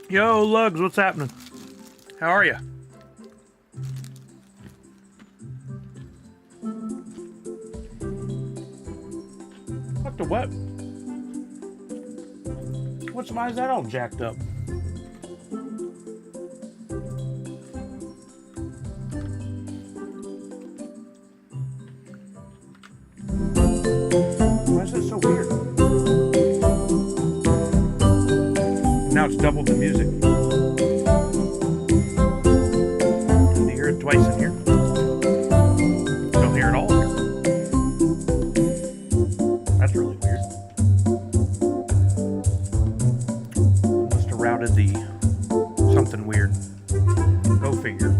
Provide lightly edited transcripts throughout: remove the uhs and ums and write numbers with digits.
Yo, Lugs, what's happening? How are you? What the what? Why is that all jacked up? Why is that so weird? Now it's doubled the music. You hear it twice in here. Don't hear it all here. That's really weird. Must have routed the something weird. Go figure.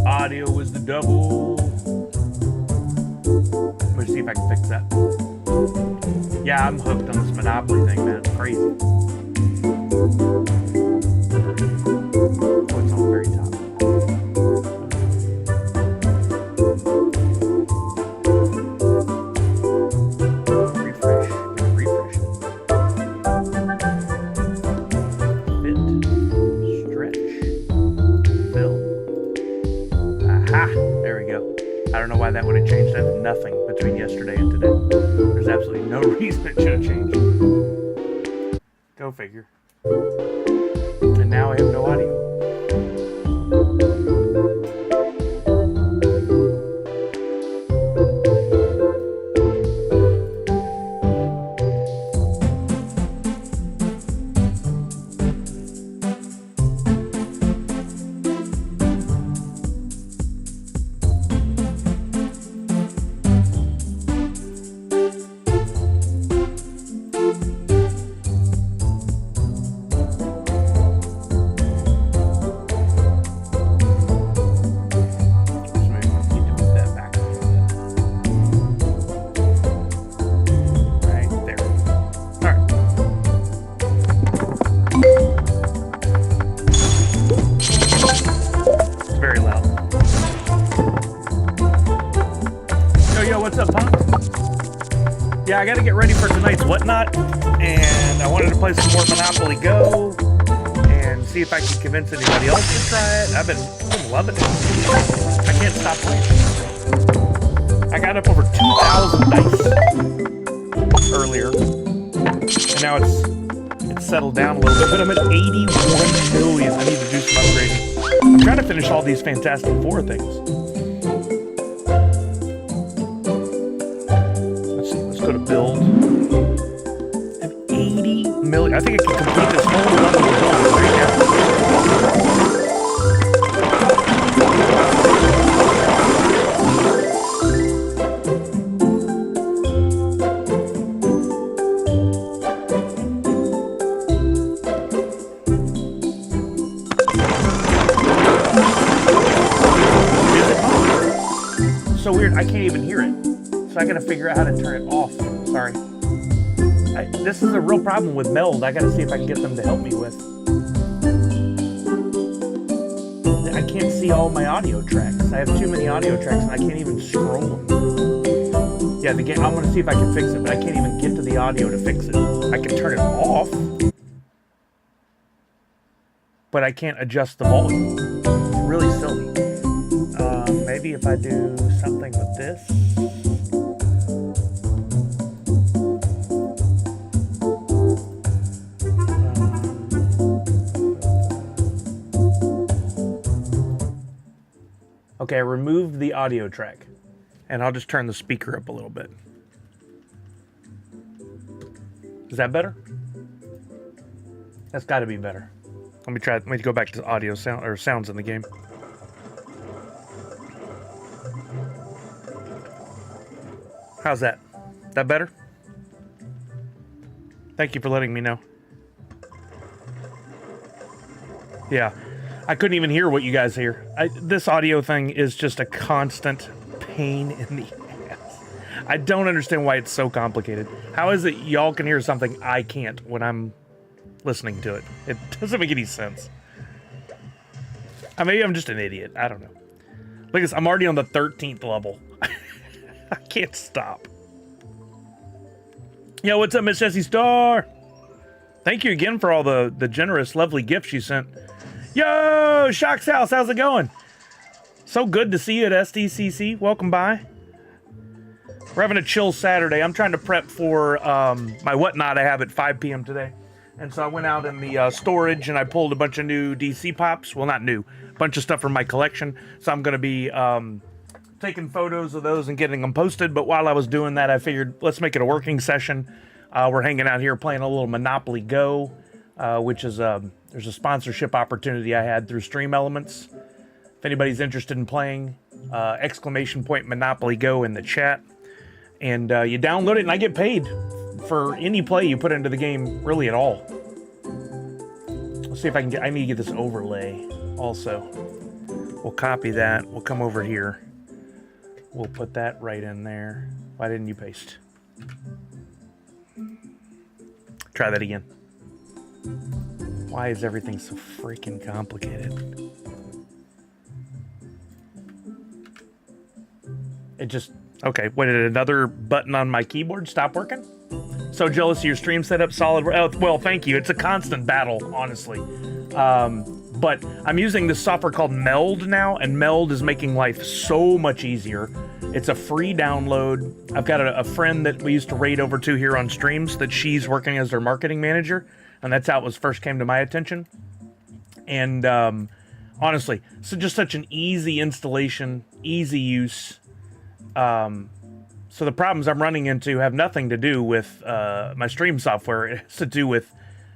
Audio is the double. Let's see if I can fix that. Yeah, I'm hooked on this Monopoly thing, man. It's crazy. What's on the very top? Refresh. Refresh. Fit. Stretch. Fill. Aha! There we go. I don't know why that would have changed that. Nothing between yesterday and today. There's absolutely no reason it should have changed. Go figure. And now I have no audio. Yeah, I gotta get ready for tonight's Whatnot, and I wanted to play some more Monopoly Go, and see if I can convince anybody else to try it. I've been loving it. I can't stop playing. I got up over 2,000 dice earlier, and now it's settled down a little bit, but I'm at 81 million. I need to do some upgrading. I'm trying to finish all these Fantastic Four things. Go to build. I have 80 million. I think I can complete this whole level of building right now. Is it on? So weird, I can't even hear it. So I gotta figure out how to turn it off. Sorry. This is a real problem with Meld. I gotta see if I can get them to help me with. I can't see all my audio tracks. I have too many audio tracks and I can't even scroll them. Yeah, the game, I'm gonna see if I can fix it, but I can't even get to the audio to fix it. I can turn it off, but I can't adjust the volume. It's really silly. Maybe if I do something with this. Okay, I removed the audio track, and I'll just turn the speaker up a little bit. Is that better? That's got to be better. Let me try. Let me go back to the audio sound or sounds in the game. How's that? That better? Thank you for letting me know. Yeah. I couldn't even hear what you guys hear. This audio thing is just a constant pain in the ass. I don't understand why it's so complicated. How is it y'all can hear something I can't when I'm listening to it? It doesn't make any sense. Maybe I'm just an idiot. I don't know. Look at this. I'm already on the 13th level. I can't stop. Yo, what's up, Miss Jessie Star? Thank you again for all the generous, lovely gifts you sent. Yo, Shock's House, how's it going? So good to see you at SDCC. Welcome by. We're having a chill Saturday. I'm trying to prep for my whatnot I have at 5 p.m. today. And so I went out in the storage and I pulled a bunch of new DC Pops. Well, not new. A bunch of stuff from my collection. So I'm going to be taking photos of those and getting them posted. But while I was doing that, I figured let's make it a working session. We're hanging out here playing a little Monopoly Go, which is there's a sponsorship opportunity I had through Stream Elements. If anybody's interested in playing, ! Monopoly Go in the chat. And you download it and I get paid for any play you put into the game, really at all. Let's see if I can get, I need to get this overlay also. We'll copy that, we'll come over here. We'll put that right in there. Why didn't you paste? Try that again. Why is everything so freaking complicated? It just, okay, what, did another button on my keyboard stop working? So jealous of your stream setup, solid. Oh, well, thank you. It's a constant battle, honestly. But I'm using this software called Meld now, and Meld is making life so much easier. It's a free download. I've got a friend that we used to raid over to here on streams that she's working as their marketing manager, and that's how it was first came to my attention. And honestly, so just such an easy installation, easy use. So the problems I'm running into have nothing to do with my stream software. It has to do with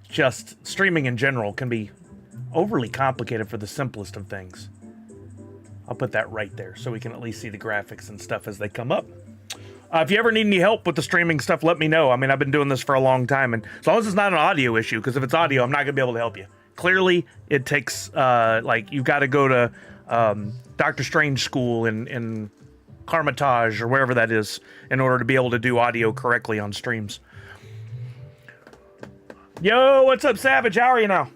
just streaming in general can be overly complicated for the simplest of things. I'll put that right there so we can at least see the graphics and stuff as they come up. If you ever need any help with the streaming stuff, let me know. I mean, I've been doing this for a long time, and as long as it's not an audio issue, because if it's audio, I'm not going to be able to help you. Clearly, it takes, like, you've got to go to Dr. Strange School in Carmitage or wherever that is in order to be able to do audio correctly on streams. Yo, what's up, Savage? How are you now?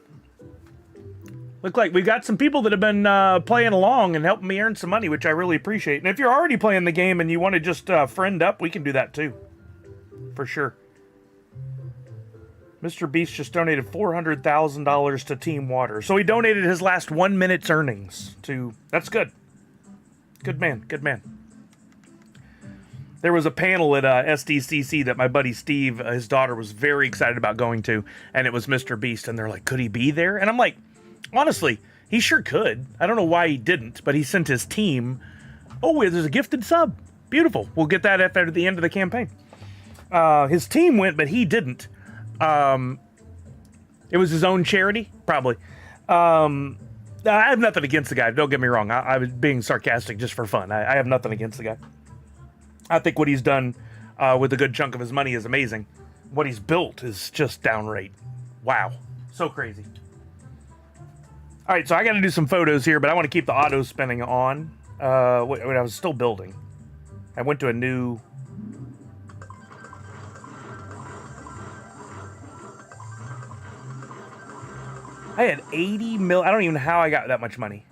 Look like we've got some people that have been playing along and helping me earn some money, which I really appreciate. And if you're already playing the game and you want to just friend up, we can do that too. For sure. Mr. Beast just donated $400,000 to Team Water. So he donated his last 1 minute's earnings to... That's good. Good man. Good man. There was a panel at SDCC that my buddy Steve, his daughter, was very excited about going to. And it was Mr. Beast. And they're like, could he be there? And I'm like... Honestly, he sure could. I don't know why he didn't, but he sent his team. Oh, there's a gifted sub. Beautiful. We'll get that after the end of the campaign. His team went, but he didn't. It was his own charity? Probably. I have nothing against the guy. Don't get me wrong. I was being sarcastic just for fun. I have nothing against the guy. I think what he's done with a good chunk of his money is amazing. What he's built is just downright. Wow. So crazy. All right, so I got to do some photos here, but I want to keep the auto spinning on. Wait, I was still building. I went to a new... I had 80 mil... I don't even know how I got that much money.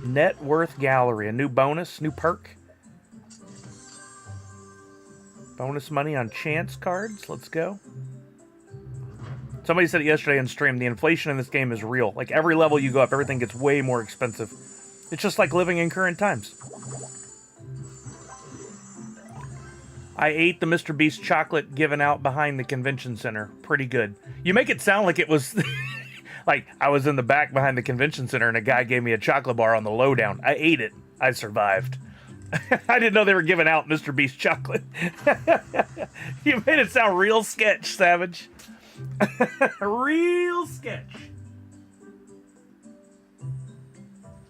Net worth gallery, a new bonus, new perk. Bonus money on chance cards. Let's go. Somebody said it yesterday on stream. The inflation in this game is real. Like, every level you go up, everything gets way more expensive. It's just like living in current times. I ate the Mr. Beast chocolate given out behind the convention center. Pretty good. You make it sound like it was... like, I was in the back behind the convention center and a guy gave me a chocolate bar on the lowdown. I ate it. I survived. I didn't know they were giving out Mr. Beast chocolate. You made it sound real sketch, Savage. Real sketch.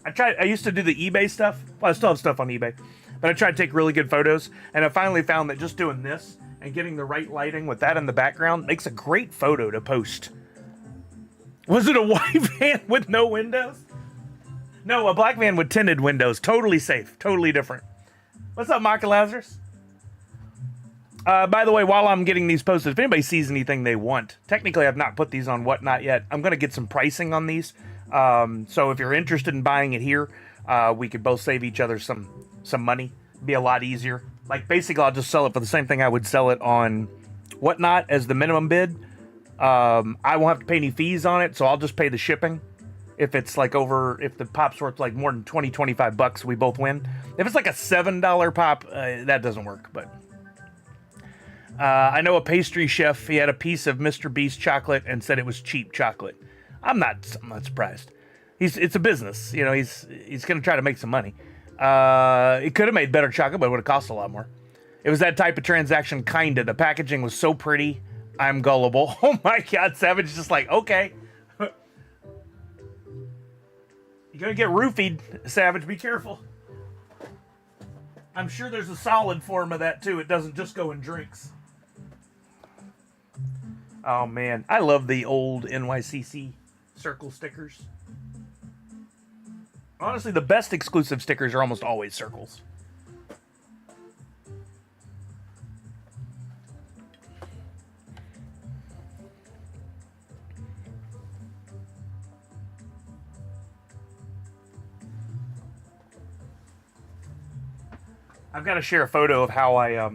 I used to do the eBay stuff. Well, I still have stuff on eBay. But I tried to take really good photos, and I finally found that just doing this and getting the right lighting with that in the background makes a great photo to post. Was it a white van with no windows? No, a black van with tinted windows. Totally safe. Totally different. What's up, Maka Lazarus? By the way, while I'm getting these posted, if anybody sees anything they want, technically I've not put these on Whatnot yet. I'm going to get some pricing on these. So if you're interested in buying it here, we could both save each other some money. It'd be a lot easier. Like, basically, I'll just sell it for the same thing I would sell it on Whatnot as the minimum bid. I won't have to pay any fees on it, so I'll just pay the shipping. If it's like if the pop's worth like more than 20, 25 bucks, we both win. If it's like a $7 pop, that doesn't work. But I know a pastry chef, he had a piece of Mr. Beast chocolate and said it was cheap chocolate. I'm not surprised. It's a business, you know, he's going to try to make some money. It could have made better chocolate, but it would have cost a lot more. It was that type of transaction, kinda. The packaging was so pretty, I'm gullible. Oh my God, Savage is just like, okay. You're gonna get roofied, Savage, be careful. I'm sure there's a solid form of that too. It doesn't just go in drinks. Oh man, I love the old NYCC circle stickers. Honestly, the best exclusive stickers are almost always circles. I've got to share a photo of how I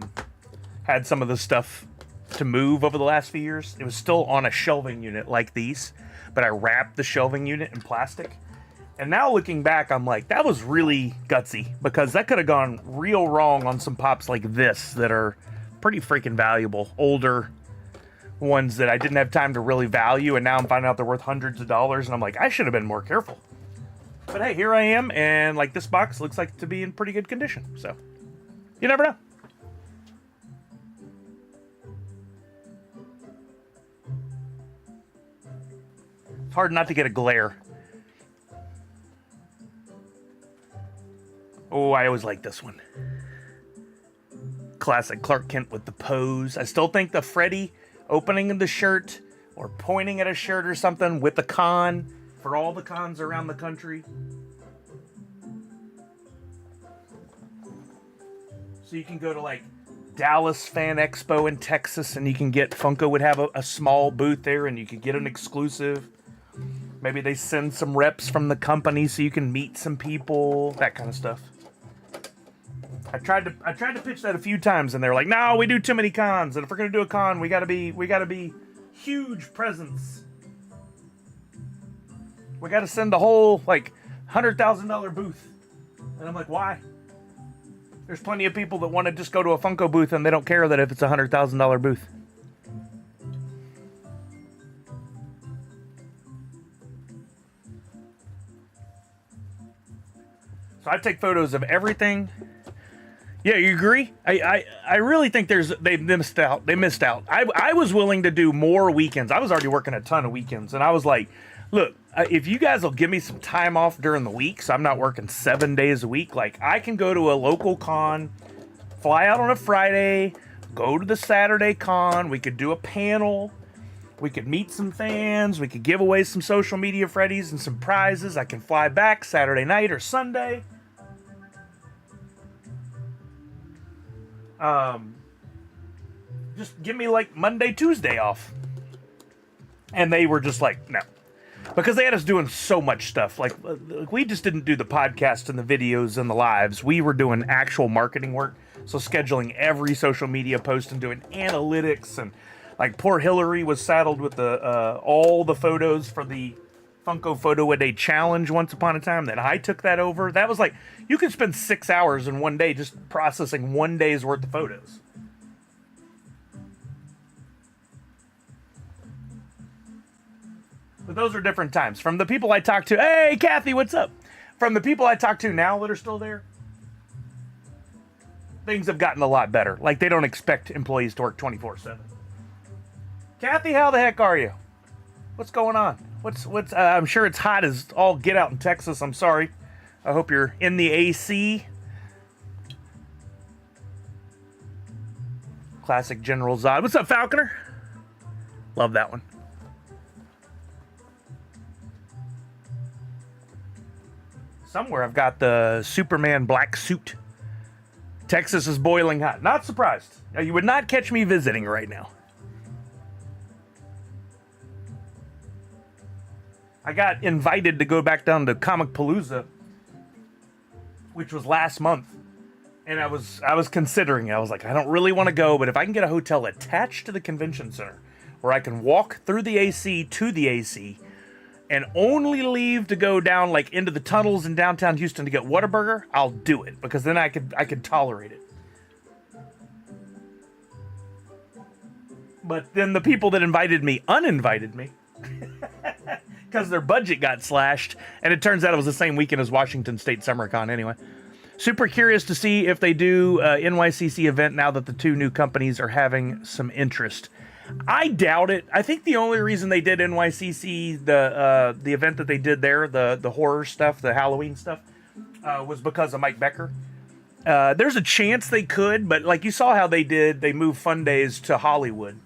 had some of the stuff to move over the last few years. It was still on a shelving unit like these, but I wrapped the shelving unit in plastic. And now looking back, I'm like, that was really gutsy, because that could have gone real wrong on some pops like this that are pretty freaking valuable. Older ones that I didn't have time to really value, and now I'm finding out they're worth hundreds of dollars, and I'm like, I should have been more careful. But hey, here I am, and like this box looks like to be in pretty good condition, so you never know. It's hard not to get a glare. Oh, I always like this one. Classic Clark Kent with the pose. I still think the Freddy opening the shirt or pointing at a shirt or something with the con for all the cons around the country. So you can go to like Dallas Fan Expo in Texas and you can get, Funko would have a small booth there and you could get an exclusive. Maybe they send some reps from the company so you can meet some people, that kind of stuff. I tried to pitch that a few times and they're like, no, we do too many cons, and if we're gonna do a con, we gotta be huge presence. We gotta send the whole like $100,000 booth. And I'm like, why? There's plenty of people that want to just go to a Funko booth and they don't care that if it's a $100,000 booth. So I take photos of everything. Yeah, you agree? I really think they missed out. They missed out. I was willing to do more weekends. I was already working a ton of weekends, and I was like, look, if you guys will give me some time off during the week, so I'm not working 7 days a week, like I can go to a local con, fly out on a Friday, go to the Saturday con, we could do a panel, we could meet some fans, we could give away some social media Freddies and some prizes. I can fly back Saturday night or Sunday. Just give me like Monday, Tuesday off. And they were just like, no. Because they had us doing so much stuff. Like, we just didn't do the podcast and the videos and the lives. We were doing actual marketing work. So scheduling every social media post and doing analytics. And like poor Hillary was saddled with all the photos for the Funko Photo a Day challenge once upon a time. Then I took that over. That was like, you could spend 6 hours in one day just processing 1 day's worth of photos. But those are different times. From the people I talk to, hey, Kathy, what's up? From the people I talk to now that are still there, things have gotten a lot better. Like, they don't expect employees to work 24/7. Kathy, how the heck are you? What's going on? What's I'm sure it's hot as all get out in Texas. I'm sorry. I hope you're in the AC. Classic General Zod. What's up, Falconer? Love that one. Somewhere I've got the Superman black suit. Texas is boiling hot. Not surprised. Now, you would not catch me visiting right now. I got invited to go back down to Comic Palooza, which was last month. And I was considering it. I was like, I don't really want to go, but if I can get a hotel attached to the convention center where I can walk through the AC to the AC and only leave to go down like into the tunnels in downtown Houston to get Whataburger, I'll do it, because then I could tolerate it. But then the people that invited me uninvited me because their budget got slashed, and it turns out it was the same weekend as Washington State SummerCon anyway. Super curious to see if they do NYCC event now that the two new companies are having some interest. I doubt it. I think the only reason they did NYCC, the event that they did there, the horror stuff, the Halloween stuff, was because of Mike Becker. There's a chance they could, but like you saw how they did, they moved Fun Days to Hollywood.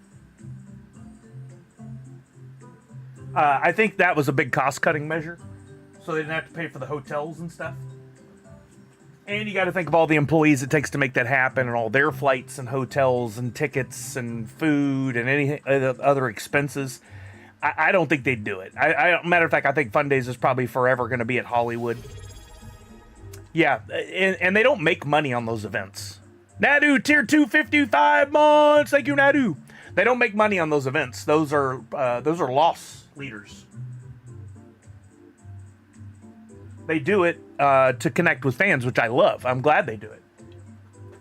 I think that was a big cost-cutting measure, so they didn't have to pay for the hotels and stuff. And you got to think of all the employees it takes to make that happen, and all their flights and hotels and tickets and food and any other expenses. I don't think they'd do it. Matter of fact, I think Fun Days is probably forever going to be at Hollywood. Yeah, and they don't make money on those events. Nadu, tier 2, 55 months. Thank you, Nadu. They don't make money on those events. Those are loss leaders. They do it to connect with fans, which I love. I'm glad they do it.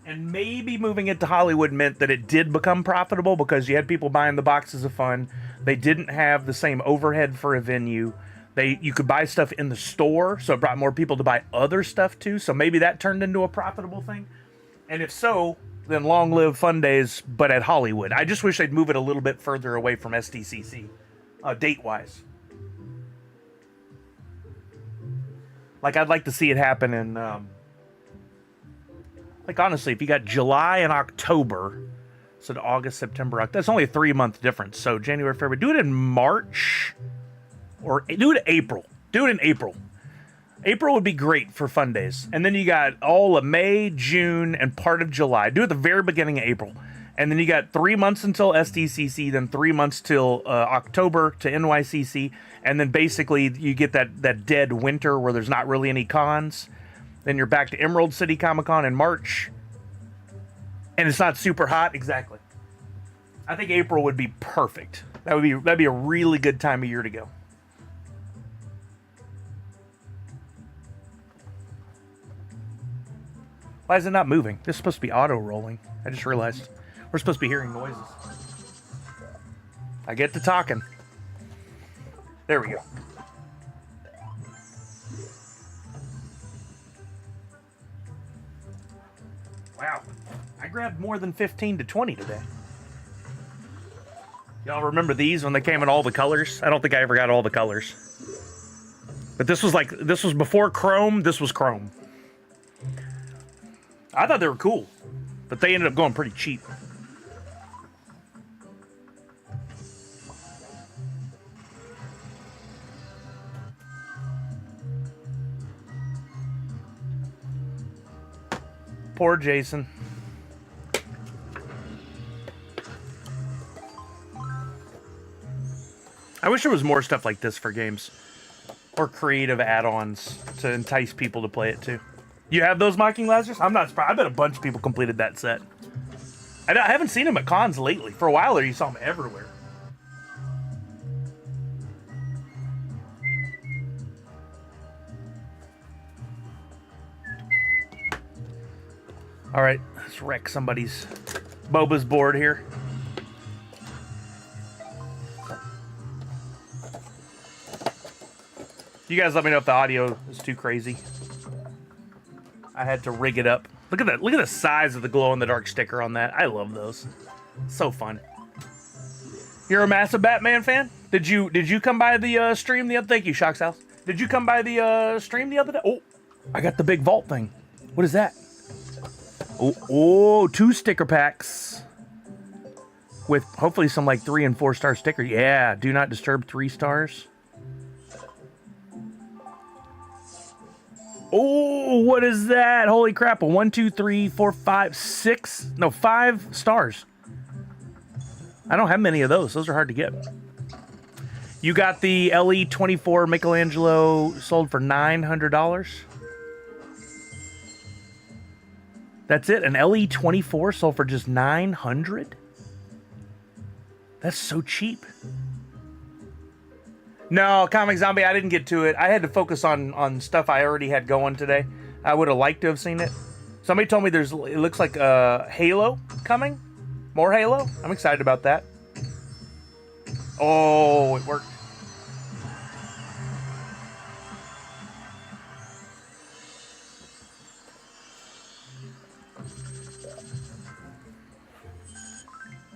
And maybe moving it to Hollywood meant that it did become profitable because you had people buying the boxes of fun. They didn't have the same overhead for a venue. You could buy stuff in the store, so it brought more people to buy other stuff too. So maybe that turned into a profitable thing. And if so, then long live Fun Days, but at Hollywood. I just wish they'd move it a little bit further away from SDCC, date-wise. Like, I'd like to see it happen in, like, honestly, if you got July and October, so August, September, October, that's only a 3-month difference. So January, February, do it in March, or do it in April. Do it in April. April would be great for Fun Days. And then you got all of May, June, and part of July. Do it at the very beginning of April. And then you got 3 months until SDCC, then 3 months till October to NYCC. And then basically you get that dead winter where there's not really any cons. Then you're back to Emerald City Comic Con in March. And it's not super hot. Exactly. I think April would be perfect. That'd be a really good time of year to go. Why is it not moving? This is supposed to be auto-rolling. I just realized. We're supposed to be hearing noises. I get to talking. There we go. Wow. I grabbed more than 15 to 20 today. Y'all remember these when they came in all the colors? I don't think I ever got all the colors. But this was before Chrome. This was Chrome. I thought they were cool, but they ended up going pretty cheap. Poor Jason. I wish there was more stuff like this for games, or creative add-ons to entice people to play it too. You have those Mocking Lazarus? I'm not surprised. I bet a bunch of people completed that set. I haven't seen them at cons lately. For a while there, you saw them everywhere. All right, let's wreck somebody's Boba's board here. You guys let me know if the audio is too crazy. I had to rig it up. Look at that. Look at the size of the glow-in-the-dark sticker on that. I love those. So fun. You're a massive Batman fan? Did you come by the stream the other? Thank you, Shock's House. Did you come by the stream the other day? Oh, I got the big vault thing. What is that? Oh, 2 sticker packs with hopefully some like 3 and 4 star stickers. Yeah, do not disturb 3 stars. Oh, what is that? Holy crap. 1, 2, 3, 4, 5, 6. No, 5 stars. I don't have many of those. Those are hard to get. You got the LE24 Michelangelo sold for $900. That's it. An LE24 sold for just $900. That's so cheap. No, Comic Zombie, I didn't get to it. I had to focus on stuff I already had going today. I would have liked to have seen it. Somebody told me it looks like Halo coming. More Halo. I'm excited about that. Oh, it worked.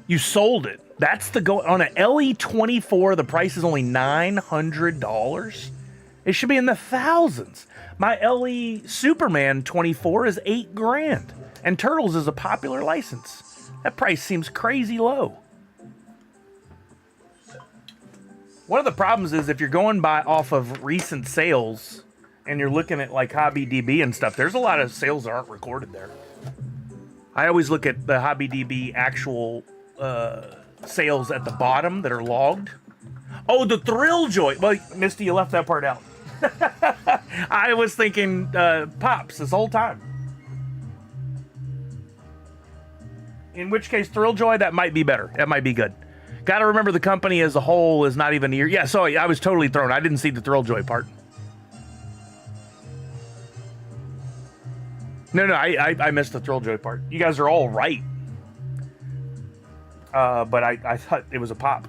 You sold it. That's the go on an LE24. The price is only $900. It should be in the thousands. My LE Superman 24 is $8,000, and Turtles is a popular license. That price seems crazy low. One of the problems is if you're going by off of recent sales and you're looking at like HobbyDB and stuff, there's a lot of sales that aren't recorded there. I always look at the HobbyDB actual sales at the bottom that are logged. Oh, the Thrill Joy. Well, Misty, you left that part out. I was thinking Pops this whole time. In which case, Thrill Joy, that might be better. That might be good. Got to remember the company as a whole is not even here. Yeah, so I was totally thrown. I didn't see the Thrill Joy part. No, I missed the Thrill Joy part. You guys are all right. But I thought it was a pop.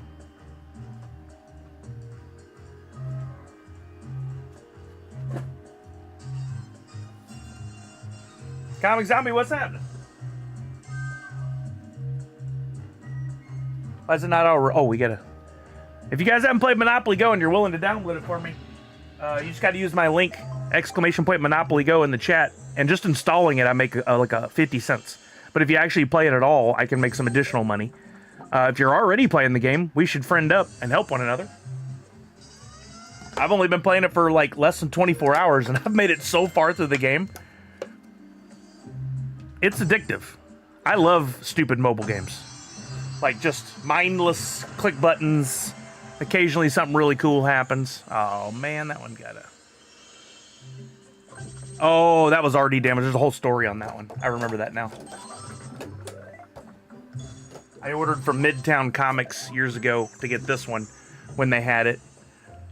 Comic Zombie, what's happening? Why is it not over? Oh, we gotta... If you guys haven't played Monopoly Go and you're willing to download it for me, you just gotta use my link, !Monopoly Go in the chat, and just installing it, I make like a 50 cents. But if you actually play it at all, I can make some additional money. If you're already playing the game, we should friend up and help one another. I've only been playing it for like less than 24 hours, and I've made it so far through the game. It's addictive. I love stupid mobile games. Like just mindless click buttons. Occasionally something really cool happens. Oh man, that one got a... Oh, that was already damaged. There's a whole story on that one. I remember that now. I ordered from Midtown Comics years ago to get this one when they had it.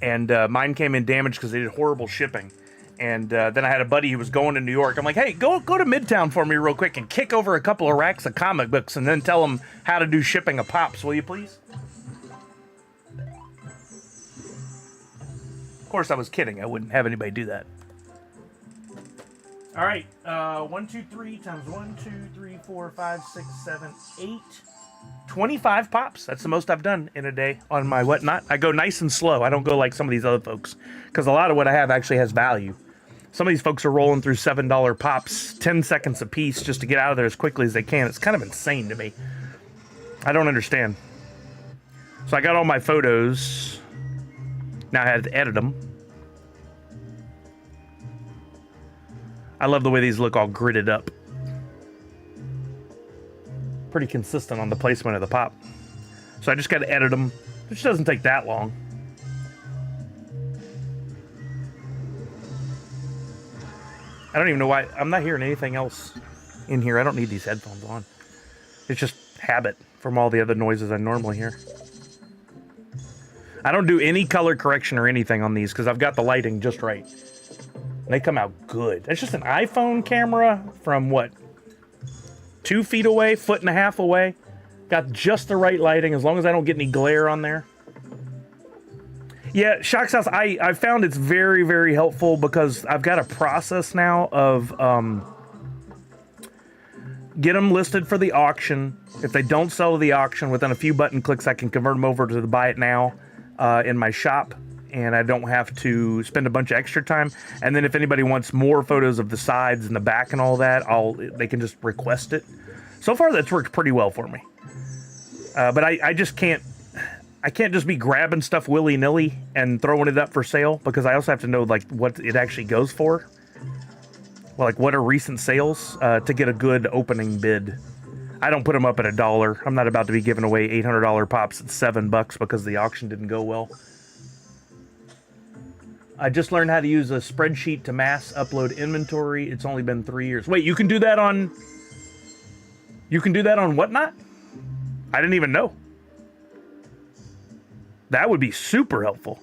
And mine came in damaged because they did horrible shipping. And then I had a buddy who was going to New York. I'm like, hey, go to Midtown for me real quick and kick over a couple of racks of comic books and then tell them how to do shipping of Pops, will you please? Of course, I was kidding. I wouldn't have anybody do that. All right. 1, 2, 3 times 1, 2, 3, 4, 5, 6, 7, 8. 25 Pops. That's the most I've done in a day on my whatnot. I go nice and slow. I don't go like some of these other folks because a lot of what I have actually has value. Some of these folks are rolling through $7 Pops, 10 seconds a piece just to get out of there as quickly as they can. It's kind of insane to me. I don't understand. So I got all my photos. Now I had to edit them. I love the way these look all gridded up. Pretty consistent on the placement of the pop. So I just got to edit them, which doesn't take that long. I don't even know why. I'm not hearing anything else in here. I don't need these headphones on. It's just habit from all the other noises I normally hear. I don't do any color correction or anything on these because I've got the lighting just right. And they come out good. That's just an iPhone camera from what? 2 feet away, 1.5 feet away. Got just the right lighting as long as I don't get any glare on there. Yeah, Shock's House, I found it's very, very helpful because I've got a process now of get them listed for the auction. If they don't sell to the auction, within a few button clicks, I can convert them over to the buy it now in my shop. And I don't have to spend a bunch of extra time. And then if anybody wants more photos of the sides and the back and all that, they can just request it. So far, that's worked pretty well for me. But I just can't... I can't just be grabbing stuff willy-nilly and throwing it up for sale because I also have to know like what it actually goes for. Well, like what are recent sales to get a good opening bid. I don't put them up at $1. I'm not about to be giving away $800 pops at $7 because the auction didn't go well. I just learned how to use a spreadsheet to mass upload inventory. It's only been 3 years. Wait, you can do that on You can do that on Whatnot? I didn't even know. That would be super helpful.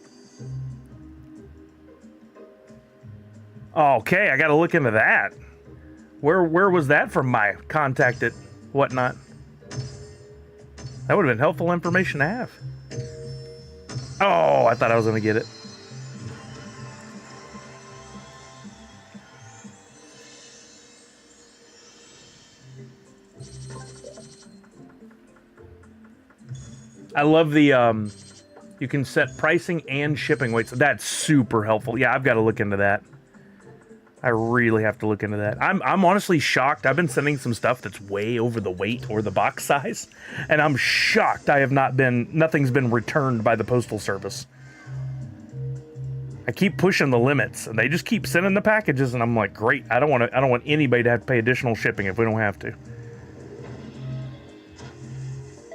Okay, I got to look into that. Where was that from my contact at Whatnot? That would have been helpful information to have. Oh, I thought I was going to get it. I love the, you can set pricing and shipping weights. That's super helpful. Yeah, I've got to look into that. I really have to look into that. I'm honestly shocked. I've been sending some stuff that's way over the weight or the box size, and I'm shocked nothing's been returned by the Postal Service. I keep pushing the limits, and they just keep sending the packages, and I'm like, great. I don't want anybody to have to pay additional shipping if we don't have to.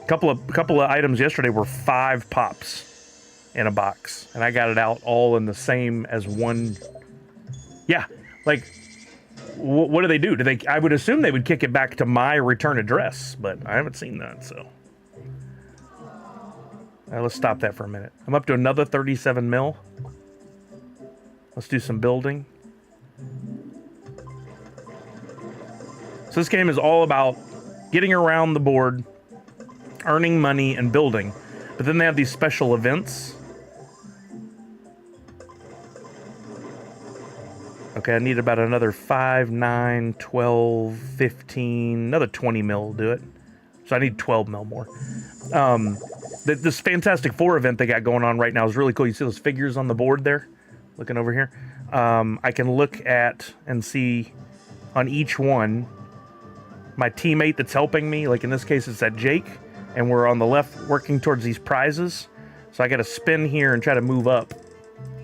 Couple of items yesterday were 5 pops in a box, and I got it out all in the same as one. Yeah, like, what do they do? I would assume they would kick it back to my return address, but I haven't seen that, so. Let's stop that for a minute. I'm up to another 37 mil. Let's do some building. So this game is all about getting around the board, earning money, and building. But then they have these special events. Okay, I need about another 5, 9, 12, 15, another 20 mil will do it. So I need 12 mil more. This Fantastic Four event they got going on right now is really cool. You see those figures on the board there? Looking over here. I can look at and see on each one my teammate that's helping me. Like in this case, it's that Jake. And we're on the left working towards these prizes. So I got to spin here and try to move up.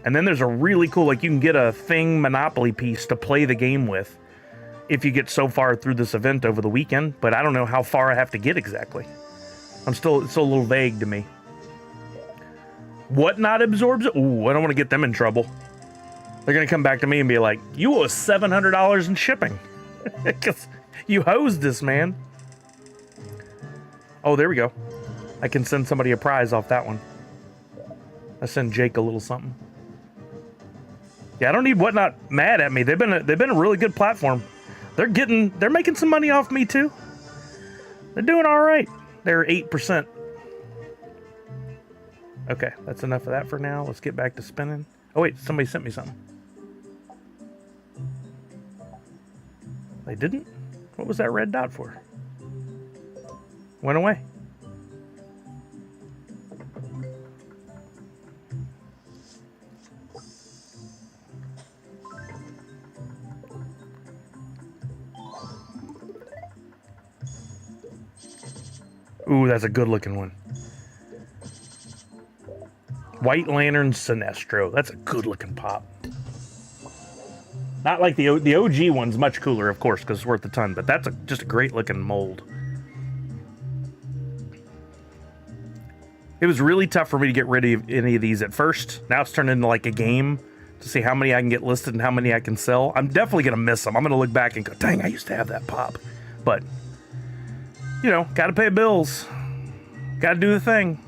And then there's a really cool, like you can get a thing Monopoly piece to play the game with if you get so far through this event over the weekend. But I don't know how far I have to get exactly. It's still a little vague to me. Whatnot absorbs it? Ooh, I don't want to get them in trouble. They're going to come back to me and be like, you owe us $700 in shipping. Because you hosed this, man. Oh, there we go. I can send somebody a prize off that one. I send Jake a little something. Yeah, I don't need Whatnot mad at me. They've been a really good platform. They're making some money off me too. They're doing all right. They're 8%. Okay, that's enough of that for now. Let's get back to spinning. Oh wait, somebody sent me something. They didn't? What was that red dot for? Went away. Ooh, that's a good looking one. White Lantern Sinestro. That's a good looking pop. Not like the OG one's much cooler, of course, because it's worth a ton, but that's just a great looking mold. It was really tough for me to get rid of any of these at first. Now it's turned into like a game to see how many I can get listed and how many I can sell. I'm definitely going to miss them. I'm going to look back and go, dang, I used to have that pop. But, you know, got to pay bills. Got to do the thing.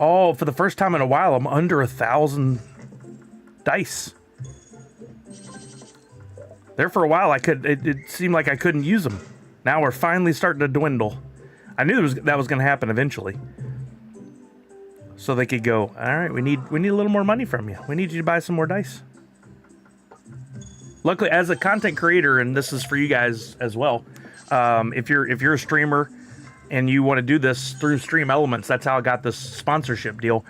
Oh, for the first time in a while, I'm under 1,000 dice. There for a while, it seemed like I couldn't use them. Now we're finally starting to dwindle. I knew that was going to happen eventually. So they could go, all right, we need a little more money from you. We need you to buy some more dice. Luckily, as a content creator, and this is for you guys as well, if you're a streamer and you want to do this through Stream Elements, that's how I got this sponsorship deal.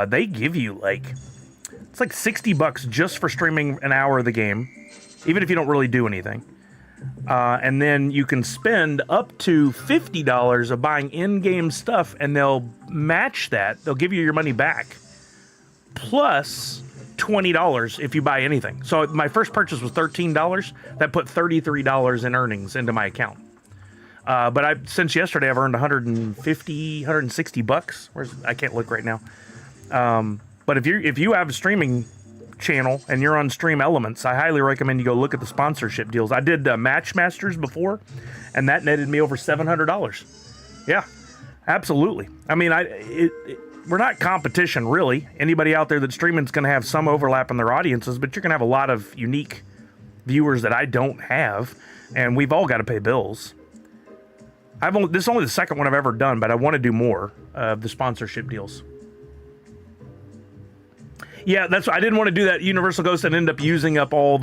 They give you it's like $60 just for streaming an hour of the game, even if you don't really do anything. And then you can spend up to $50 of buying in-game stuff, and they'll match that. They'll give you your money back, plus $20 if you buy anything. So my first purchase was $13. That put $33 in earnings into my account. But since yesterday, I've earned 150, 160 bucks. I can't look right now. But if you have a streaming channel and you're on Stream Elements, I highly recommend you go look at the sponsorship deals. I did Match Masters before, and that netted me over $700. Yeah, absolutely. I mean, we're not competition, really. Anybody out there that's streaming is going to have some overlap in their audiences, but you're going to have a lot of unique viewers that I don't have, and we've all got to pay bills. This is only the second one I've ever done, but I want to do more of the sponsorship deals. Yeah, that's I didn't want to do that Universal Ghost and end up using up all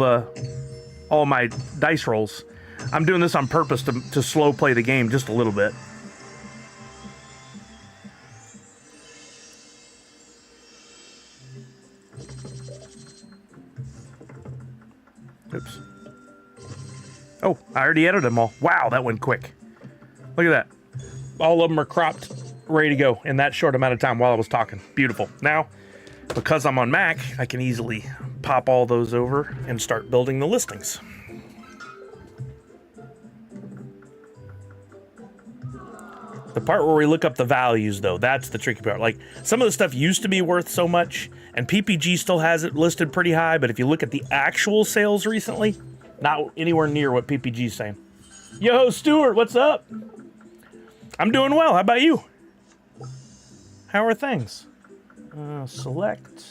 my dice rolls. I'm doing this on purpose to slow play the game just a little bit. Oops. Oh, I already edited them all. Wow, that went quick. Look at that. All of them are cropped, ready to go in that short amount of time while I was talking. Beautiful. Now, because I'm on Mac, I can easily pop all those over and start building the listings. The part where we look up the values, though, that's the tricky part. Like, some of the stuff used to be worth so much, and PPG still has it listed pretty high, but if you look at the actual sales recently, not anywhere near what PPG's saying. Yo, Stuart, what's up? I'm doing well. How about you? How are things? Select.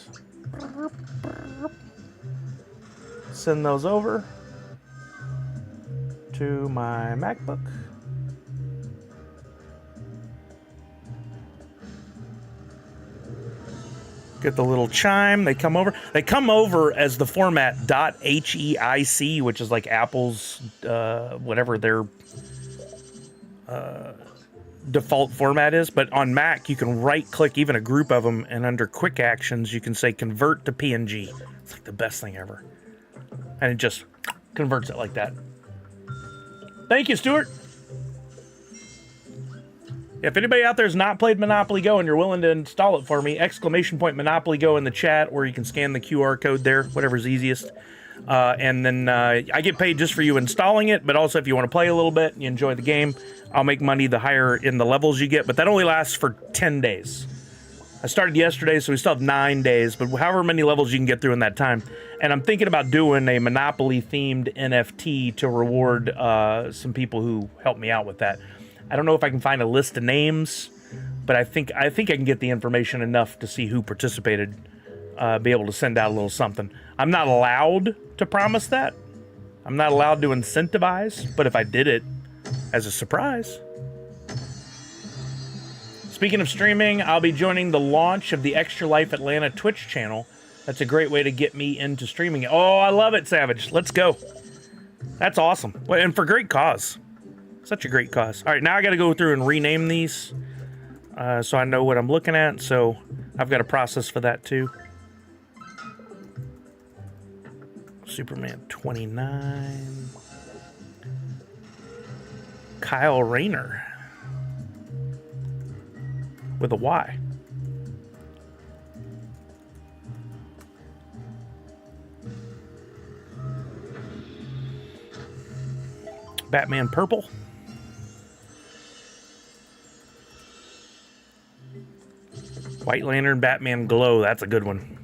Send those over to my MacBook. Get the little chime. They come over. They come over as the format .heic, which is like Apple's, whatever their default format is. But on Mac, you can right-click even a group of them, and under Quick Actions, you can say Convert to PNG. It's like the best thing ever. And it just converts it like that. Thank you, Stuart. If anybody out there has not played Monopoly Go and you're willing to install it for me, !Monopoly Go in the chat, or you can scan the QR code there, whatever's easiest. And then I get paid just for you installing it, but also if you want to play a little bit and you enjoy the game, I'll make money the higher in the levels you get, but that only lasts for 10 days. I started yesterday, so we still have 9 days, but however many levels you can get through in that time. And I'm thinking about doing a Monopoly-themed NFT to reward some people who help me out with that. I don't know if I can find a list of names, but I think I can get the information enough to see who participated, be able to send out a little something. I'm not allowed to promise that. I'm not allowed to incentivize, but if I did it as a surprise. Speaking of streaming, I'll be joining the launch of the Extra Life Atlanta Twitch channel. That's a great way to get me into streaming. Oh, I love it, Savage. Let's go. That's awesome. And for great cause. Such a great cause. All right, now I got to go through and rename these so I know what I'm looking at. So I've got a process for that too. Superman 29. Kyle Rayner with a Y. Batman Purple. White Lantern, Batman Glow. That's a good one.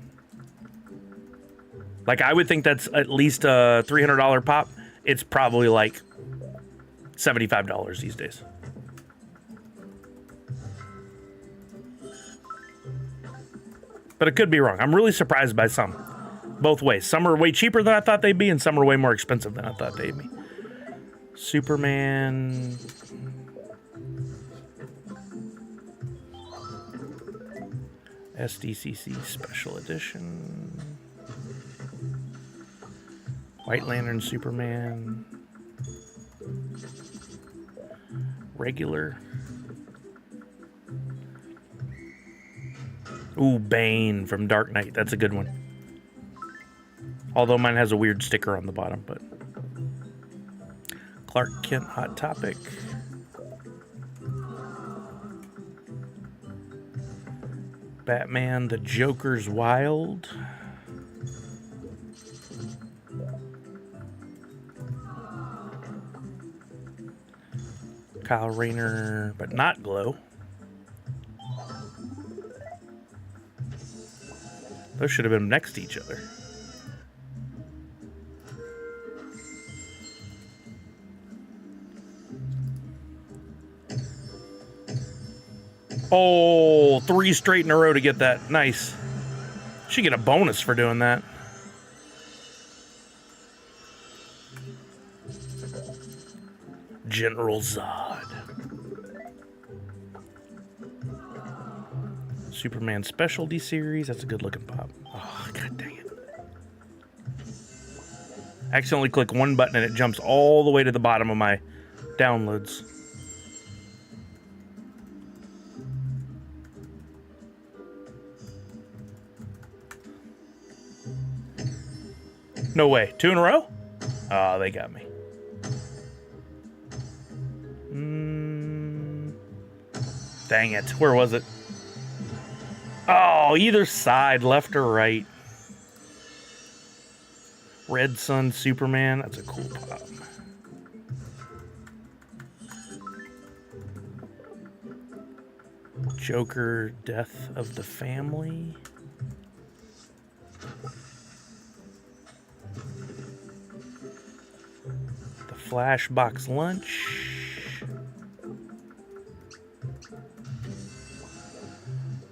Like, I would think that's at least a $300 pop. It's probably like $75 these days. But it could be wrong. I'm really surprised by some. Both ways. Some are way cheaper than I thought they'd be, and some are way more expensive than I thought they'd be. Superman. SDCC Special Edition. White Lantern Superman. Regular. Ooh, Bane from Dark Knight. That's a good one. Although mine has a weird sticker on the bottom, but Clark Kent Hot Topic. Batman, the Joker's Wild. Kyle Rayner, but not Glow. Those should have been next to each other. Oh, 3 straight in a row to get that. Nice. Should get a bonus for doing that. General Zod. Superman Specialty Series. That's a good looking pop. Oh, god dang it. Accidentally click one button and it jumps all the way to the bottom of my downloads. No way. 2 in a row? Oh, they got me. Dang it. Where was it? Oh, either side, left or right. Red Sun Superman. That's a cool pop. Joker, Death of the Family. The Flash Box Lunch.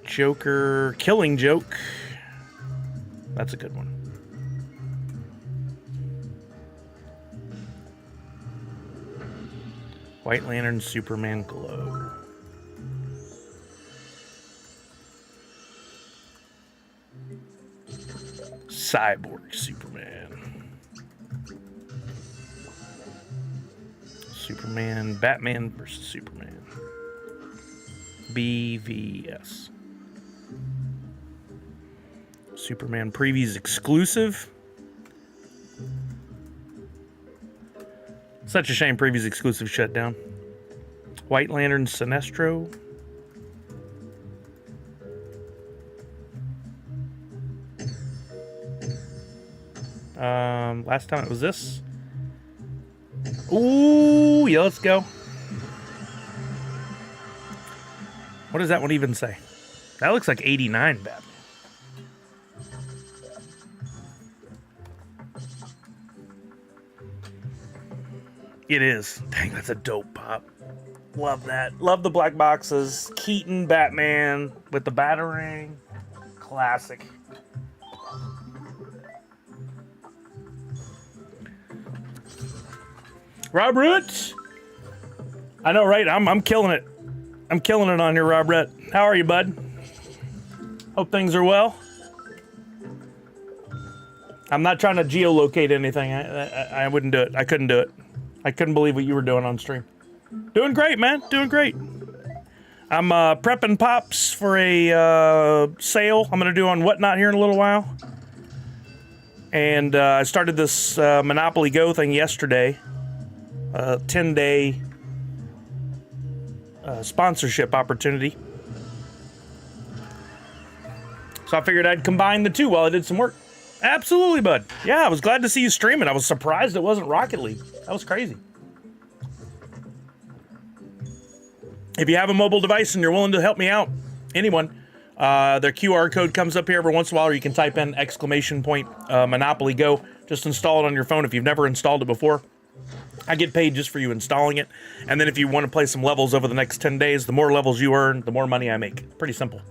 Joker, Killing Joke. That's a good one. White Lantern, Superman, Glow. Cyborg, Superman. Superman, Batman versus Superman. BVS. Superman Previews exclusive. Such a shame Previews exclusive shut down. White Lantern Sinestro. Last time it was this. Ooh, yeah, let's go. What does that one even say? That looks like 89 Batman. It is. Dang, that's a dope pop. Love that. Love the black boxes. Keaton Batman with the Batarang. Classic. Robert! I know, right? I'm killing it. I'm killing it on here, Robert. How are you, bud? Hope things are well. I'm not trying to geolocate anything. I wouldn't do it. I couldn't do it. I couldn't believe what you were doing on stream. Doing great, man. Doing great. I'm prepping pops for a sale I'm going to do on Whatnot here in a little while. And I started this Monopoly Go thing yesterday. 10-day sponsorship opportunity. So I figured I'd combine the two while I did some work. Absolutely, bud. Yeah, I was glad to see you streaming. I was surprised it wasn't Rocket League. That was crazy. If you have a mobile device and you're willing to help me out, anyone, their QR code comes up here every once in a while, or you can type in !Monopoly Go. Just install it on your phone if you've never installed it before. I get paid just for you installing it. And then if you want to play some levels over the next 10 days, the more levels you earn, the more money I make. Pretty simple.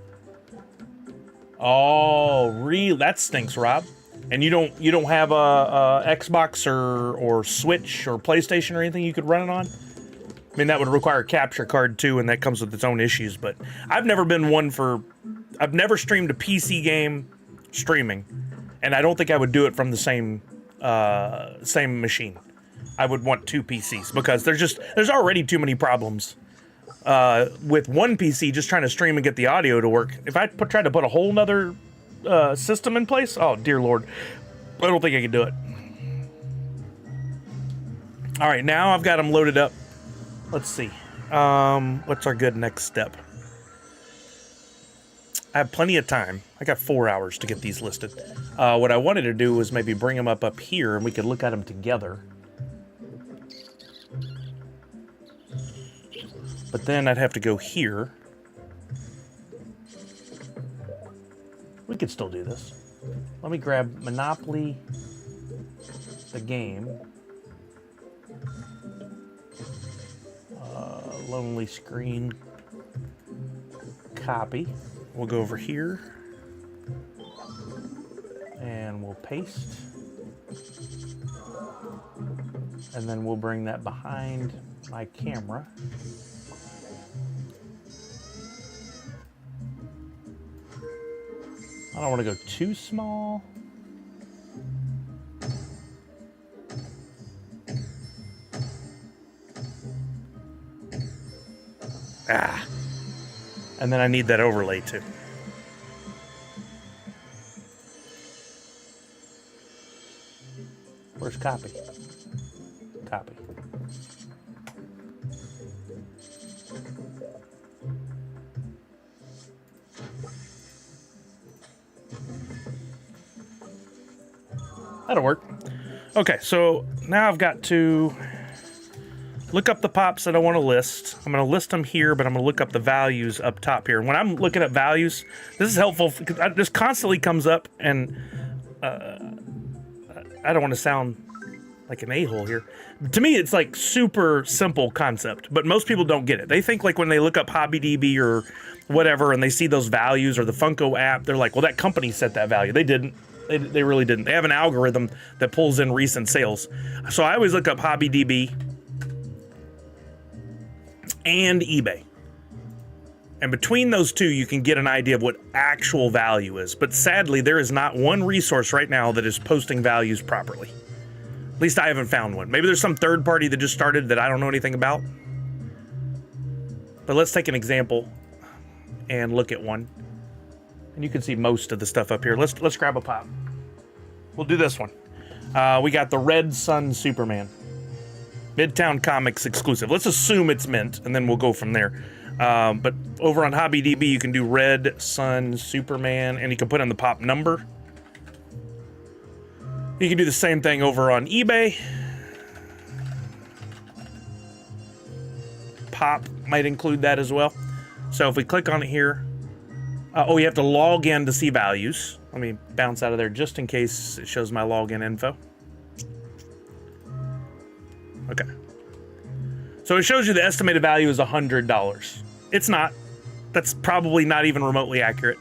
Oh, really? That stinks, Rob. And you don't have a Xbox or Switch or PlayStation or anything you could run it on? I mean, that would require a capture card too, and that comes with its own issues. But I've never been one for... I've never streamed a PC game streaming, and I don't think I would do it from the same machine. I would want 2 PCs because there's already too many problems with one PC just trying to stream and get the audio to work. If I tried to put a whole nother system in place, oh dear Lord, I don't think I could do it. All right, now I've got them loaded up. Let's see. What's our good next step? I have plenty of time. I got 4 hours to get these listed. What I wanted to do was maybe bring them up here and we could look at them together. But then I'd have to go here. We could still do this. Let me grab Monopoly, the game. Lonely screen. Copy. We'll go over here. And we'll paste. And then we'll bring that behind my camera. I don't want to go too small. Ah. And then I need that overlay too. Where's copy? Copy. That'll work. Okay, so now I've got to look up the pops that I want to list. I'm going to list them here, but I'm going to look up the values up top here. When I'm looking at values, this is helpful because this constantly comes up, and I don't want to sound like an a-hole here. To me, it's like super simple concept, but most people don't get it. They think like when they look up HobbyDB or whatever and they see those values or the Funko app, they're like, well, that company set that value. They didn't. They really didn't. They have an algorithm that pulls in recent sales. So I always look up HobbyDB and eBay. And between those two, you can get an idea of what actual value is. But sadly, there is not one resource right now that is posting values properly. At least I haven't found one. Maybe there's some third party that just started that I don't know anything about. But let's take an example and look at one. And you can see most of the stuff up here. Let's grab a pop. We'll do this one. We got the Red Sun Superman. Midtown Comics exclusive. Let's assume it's mint, and then we'll go from there. But over on HobbyDB, you can do Red Sun Superman, and you can put in the pop number. You can do the same thing over on eBay. Pop might include that as well. So if we click on it here, oh, you have to log in to see values. Let me bounce out of there just in case it shows my login info. Okay. So it shows you the estimated value is $100. It's not. That's probably not even remotely accurate.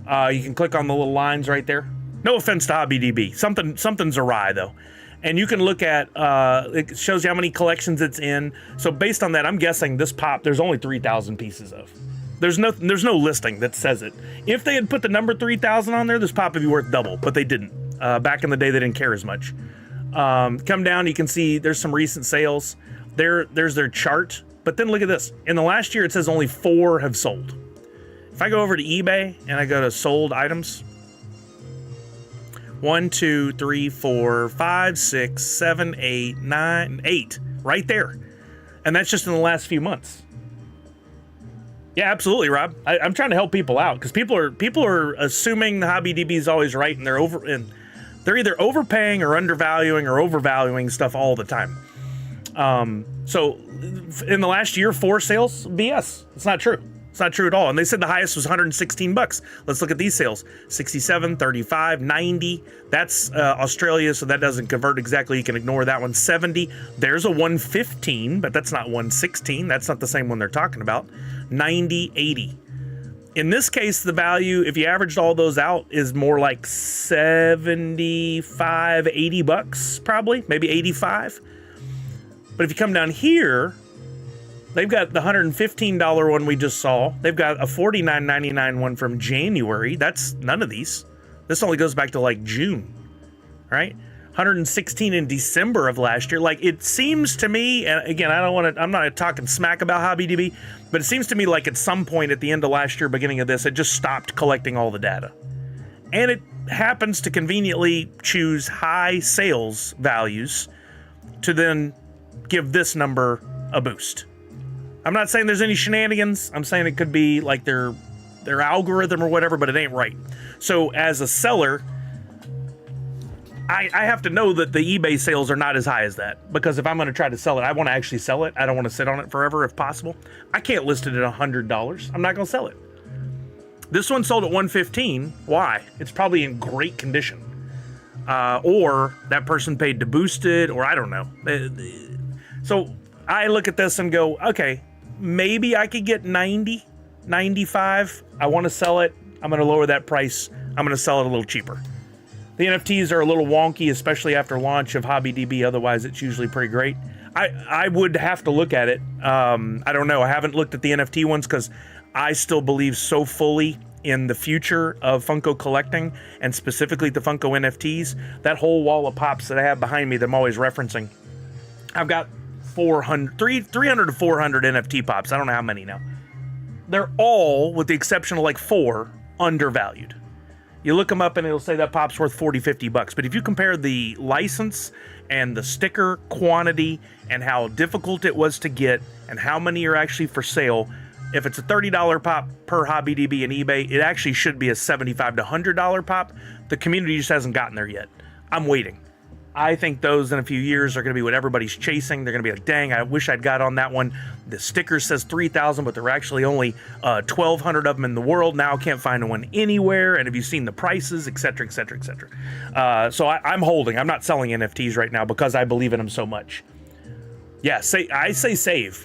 You can click on the little lines right there. No offense to HobbyDB. Something's awry though. And you can look at, it shows you how many collections it's in. So based on that, I'm guessing this pop, there's only 3,000 pieces of. There's no listing that says it. If they had put the number 3,000 on there, this pop would be worth double, but they didn't. Back in the day, they didn't care as much. Come down, you can see there's some recent sales. There's their chart, but then look at this. In the last year, it says only 4 have sold. If I go over to eBay and I go to sold items, 1, 2, 3, 4, 5, 6, 7, 8, 9, 8, right there. And that's just in the last few months. Yeah, absolutely, Rob. I'm trying to help people out because people are assuming the HobbyDB is always right, and they're either overpaying or undervaluing or overvaluing stuff all the time. So in the last year, 4 sales, BS. It's not true. It's not true at all. And they said the highest was $116. Let's look at these sales. 67, 35, 90. That's Australia, so that doesn't convert exactly. You can ignore that one. 70. There's a 115, but that's not 116. That's not the same one they're talking about. 90, 80. In this case, the value, if you averaged all those out, is more like 75, 80 bucks, probably, maybe 85. But if you come down here, they've got the $115 one we just saw. They've got a $49.99 one from January. That's none of these. This only goes back to like June, right? 116 in December of last year. Like, it seems to me, and again, I'm not talking smack about HobbyDB, but it seems to me like at some point at the end of last year, beginning of this, it just stopped collecting all the data. And it happens to conveniently choose high sales values to then give this number a boost. I'm not saying there's any shenanigans. I'm saying it could be like their algorithm or whatever, but it ain't right. So as a seller, I have to know that the eBay sales are not as high as that, because if I'm going to try to sell it, I want to actually sell it. I don't want to sit on it forever if possible. I can't list it at $100. I'm not going to sell it. This one sold at $115. Why? It's probably in great condition. Or that person paid to boost it, or I don't know. So I look at this and go, okay, maybe I could get 90, 95. I want to sell it. I'm going to lower that price. I'm going to sell it a little cheaper. The NFTs are a little wonky, especially after launch of HobbyDB. Otherwise, it's usually pretty great. I would have to look at it. I don't know. I haven't looked at the NFT ones because I still believe so fully in the future of Funko collecting, and specifically the Funko NFTs. That whole wall of pops that I have behind me that I'm always referencing. I've got 300 to 400 NFT pops. I don't know how many now. They're all, with the exception of like 4, undervalued. You look them up and it'll say that pop's worth 40, 50 bucks. But if you compare the license and the sticker quantity and how difficult it was to get and how many are actually for sale, if it's a $30 pop per HobbyDB and eBay, it actually should be a $75 to $100 pop. The community just hasn't gotten there yet. I'm waiting. I think those in a few years are going to be what everybody's chasing. They're going to be like, dang, I wish I'd got on that one. The sticker says 3,000, but there are actually only 1,200 of them in the world. Now I can't find one anywhere. And have you seen the prices, et cetera, et cetera, et cetera. So I'm holding. I'm not selling NFTs right now because I believe in them so much. Yeah, I say save.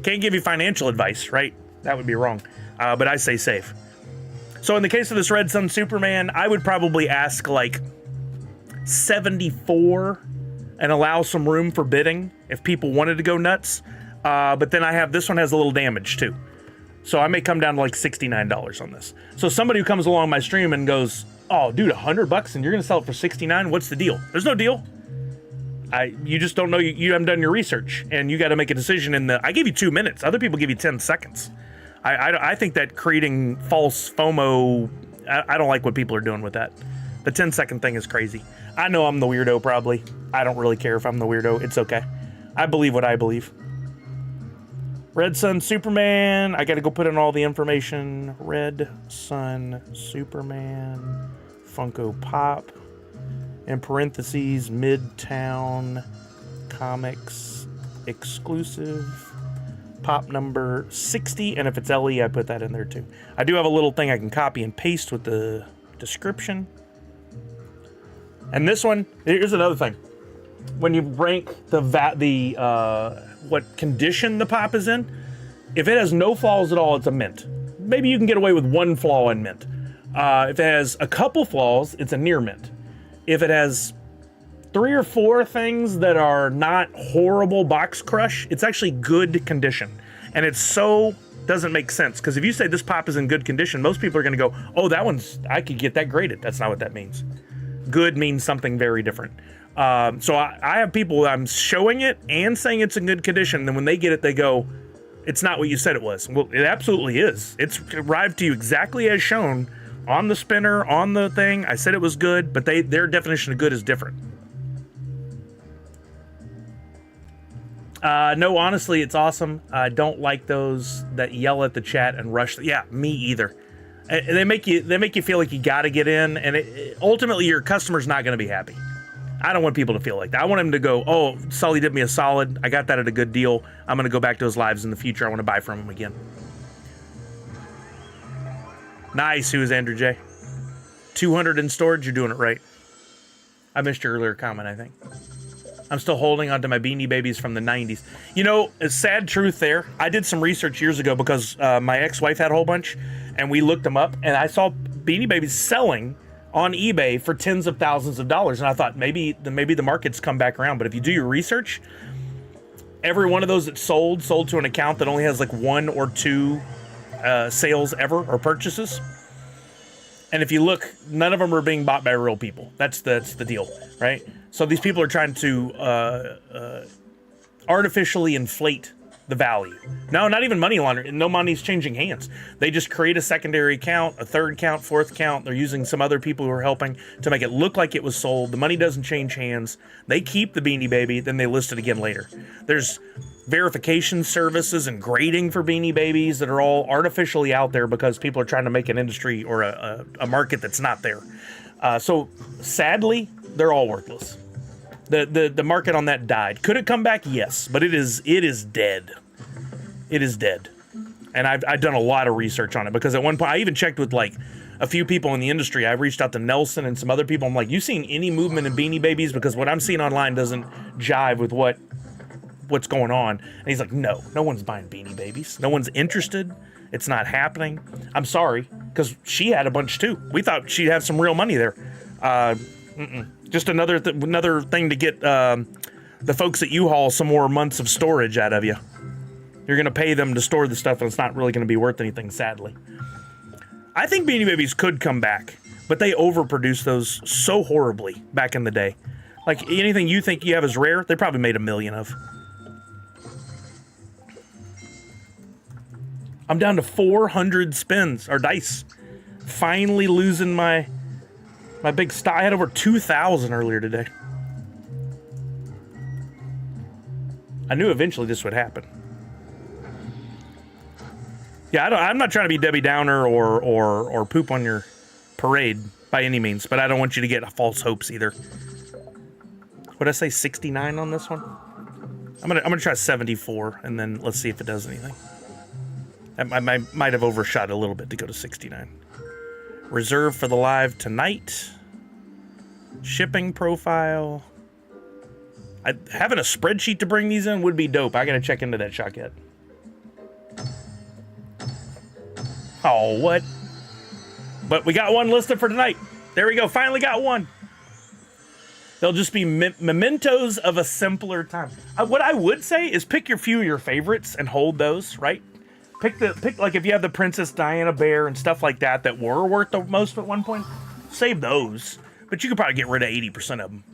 Can't give you financial advice, right? That would be wrong. But I say save. So in the case of this Red Sun Superman, I would probably ask like 74 and allow some room for bidding if people wanted to go nuts. But then I have, this one has a little damage too. So I may come down to like $69 on this. So somebody who comes along my stream and goes, oh dude, $100 and you're gonna sell it for 69, what's the deal? There's no deal. You just don't know, you haven't done your research, and you got to make a decision I gave you 2 minutes. Other people give you 10 seconds. I think that creating false FOMO, I don't like what people are doing with that. The 10-second thing is crazy. I know I'm the weirdo, probably. I don't really care if I'm the weirdo. It's okay. I believe what I believe. Red Sun Superman. I got to go put in all the information. Red Sun Superman. Funko Pop. In parentheses, Midtown Comics exclusive. Pop number 60. And if it's LE, I put that in there too. I do have a little thing I can copy and paste with the description. And this one, here's another thing. When you rank what condition the pop is in, if it has no flaws at all, it's a mint. Maybe you can get away with one flaw in mint. If it has a couple flaws, it's a near mint. If it has 3 or 4 things that are not horrible box crush, it's actually good condition. And it so doesn't make sense, because if you say this pop is in good condition, most people are going to go, oh, that one's, I could get that graded. That's not what that means. Good means something very different. So I have people, I'm showing it and saying it's in good condition, and then when they get it, they go, it's not what you said it was. Well, it absolutely is. It's arrived to you exactly as shown on the spinner, on the thing. I said it was good, but their definition of good is different. No, honestly, it's awesome. I don't like those that yell at the chat and rush. Yeah, me either. They make you feel like you got to get in, and ultimately your customer's not going to be happy. I don't want people to feel like that. I want them to go, oh, Sully did me a solid. I got that at a good deal. I'm going to go back to his lives in the future. I want to buy from him again. Nice. Who is Andrew J? 200 in storage. You're doing it right. I missed your earlier comment, I think. I'm still holding onto my Beanie Babies from the 90s. You know, a sad truth there. I did some research years ago because my ex-wife had a whole bunch, and we looked them up, and I saw Beanie Babies selling on eBay for tens of thousands of dollars, and I thought maybe the market's come back around. But if you do your research, every one of those that sold to an account that only has like 1 or 2 sales ever or purchases. And if you look, none of them are being bought by real people. That's the deal, right? So these people are trying to artificially inflate the value. No, not even money laundering. No money's changing hands. They just create a secondary account, a third account, fourth account. They're using some other people who are helping to make it look like it was sold. The money doesn't change hands. They keep the Beanie Baby, then they list it again later. There's verification services and grading for Beanie Babies that are all artificially out there because people are trying to make an industry or a market that's not there. So sadly, they're all worthless. The market on that died. Could it come back? Yes, but it is dead. It is dead. And I've done a lot of research on it because at one point I even checked with like a few people in the industry. I reached out to Nelson and some other people. I'm like, you seen any movement in Beanie Babies? Because what I'm seeing online doesn't jive with what's going on. And he's like, no one's buying Beanie Babies. No one's interested. It's not happening. I'm sorry, because she had a bunch too. We thought she'd have some real money there. Just another thing to get the folks at U-Haul some more months of storage out of you. You're going to pay them to store the stuff, and it's not really going to be worth anything, sadly. I think Beanie Babies could come back, but they overproduced those so horribly back in the day. Like, anything you think you have is rare, they probably made 1 million of. I'm down to 400 spins, or dice. Finally losing my big stock. I had over 2,000 earlier today. I knew eventually this would happen. Yeah, I'm not trying to be Debbie Downer or poop on your parade by any means, but I don't want you to get false hopes either. What did I say, 69 on this one? I'm gonna try 74, and then let's see if it does anything. I might have overshot a little bit to go to 69. Reserve for the live tonight. Shipping profile. Having a spreadsheet to bring these in would be dope. I gotta check into that shot yet. Oh, what? But we got one listed for tonight. There we go. Finally got one. They'll just be mementos of a simpler time. What I would say is pick your few of your favorites and hold those, right? Pick like if you have the Princess Diana bear and stuff like that were worth the most at one point, save those. But you could probably get rid of 80% of them.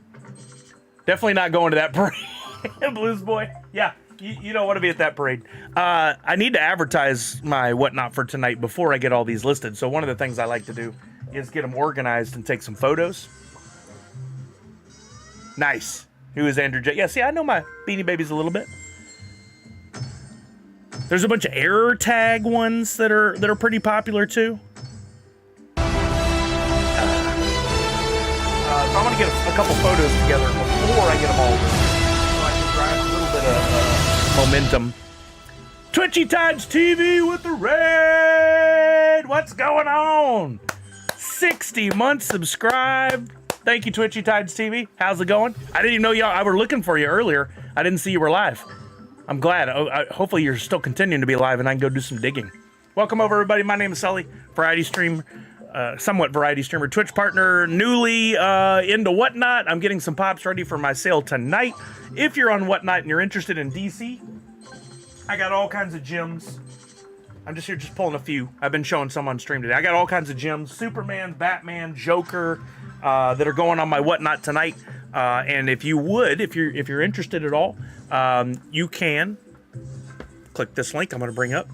Definitely not going to that parade, Blues Boy. Yeah, you don't want to be at that parade. I need to advertise my whatnot for tonight before I get all these listed. So one of the things I like to do is get them organized and take some photos. Nice. Who is Andrew J? Yeah, see, I know my Beanie Babies a little bit. There's a bunch of error tag ones that are pretty popular too. So I'm gonna get a couple photos together before I get them all, so I can drive a little bit of momentum. Twitchy Tides TV with the raid. What's going on? 60 months subscribed. Thank you, Twitchy Tides TV. How's it going? I didn't even know y'all. I were looking for you earlier. I didn't see you were live. I'm glad. Hopefully you're still continuing to be live and I can go do some digging. Welcome over, everybody. My name is Sully, variety streamer, somewhat variety streamer, Twitch partner, newly into Whatnot. I'm getting some pops ready for my sale tonight. If you're on Whatnot and you're interested in DC, I got all kinds of gems. I'm just here just pulling a few. I've been showing some on stream today. I got all kinds of gems, Superman, Batman, Joker, that are going on my Whatnot tonight. And if you're interested at all, you can click this link I'm going to bring up.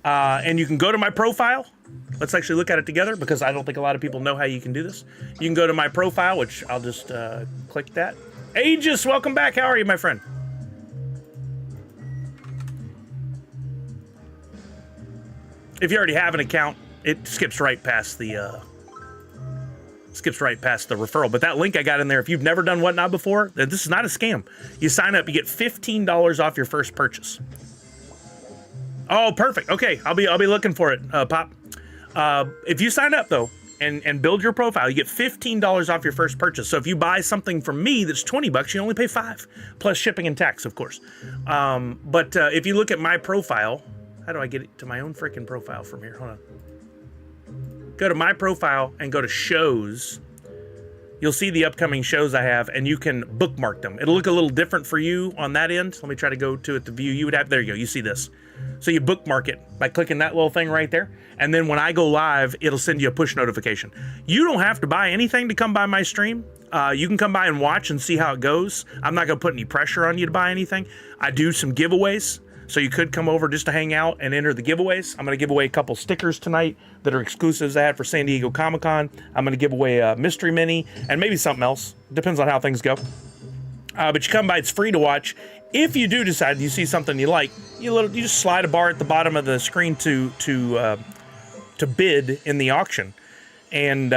And you can go to my profile. Let's actually look at it together because I don't think a lot of people know how you can do this. You can go to my profile, which I'll just click that. Aegis, welcome back. How are you, my friend? If you already have an account, it skips right past the referral. But that link I got in there, if you've never done Whatnot before, this is not a scam. You sign up, you get $15 off your first purchase. Oh, perfect. Okay, I'll be looking for it, Pop. If you sign up though and build your profile, you get $15 off your first purchase. So if you buy something from me that's $20, you only pay $5 plus shipping and tax, of course. But if you look at my profile, how do I get to my own freaking profile from here? Hold on. Go to my profile and go to shows. You'll see the upcoming shows I have, and you can bookmark them. It'll look a little different for you on that end. Let me try to go to it, the view you would have. There you go. You see this. So you bookmark it by clicking that little thing right there. And then when I go live, it'll send you a push notification. You don't have to buy anything to come by my stream. You can come by and watch and see how it goes. I'm not going to put any pressure on you to buy anything. I do some giveaways. So you could come over just to hang out and enter the giveaways. I'm going to give away a couple stickers tonight that are exclusives I had for San Diego Comic-Con. I'm going to give away a mystery mini and maybe something else. Depends on how things go. But you come by, it's free to watch. If you do decide you see something you like, you just slide a bar at the bottom of the screen to bid in the auction. And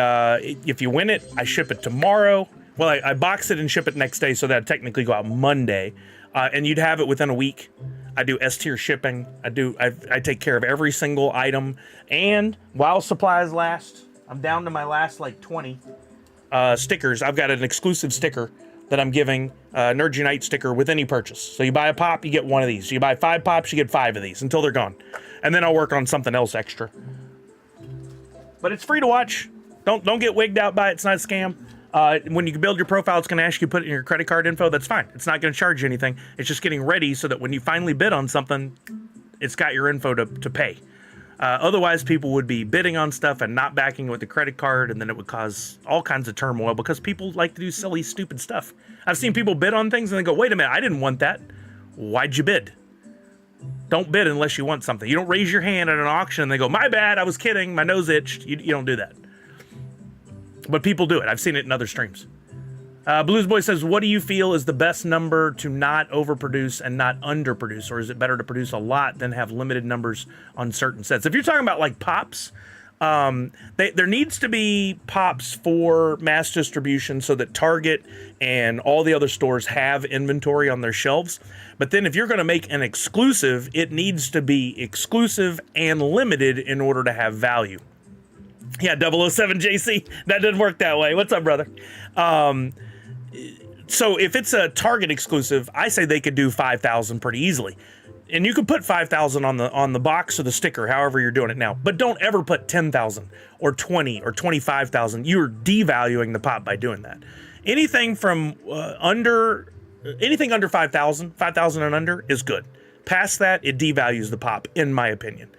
if you win it, I ship it tomorrow. Well, I box it and ship it next day, so that'd technically go out Monday. And you'd have it within a week. I do S-tier shipping. I take care of every single item. And while supplies last, I'm down to my last like 20 stickers. I've got an exclusive sticker that I'm giving, Nerd Unite sticker with any purchase. So you buy a pop, you get one of these. You buy 5 pops, you get 5 of these until they're gone. And then I'll work on something else extra. But it's free to watch. Don't get wigged out by it. It's not a scam. When you build your profile, it's going to ask you to put in your credit card info. That's fine. It's not going to charge you anything. It's just getting ready so that when you finally bid on something, it's got your info to pay. Otherwise, people would be bidding on stuff and not backing with the credit card, and then it would cause all kinds of turmoil because people like to do silly, stupid stuff. I've seen people bid on things and they go, wait a minute, I didn't want that. Why'd you bid? Don't bid unless you want something. You don't raise your hand at an auction and they go, my bad, I was kidding, my nose itched. You don't do that. But people do it. I've seen it in other streams. Blues Boy says, what do you feel is the best number to not overproduce and not underproduce? Or is it better to produce a lot than have limited numbers on certain sets? If you're talking about like pops, there needs to be pops for mass distribution so that Target and all the other stores have inventory on their shelves. But then if you're going to make an exclusive, it needs to be exclusive and limited in order to have value. Yeah, 007 JC, that didn't work that way. What's up, brother? So if it's a Target exclusive, I say they could do 5,000 pretty easily. And you could put 5,000 on the box or the sticker, however you're doing it now. But don't ever put 10,000 or 20 or 25,000. You're devaluing the pop by doing that. Anything from anything under 5,000 and under is good. Past that, it devalues the pop, in my opinion.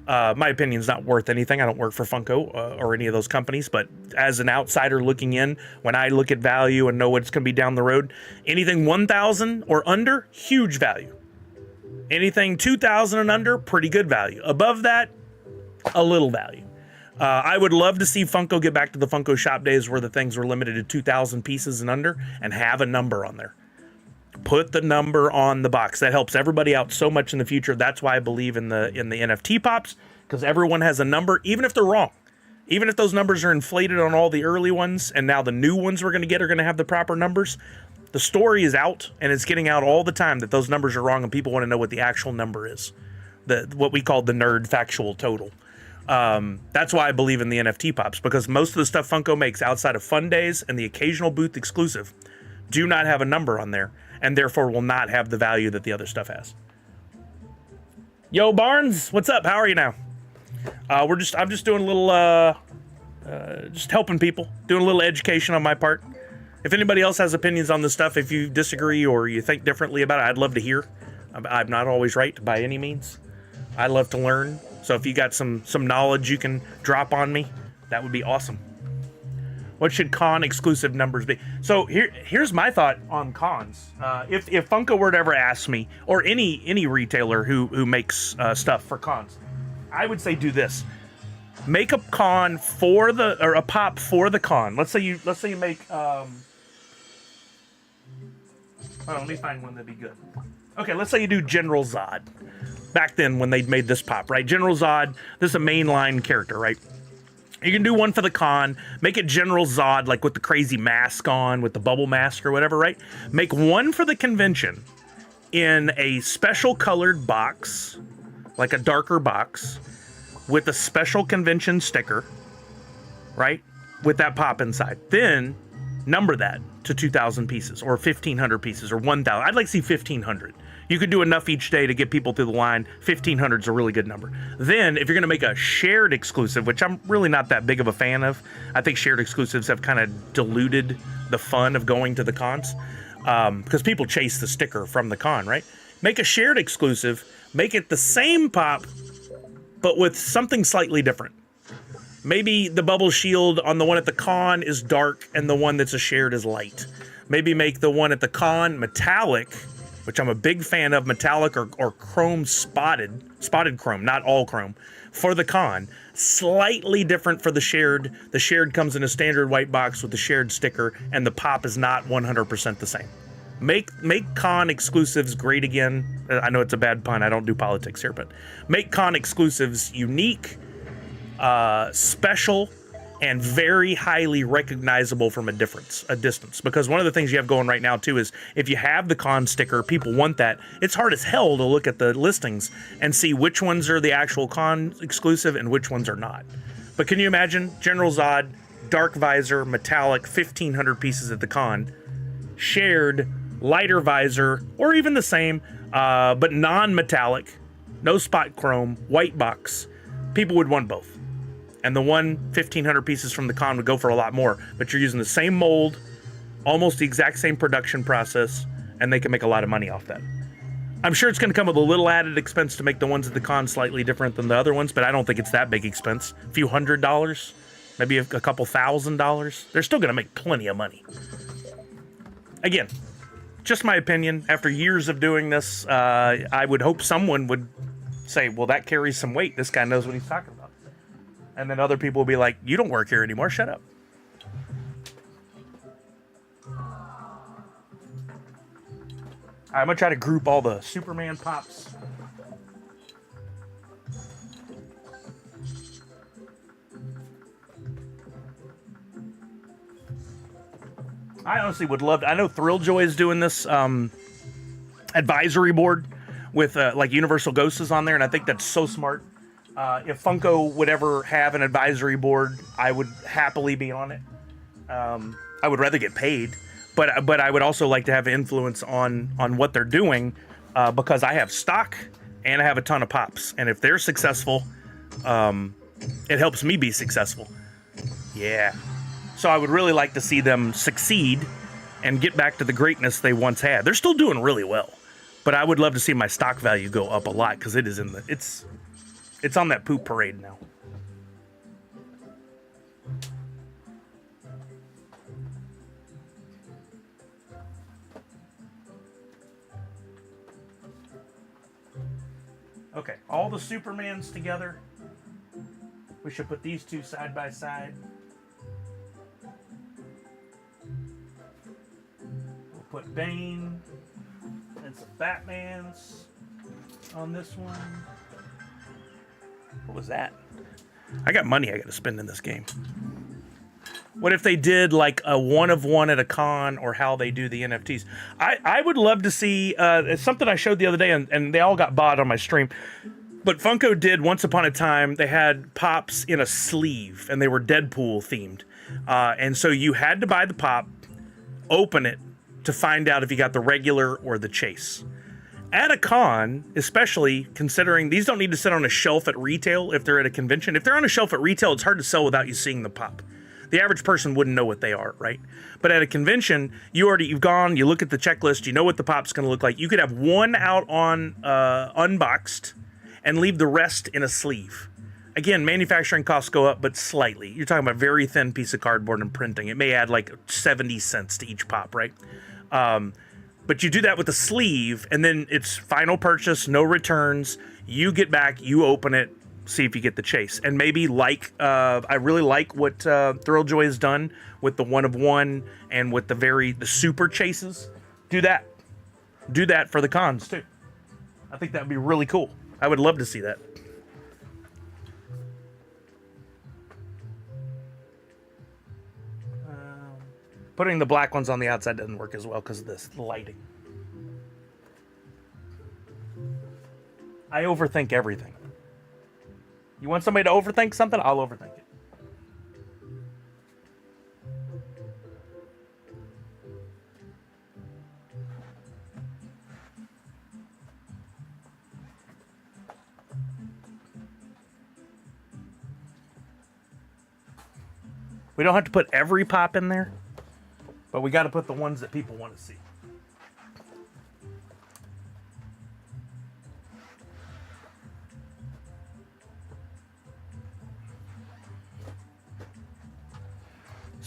My opinion's not worth anything. I don't work for Funko or any of those companies, but as an outsider looking in, when I look at value and know what's going to be down the road, anything 1,000 or under, huge value. Anything 2,000 and under, pretty good value. Above that, a little value. I would love to see Funko get back to the Funko shop days where the things were limited to 2,000 pieces and under and have a number on there. Put the number on the box. That helps everybody out so much in the future. That's why I believe in the NFT pops, because everyone has a number, even if they're wrong. Even if those numbers are inflated on all the early ones, and now the new ones we're going to get are going to have the proper numbers. The story is out, and it's getting out all the time that those numbers are wrong, and people want to know what the actual number is. What we call the nerd factual total. That's why I believe in the NFT pops, because most of the stuff Funko makes outside of Fun Days and the occasional booth exclusive do not have a number on there, and therefore will not have the value that the other stuff has. Yo, Barnes, what's up? How are you now? I'm just doing a little, just helping people, doing a little education on my part. If anybody else has opinions on this stuff, if you disagree or you think differently about it, I'd love to hear. I'm not always right by any means. I love to learn. So if you got some knowledge you can drop on me, that would be awesome. What should con exclusive numbers be? So here's my thought on cons. If Funko were to ever ask me, or any retailer who makes stuff for cons, I would say do this: make a con for a pop for the con. Let's say you make. Hold on, let me find one that'd be good. Okay, let's say you do General Zod. Back then when they made this pop, right? General Zod. This is a mainline character, right? You can do one for the con, make it General Zod, like with the crazy mask on, with the bubble mask or whatever, right? Make one for the convention in a special colored box, like a darker box, with a special convention sticker, right? With that pop inside. Then number that to 2,000 pieces or 1,500 pieces or 1,000. I'd like to see 1,500. You could do enough each day to get people through the line. 1,500 is a really good number. Then, if you're going to make a shared exclusive, which I'm really not that big of a fan of, I think shared exclusives have kind of diluted the fun of going to the cons, because people chase the sticker from the con, right? Make a shared exclusive Make it the same pop, but with something slightly different. Maybe the bubble shield on the one at the con is dark and the one that's a shared is light. Maybe make the one at the con metallic, which I'm a big fan of, metallic or chrome spotted chrome, not all chrome, for the con. Slightly different for the shared. The shared comes in a standard white box with the shared sticker, and the pop is not 100% the same. Make con exclusives great again. I know it's a bad pun. I don't do politics here, but make con exclusives unique, special, and very highly recognizable from a distance. Because one of the things you have going right now too is if you have the con sticker, people want that. It's hard as hell to look at the listings and see which ones are the actual con exclusive and which ones are not. But can you imagine General Zod, dark visor, metallic, 1,500 pieces at the con, shared, lighter visor, or even the same, but non-metallic, no spot chrome, white box. People would want both. And the 1,500 pieces from the con would go for a lot more, but you're using the same mold, almost the exact same production process, and they can make a lot of money off that. I'm sure it's going to come with a little added expense to make the ones at the con slightly different than the other ones, but I don't think it's that big expense. A few $100s, maybe a couple $1,000. They're still going to make plenty of money. Again, just my opinion. After years of doing this, I would hope someone would say, well, that carries some weight. This guy knows what he's talking about. And then other people will be like, you don't work here anymore, shut up. I'm gonna try to group all the Superman pops. I honestly would love to, I know Thrilljoy is doing this advisory board with like Universal Ghosts is on there, and I think that's so smart. If Funko would ever have an advisory board, I would happily be on it. I would rather get paid, but I would also like to have influence on what they're doing because I have stock and I have a ton of pops. And if they're successful, it helps me be successful. Yeah. So I would really like to see them succeed and get back to the greatness they once had. They're still doing really well, but I would love to see my stock value go up a lot because it is in the it's on that poop parade now. Okay, all the Supermans together. We should put these two side by side. We'll put Bane and some Batmans on this one. What was that? I got money I got to spend in this game. What if they did like a one of one at a con, or how they do the NFTs? I would love to see, it's something I showed the other day and they all got bought on my stream. But Funko did, once upon a time, they had pops in a sleeve and they were Deadpool themed. And so you had to buy the pop, open it to find out if you got the regular or the chase. At a con, especially considering these don't need to sit on a shelf at retail if they're at a convention. If they're on a shelf at retail, it's hard to sell without you seeing the pop. The average person wouldn't know what they are, right? But at a convention, you've gone, you look at the checklist, you know what the pop's going to look like. You could have one out on unboxed and leave the rest in a sleeve. Again, manufacturing costs go up, but slightly. You're talking about a very thin piece of cardboard and printing. It may add like 70 cents to each pop, right? But you do that with the sleeve, and then it's final purchase, no returns. You get back, you open it, see if you get the chase. And maybe I really like what Thrilljoy has done with the one of one and with the super chases. Do that. Do that for the cons too. I think that would be really cool. I would love to see that. Putting the black ones on the outside doesn't work as well because of this lighting. I overthink everything. You want somebody to overthink something? I'll overthink it. We don't have to put every pop in there, but we got to put the ones that people want to see.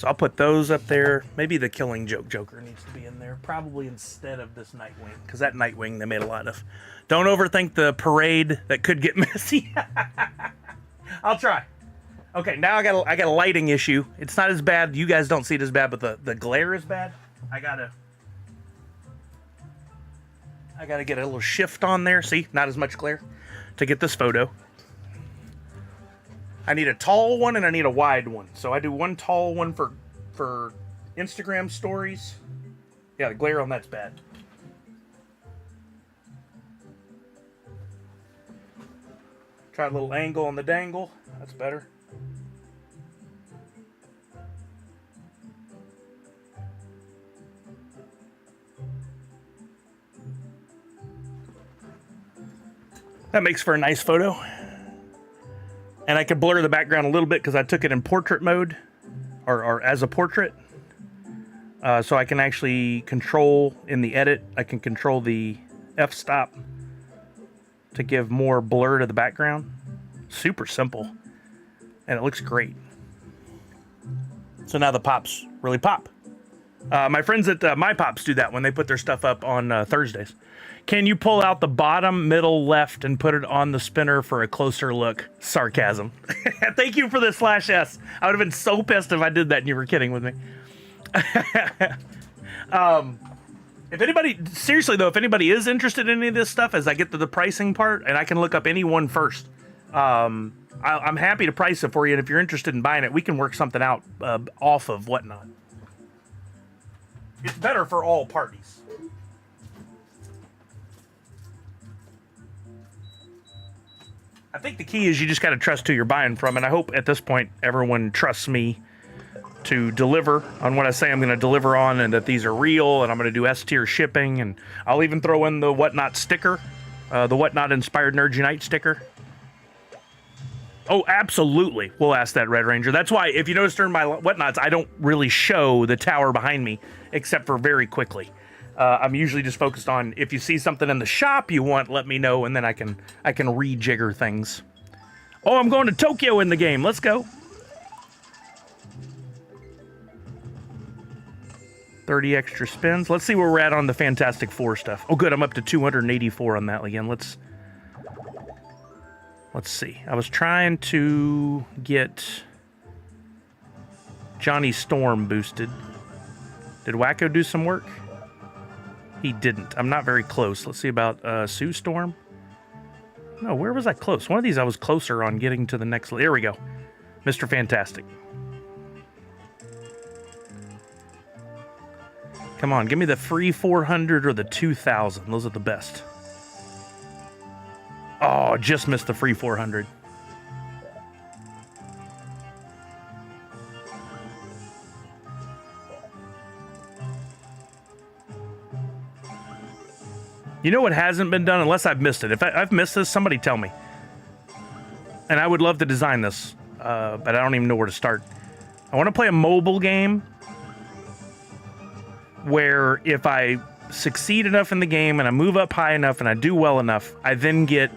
So I'll put those up there. Maybe the Killing Joke Joker needs to be in there, probably instead of this Nightwing, because that Nightwing they made a lot of. Don't overthink the parade that could get messy. I'll try. Okay, now I got a lighting issue. It's not as bad. You guys don't see it as bad, but the glare is bad. I gotta get a little shift on there. See, not as much glare to get this photo. I need a tall one and I need a wide one. So I do one tall one for Instagram stories. Yeah, the glare on that's bad. Try a little angle on the dangle. That's better. That makes for a nice photo. And I could blur the background a little bit because I took it in portrait mode, or as a portrait. So I can actually control in the edit, I can control the f-stop to give more blur to the background. Super simple. And it looks great. So now the pops really pop. My friends at My Pops do that when they put their stuff up on Thursdays. Can you pull out the bottom, middle, left, and put it on the spinner for a closer look? Sarcasm. Thank you for the /S. I would have been so pissed if I did that and you were kidding with me. If anybody, seriously though, if anybody is interested in any of this stuff, as I get to the pricing part, and I can look up any one first, I'm happy to price it for you. And if you're interested in buying it, we can work something out off of Whatnot. It's better for all parties. I think the key is you just got to trust who you're buying from, and I hope at this point everyone trusts me to deliver on what I say I'm going to deliver on, and that these are real, and I'm going to do S-tier shipping, and I'll even throw in the Whatnot sticker, the Whatnot Inspired Nerds Unite sticker. Oh, absolutely. We'll ask that, Red Ranger. That's why, if you notice during my Whatnots, I don't really show the tower behind me, except for very quickly. I'm usually just focused on, if you see something in the shop you want, let me know, and then I can rejigger things. Oh, I'm going to Tokyo in the game. Let's go. 30 extra spins. Let's see where we're at on the Fantastic Four stuff. Oh, good. I'm up to 284 on that again. Let's see. I was trying to get Johnny Storm boosted. Did Wacko do some work? He didn't. I'm not very close. Let's see about Sue Storm. No, where was I close? One of these I was closer on getting to the next. There we go. Mr. Fantastic. Come on, give me the free 400 or the 2,000. Those are the best. Oh, just missed the free 400. You know what hasn't been done, unless I've missed it. If I've missed this, somebody tell me. And I would love to design this, but I don't even know where to start. I want to play a mobile game where if I succeed enough in the game and I move up high enough and I do well enough, I then get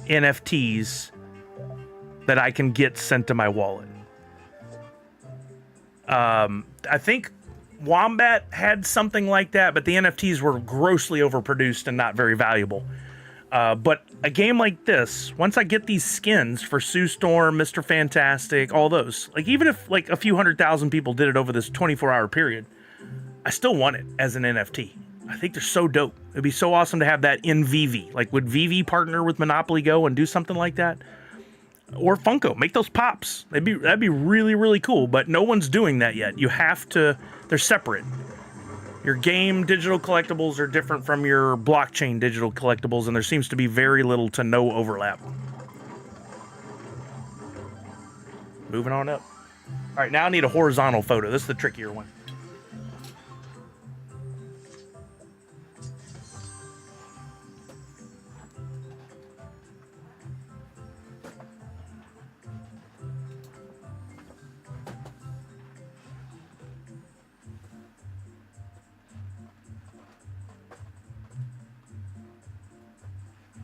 NFTs that I can get sent to my wallet. I think Wombat had something like that, but the NFTs were grossly overproduced and not very valuable. But a game like this, once I get these skins for Sue Storm, Mr. Fantastic, all those, like even if like a few 100,000 people did it over this 24-hour period, I still want it as an NFT. I think they're so dope. It'd be so awesome to have that in VV. Like, would VV partner with Monopoly Go and do something like that? Or Funko, make those pops. That'd be really, really cool, but no one's doing that yet. You have to, they're separate. Your game digital collectibles are different from your blockchain digital collectibles, and there seems to be very little to no overlap. Moving on up. All right, now I need a horizontal photo. This is the trickier one.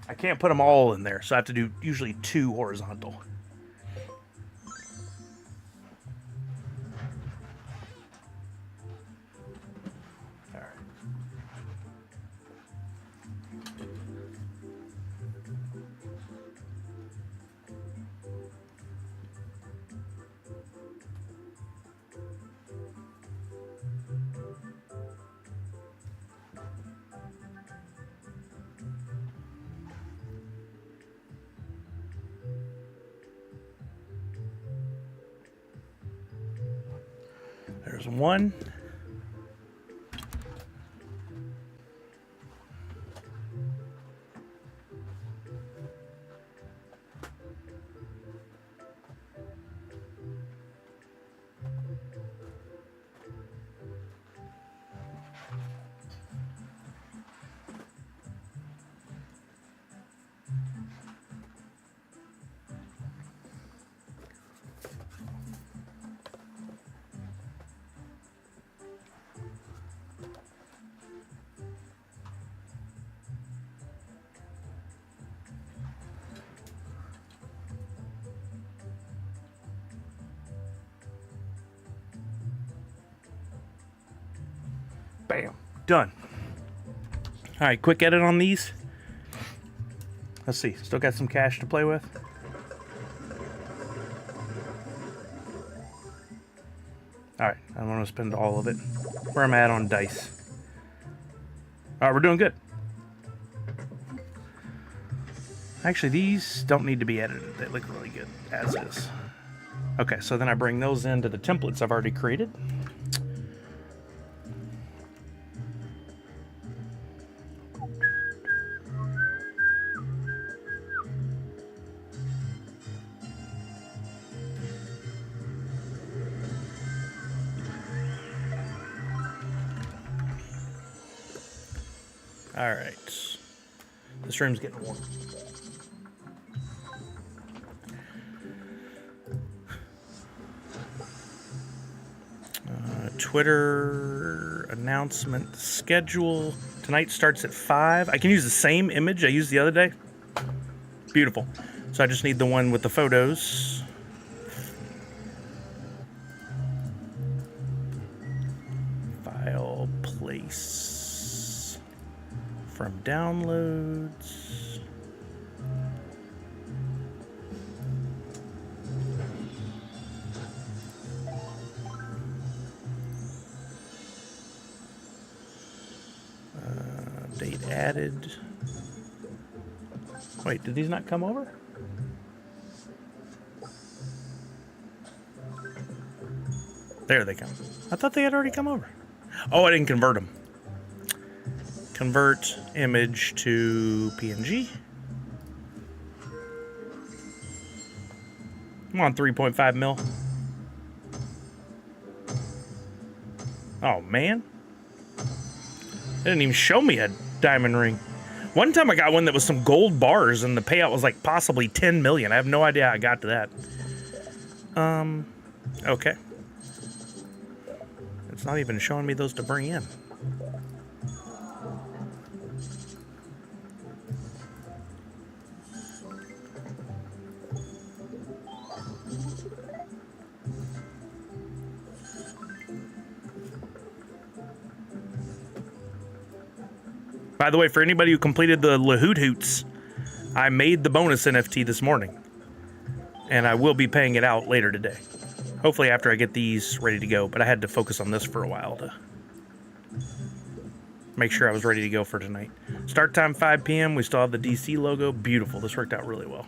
I can't put them all in there, so I have to do usually 2 horizontal. There's one. Bam. Done. All right, quick edit on these. Let's see. Still got some cash to play with. All right, I don't want to spend all of it. Where am I at on dice? All right, we're doing good. Actually, these don't need to be edited. They look really good as is. Okay, so then I bring those into the templates I've already created. All right, this room's getting warm. Twitter announcement schedule. Tonight starts at 5. I can use the same image I used the other day. Beautiful. So I just need the one with the photos. File place from downloads. Date added. Wait, did these not come over? There they come. I thought they had already come over. Oh, I didn't convert them. Convert image to PNG. I'm on 3.5 mil. Oh, man. It didn't even show me a diamond ring. One time I got one that was some gold bars and the payout was like possibly 10 million. I have no idea how I got to that. Okay. It's not even showing me those to bring in. By the way, for anybody who completed the Lahoot Hoots, I made the bonus NFT this morning. And I will be paying it out later today. Hopefully after I get these ready to go. But I had to focus on this for a while to make sure I was ready to go for tonight. Start time 5 p.m. We still have the DC logo. Beautiful. This worked out really well.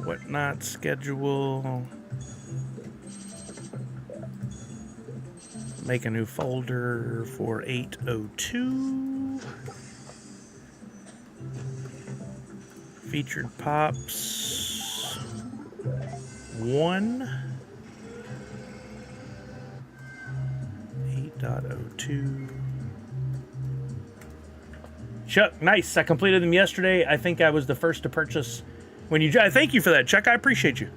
Whatnot schedule. Make a new folder for 802. Featured pops. 1. 8.02. Chuck, nice. I completed them yesterday. I think I was the first to purchase when you. Thank you for that, Chuck. I appreciate you.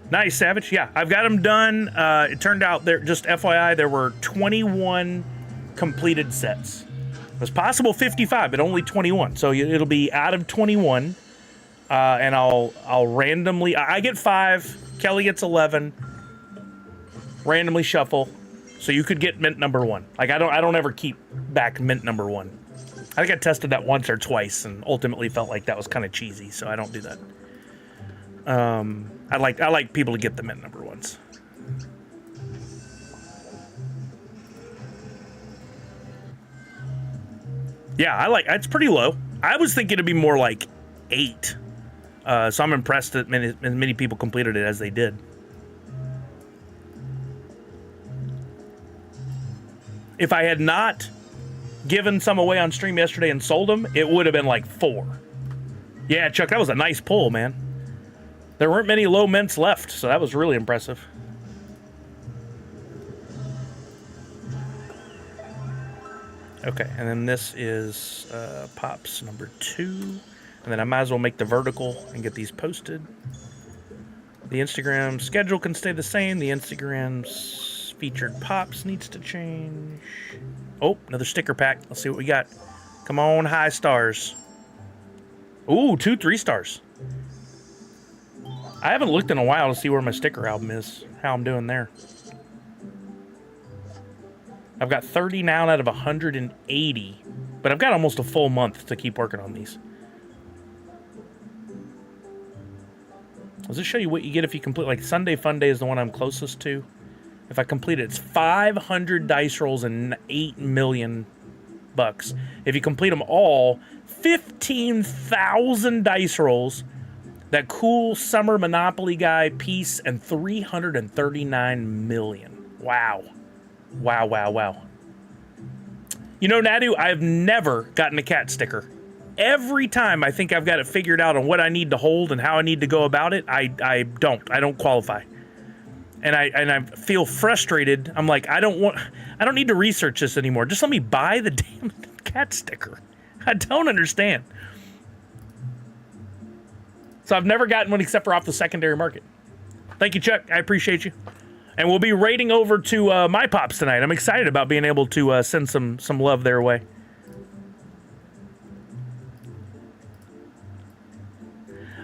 Nice, Savage. Yeah, I've got them done. It turned out there, just FYI, there were 21 completed sets. It was possible 55, but only 21. So it'll be out of 21. And I'll randomly, I get 5, Kelly gets 11, randomly shuffle. So you could get mint number 1. Like I don't ever keep back mint number 1. I think I tested that once or twice and ultimately felt like that was kind of cheesy, so I don't do that. I like people to get the mint number 1s. Yeah, it's pretty low. I was thinking it'd be more like 8. So I'm impressed that as many people completed it as they did. If I had not given some away on stream yesterday and sold them, it would have been like 4. Yeah, Chuck, that was a nice pull, man. There weren't many low mints left, so that was really impressive. Okay, and then this is Pops number 2. And then I might as well make the vertical and get these posted. The Instagram schedule can stay the same. The Instagram's featured Pops needs to change. Oh, another sticker pack. Let's see what we got. Come on, high stars. Ooh, 2 3 stars. I haven't looked in a while to see where my sticker album is, how I'm doing there. I've got 30 now out of 180, but I've got almost a full month to keep working on these. Does this show you what you get if you complete, like Sunday Fun Day is the one I'm closest to. If I complete it, it's 500 dice rolls and 8 million bucks. If you complete them all, 15,000 dice rolls, that cool summer Monopoly guy piece, and 339 million. Wow. Wow, wow, wow. You know, Nadu, I've never gotten a cat sticker. Every time I think I've got it figured out on what I need to hold and how I need to go about it, I don't qualify. And I feel frustrated. I'm like, I don't need to research this anymore. Just let me buy the damn cat sticker. I don't understand. So I've never gotten one except for off the secondary market. Thank you, Chuck. I appreciate you. And we'll be raiding over to my Pops tonight. I'm excited about being able to send some love their way.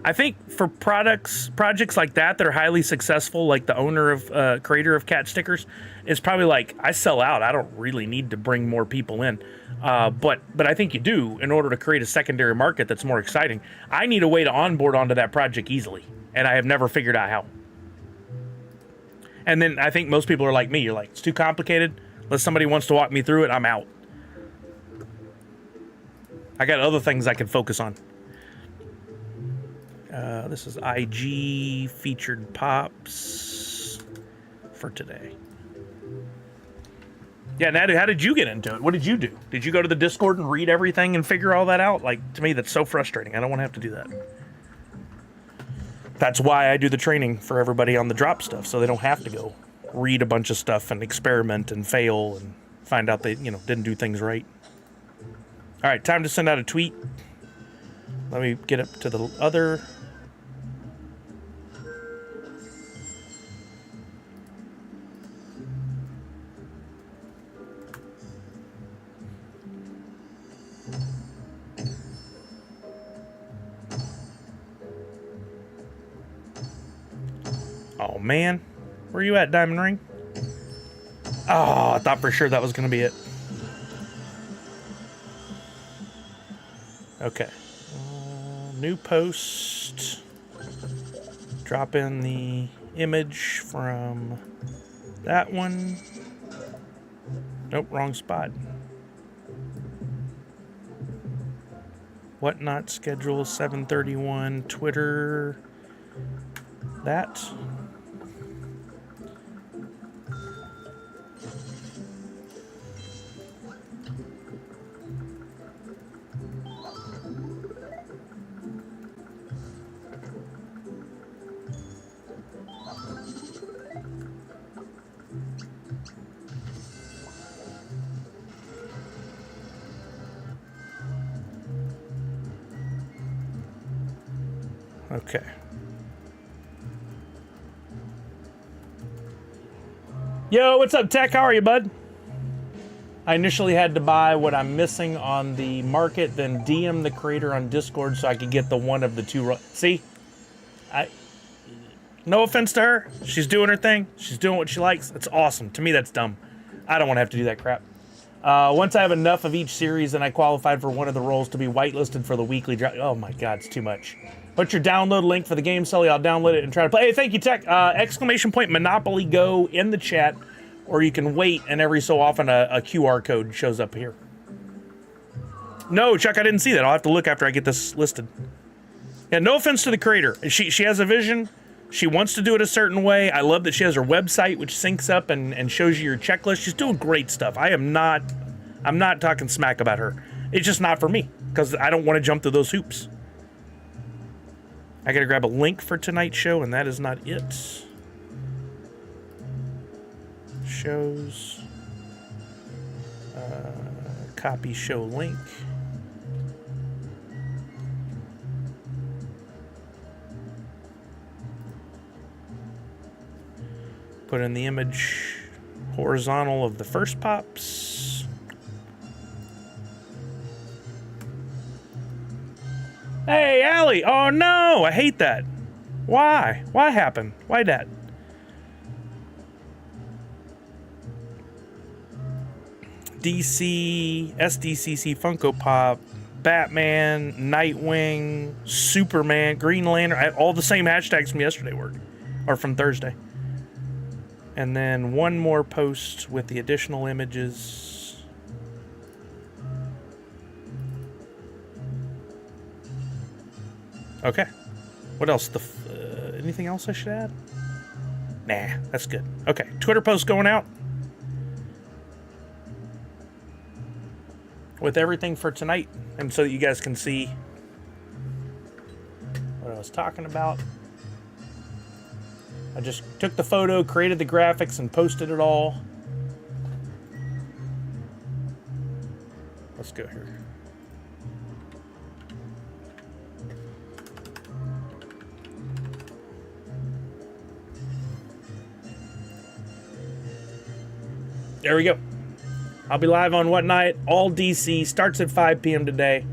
I think for projects like that are highly successful, like the owner of creator of cat stickers, is probably like, I sell out. I don't really need to bring more people in. But I think you do in order to create a secondary market that's more exciting. I need a way to onboard onto that project easily, and I have never figured out how. And then I think most people are like me. You're like, it's too complicated. Unless somebody wants to walk me through it, I'm out. I got other things I can focus on. This is IG featured Pops for today. Yeah, Nadu, how did you get into it? What did you do? Did you go to the Discord and read everything and figure all that out? Like, to me, that's so frustrating. I don't want to have to do that. That's why I do the training for everybody on the Droppp stuff, so they don't have to go read a bunch of stuff and experiment and fail and find out they, didn't do things right. All right, time to send out a tweet. Let me get up to the other. Oh, man. Where you at, Diamond Ring? Oh, I thought for sure that was going to be it. Okay. New post. Drop in the image from that one. Nope, wrong spot. Whatnot schedule 7:31. Twitter. That. Okay. Yo, what's up, Tech? How are you, bud? I initially had to buy what I'm missing on the market, then DM the creator on Discord so I could get the one of the two. See? No offense to her. She's doing her thing. She's doing what she likes. It's awesome. To me, that's dumb. I don't want to have to do that crap. Once I have enough of each series, then I qualified for one of the roles to be whitelisted for the weekly drop. Oh my God, it's too much. What's your download link for the game, Sully? I'll download it and try to play. Hey, thank you, Tech. Exclamation point Monopoly Go in the chat, or you can wait, and every so often a QR code shows up here. No, Chuck, I didn't see that. I'll have to look after I get this listed. Yeah, no offense to the creator. She has a vision. She wants to do it a certain way. I love that she has her website, which syncs up and shows you your checklist. She's doing great stuff. I'm not talking smack about her. It's just not for me, because I don't want to jump through those hoops. I gotta grab a link for tonight's show, and that is not it. Shows. Copy show link. Put in the image horizontal of the first pops. Hey, Allie! Oh no! I hate that. Why? Why happened? Why that? DC, SDCC, Funko Pop, Batman, Nightwing, Superman, Green Lantern. All the same hashtags from yesterday or from Thursday. And then one more post with the additional images. Okay. What else? Anything else I should add? Nah, that's good. Okay, Twitter post going out. With everything for tonight. And so that you guys can see what I was talking about. I just took the photo, created the graphics, and posted it all. Let's go here. There we go. I'll be live on Whatnot, all DC, starts at 5 p.m. today.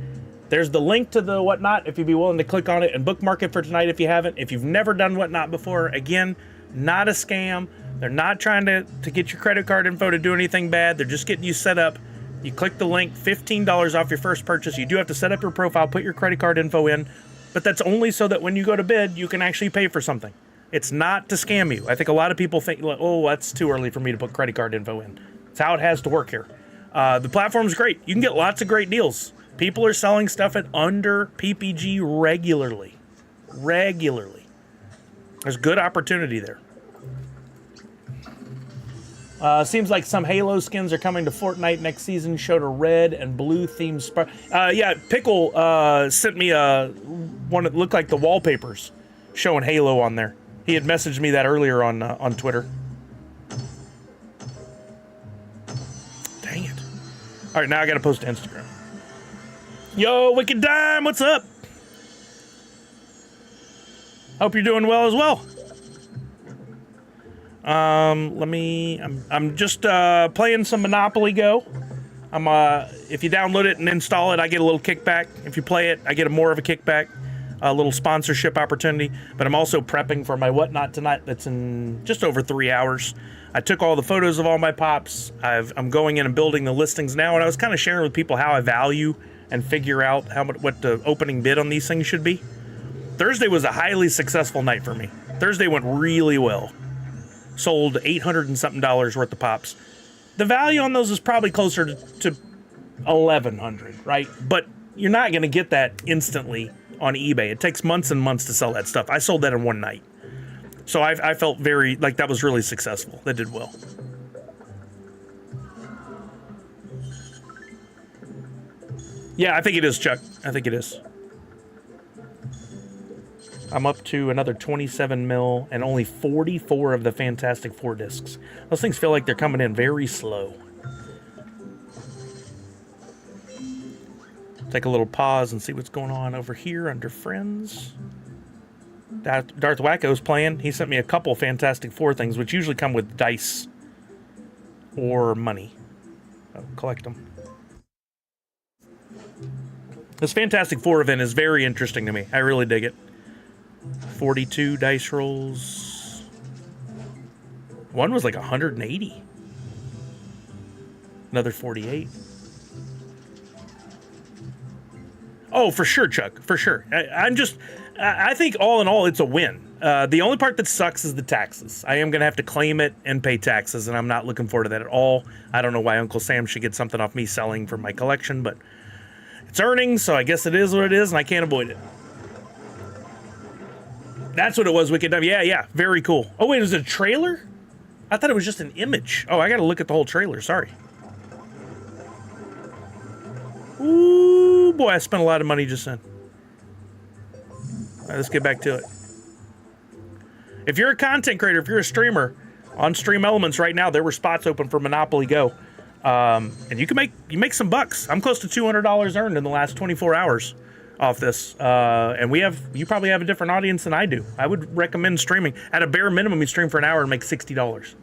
There's the link to the Whatnot if you'd be willing to click on it and bookmark it for tonight if you haven't. If you've never done Whatnot before, again, not a scam. They're not trying to get your credit card info to do anything bad. They're just getting you set up. You click the link, $15 off your first purchase. You do have to set up your profile, put your credit card info in, but that's only so that when you go to bid, you can actually pay for something. It's not to scam you. I think a lot of people think, oh, that's too early for me to put credit card info in. It's how it has to work here. The platform's great. You can get lots of great deals. People are selling stuff at under PPG regularly. There's good opportunity there. Seems like some Halo skins are coming to Fortnite next season. Showed a red and blue themed yeah, Pickle sent me one that looked like the wallpapers showing Halo on there. He had messaged me that earlier on Twitter. Dang it. All right, now I got to post to Instagram. Yo, Wicked Dime, what's up? Hope you're doing well as well. I'm just playing some Monopoly Go. If you download it and install it, I get a little kickback. If you play it, I get more of a kickback, a little sponsorship opportunity. But I'm also prepping for my Whatnot tonight. That's in just over 3 hours. I took all the photos of all my pops. I'm going in and building the listings now, and I was kind of sharing with people how I value and figure out what the opening bid on these things should be. Thursday was a highly successful night for me. Thursday went really well. Sold $800 and something worth of pops. The value on those is probably closer to $1,100, right? But you're not going to get that instantly on eBay. It takes months and months to sell that stuff. I sold that in one night. So I felt very, like, that was really successful. That did well. Yeah, I think it is, Chuck. I think it is. I'm up to another 27 mil and only 44 of the Fantastic Four discs. Those things feel like they're coming in very slow. Take a little pause and see what's going on over here under Friends. Darth Wacko's playing. He sent me a couple Fantastic Four things, which usually come with dice or money. I'll collect them. This Fantastic Four event is very interesting to me. I really dig it. 42 dice rolls. One was like 180. Another 48. Oh, for sure, Chuck. For sure. I think all in all, it's a win. The only part that sucks is the taxes. I am going to have to claim it and pay taxes, and I'm not looking forward to that at all. I don't know why Uncle Sam should get something off me selling for my collection, but it's earnings, so I guess it is what it is, and I can't avoid it. That's what it was, Wicked Dumb. Yeah, yeah, very cool. Oh, wait, it was a trailer? I thought it was just an image. Oh, I gotta look at the whole trailer, sorry. Ooh, boy, I spent a lot of money just then. All right, let's get back to it. If you're a content creator, if you're a streamer, on Stream Elements right now, there were spots open for Monopoly Go. And you make some bucks. I'm close to $200 earned in the last 24 hours off this. And you probably have a different audience than I do. I would recommend streaming. At a bare minimum, you stream for an hour and make $60.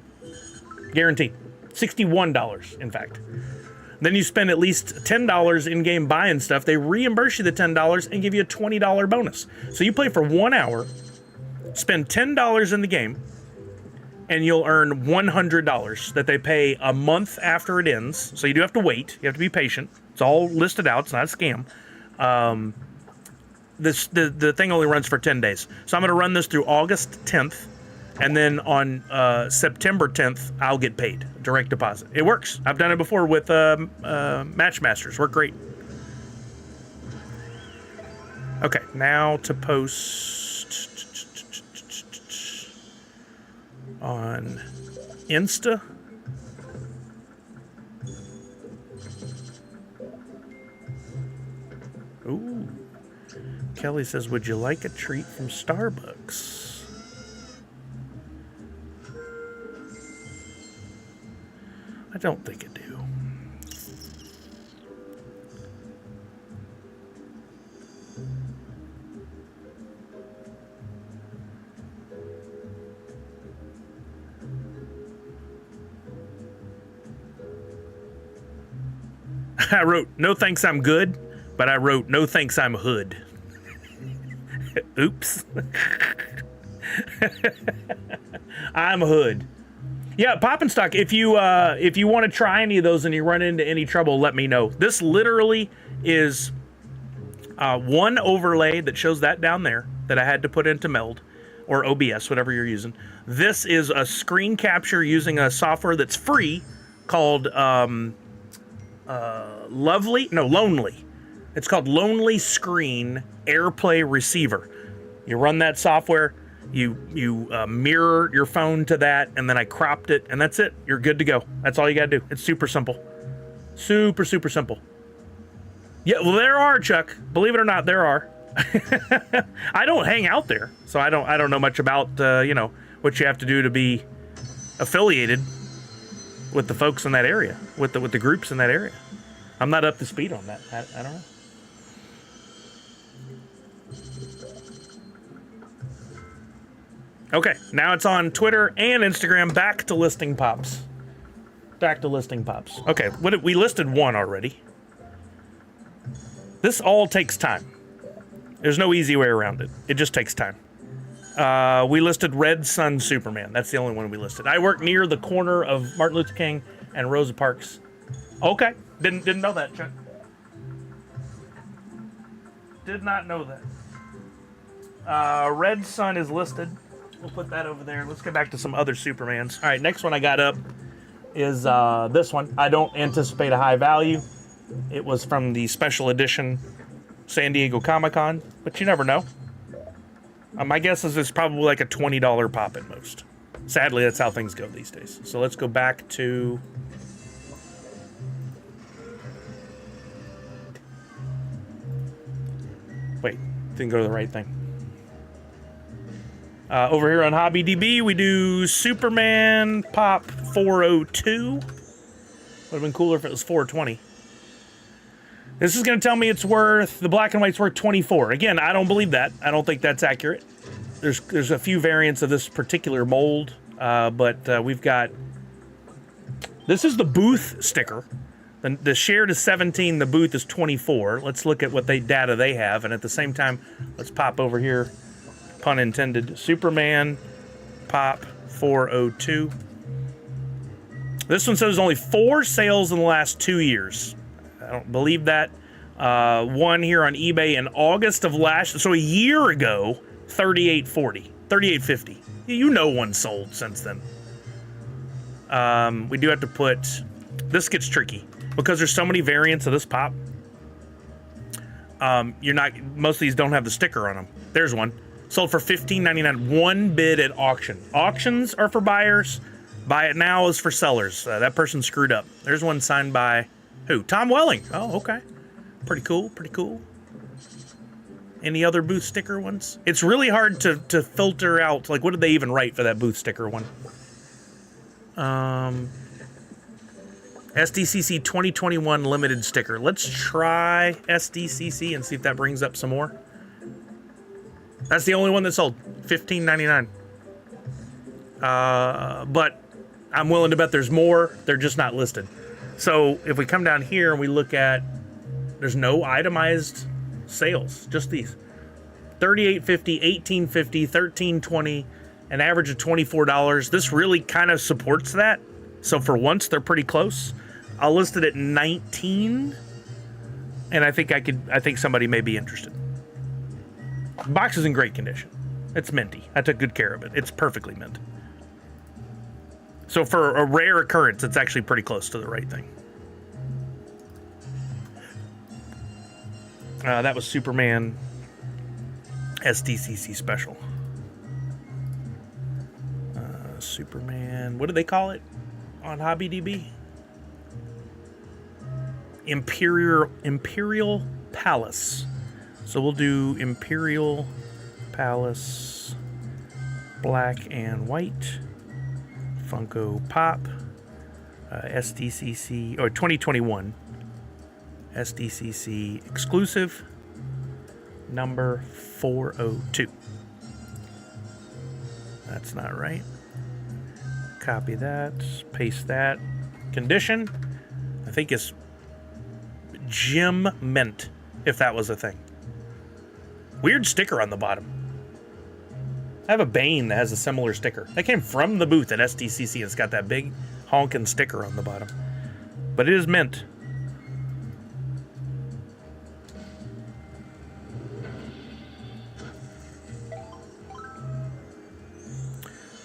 Guaranteed. $61, in fact. Then you spend at least $10 in-game buying stuff. They reimburse you the $10 and give you a $20 bonus. So you play for 1 hour, spend $10 in the game, and you'll earn $100 that they pay a month after it ends. So you do have to wait. You have to be patient. It's all listed out. It's not a scam. The thing only runs for 10 days. So I'm going to run this through August 10th. And then on September 10th, I'll get paid. Direct deposit. It works. I've done it before with Matchmasters. Worked great. Okay, now to post on Insta. Ooh. Kelly says, would you like a treat from Starbucks? I don't think I do. I wrote, no thanks, I'm good, but I wrote, no thanks, I'm hood. Oops. I'm hood. Yeah, Pop and Stock, if you want to try any of those and you run into any trouble, let me know. This literally is one overlay that shows that down there that I had to put into Meld or OBS, whatever you're using. This is a screen capture using a software that's free called Lonely. It's called Lonely Screen AirPlay Receiver. You run that software, you mirror your phone to that, and then I cropped it, and that's it. You're good to go. That's all you gotta do. It's super simple. Super, super simple. Yeah, well, there are, Chuck. Believe it or not, there are. I don't hang out there, so I don't know much about what you have to do to be affiliated with the folks in that area, with the groups in that area. I'm not up to speed on that. I don't know. Okay, now it's on Twitter and Instagram. Back to listing pops. Back to listing pops. Okay, we listed one already. This all takes time. There's no easy way around it. It just takes time. We listed Red Sun Superman. That's the only one we listed. I work near the corner of Martin Luther King and Rosa Parks. Okay, didn't know that, Chuck. Did not know that. Red Sun is listed. We'll put that over there. Let's get back to some other Supermans. All right, next one I got up is this one. I don't anticipate a high value. It was from the special edition San Diego Comic-Con, but you never know. My guess is it's probably like a $20 pop at most. Sadly, that's how things go these days. So let's go back to... Wait, didn't go to the right thing. Over here on HobbyDB, we do Superman Pop 402. Would have been cooler if it was 420. This is going to tell me the black and white's worth 24. Again, I don't believe that. I don't think that's accurate. There's a few variants of this particular mold, but we've got... This is the booth sticker. The shared is 17, the booth is 24. Let's look at what data they have, and at the same time, let's pop over here. Pun intended. Superman Pop 402. This one says only 4 sales in the last 2 years. I don't believe that. One here on eBay in August of so a year ago, $38.40, $38.50. You know one sold since then. We do have to put... This gets tricky because there's so many variants of this pop. Most of these don't have the sticker on them. There's one. Sold for $15.99. One bid at auction. Auctions are for buyers. Buy it now is for sellers. That person screwed up. There's one signed by who? Tom Welling. Oh, okay. Pretty cool. Pretty cool. Any other booth sticker ones? It's really hard to filter out. Like, what did they even write for that booth sticker one? SDCC 2021 limited sticker. Let's try SDCC and see if that brings up some more. That's the only one that sold. $15.99. But I'm willing to bet there's more. They're just not listed. So if we come down here and we look at, there's no itemized sales, just these. $38.50, $18.50, $13.20, an average of $24. This really kind of supports that. So for once, they're pretty close. I'll list it at $19, and I think somebody may be interested. The box is in great condition. It's minty. I took good care of it. It's perfectly mint. So for a rare occurrence, it's actually pretty close to the right thing. That was Superman SDCC special. Superman, what do they call it on HobbyDB? Imperial Palace. So we'll do Imperial Palace, black and white, Funko Pop, SDCC, or 2021, SDCC exclusive, number 402. That's not right. Copy that, paste that. Condition, I think it's Jim Mint, if that was a thing. Weird sticker on the bottom. I have a Bane that has a similar sticker. That came from the booth at SDCC. It's got that big honking sticker on the bottom. But it is mint.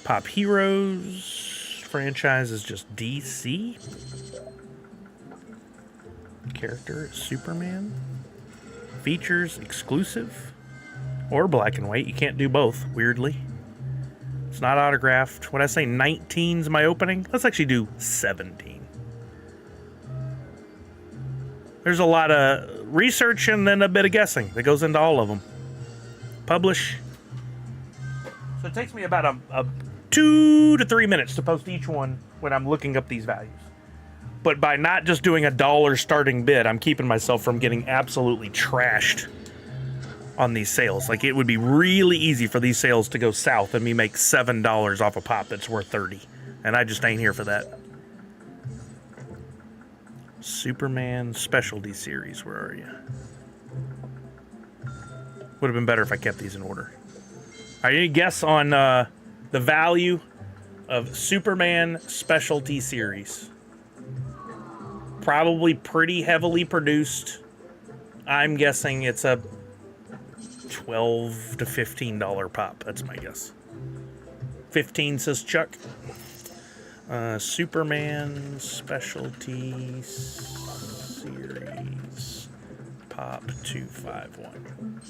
Pop Heroes. Franchise is just DC. Character is Superman. Features exclusive. Or black and white. You can't do both, weirdly. It's not autographed. When I say 19's my opening, let's actually do 17. There's a lot of research and then a bit of guessing that goes into all of them. Publish. So it takes me about a 2 to 3 minutes to post each one when I'm looking up these values. But by not just doing $1 starting bid, I'm keeping myself from getting absolutely trashed on these sales. Like, it would be really easy for these sales to go south and me make $7 off a pop that's worth 30, and I just ain't here for that. Superman Specialty Series, where are you? Would have been better if I kept these in order. All right, any guess on the value of Superman Specialty Series? Probably pretty heavily produced. I'm guessing it's a $12 to $15 pop. That's my guess. 15 says Chuck. Superman Specialty Series Pop 251.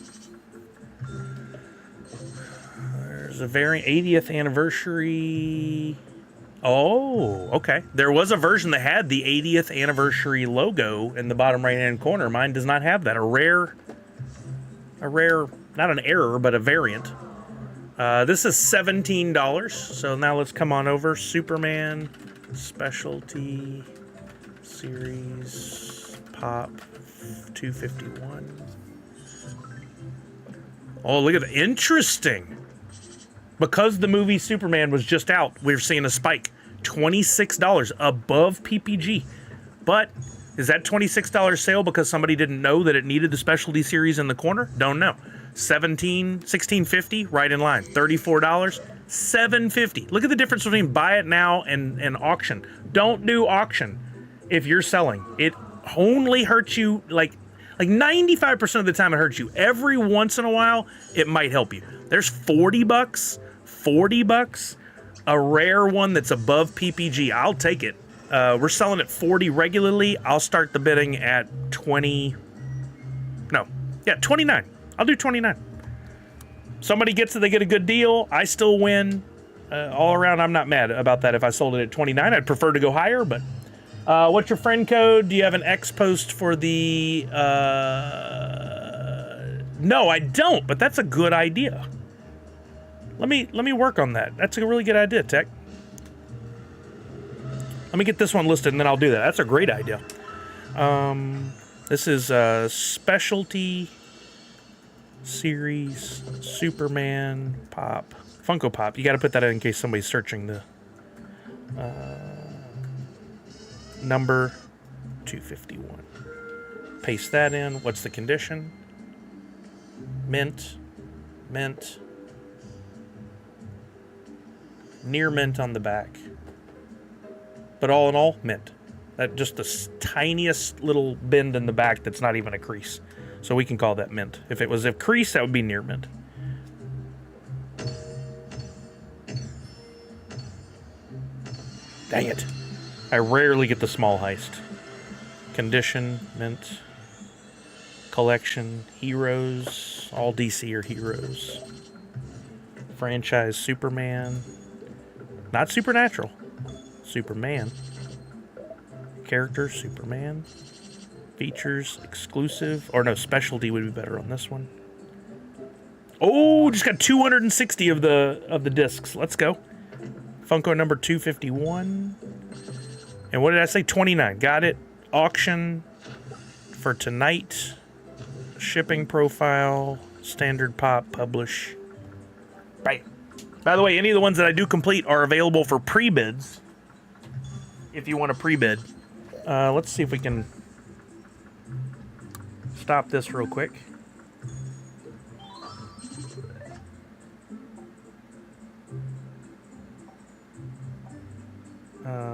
There's a variant 80th anniversary. Oh, okay. There was a version that had the 80th anniversary logo in the bottom right-hand corner. Mine does not have that. A rare, not an error, but a variant. This is $17. So now let's come on over. Superman Specialty Series Pop 251. Oh, look at that. Interesting. Because the movie Superman was just out, we're seeing a spike. $26 above PPG. But is that $26 sale because somebody didn't know that it needed the specialty series in the corner? Don't know. $16.50, right in line. $34, $7.50. Look at the difference between buy it now and auction. Don't do auction if you're selling. It only hurts you like 95% of the time it hurts you. Every once in a while, it might help you. There's $40, $40, a rare one that's above PPG. I'll take it. We're selling at $40 regularly. I'll start the bidding at 20. No, yeah, 29. I'll do 29. Somebody gets it, they get a good deal. I still win. All around, I'm not mad about that. If I sold it at 29, I'd prefer to go higher, but what's your friend code? Do you have an X post for the... No, I don't, but that's a good idea. Let me work on that. That's a really good idea, Tech. Let me get this one listed, and then I'll do that. That's a great idea. This is a specialty series Superman Pop. Funko Pop. You got to put that in case somebody's searching the number 251. Paste that in. What's the condition? Mint. Mint. Near mint on the back. But all in all, mint. That just the tiniest little bend in the back that's not even a crease. So we can call that mint. If it was a crease, that would be near mint. Dang it. I rarely get the small heist. Condition, mint. Collection, heroes. All DC are heroes. Franchise, Superman. Not Supernatural. Superman. Character, Superman. Features, exclusive. Or no, specialty would be better on this one. Oh, just got 260 of the discs. Let's go. Funko number 251. And what did I say? 29. Got it. Auction for tonight. Shipping profile. Standard pop. Publish. Bam. By the way, any of the ones that I do complete are available for pre-bids. If you want to pre-bid. Let's see if we can stop this real quick.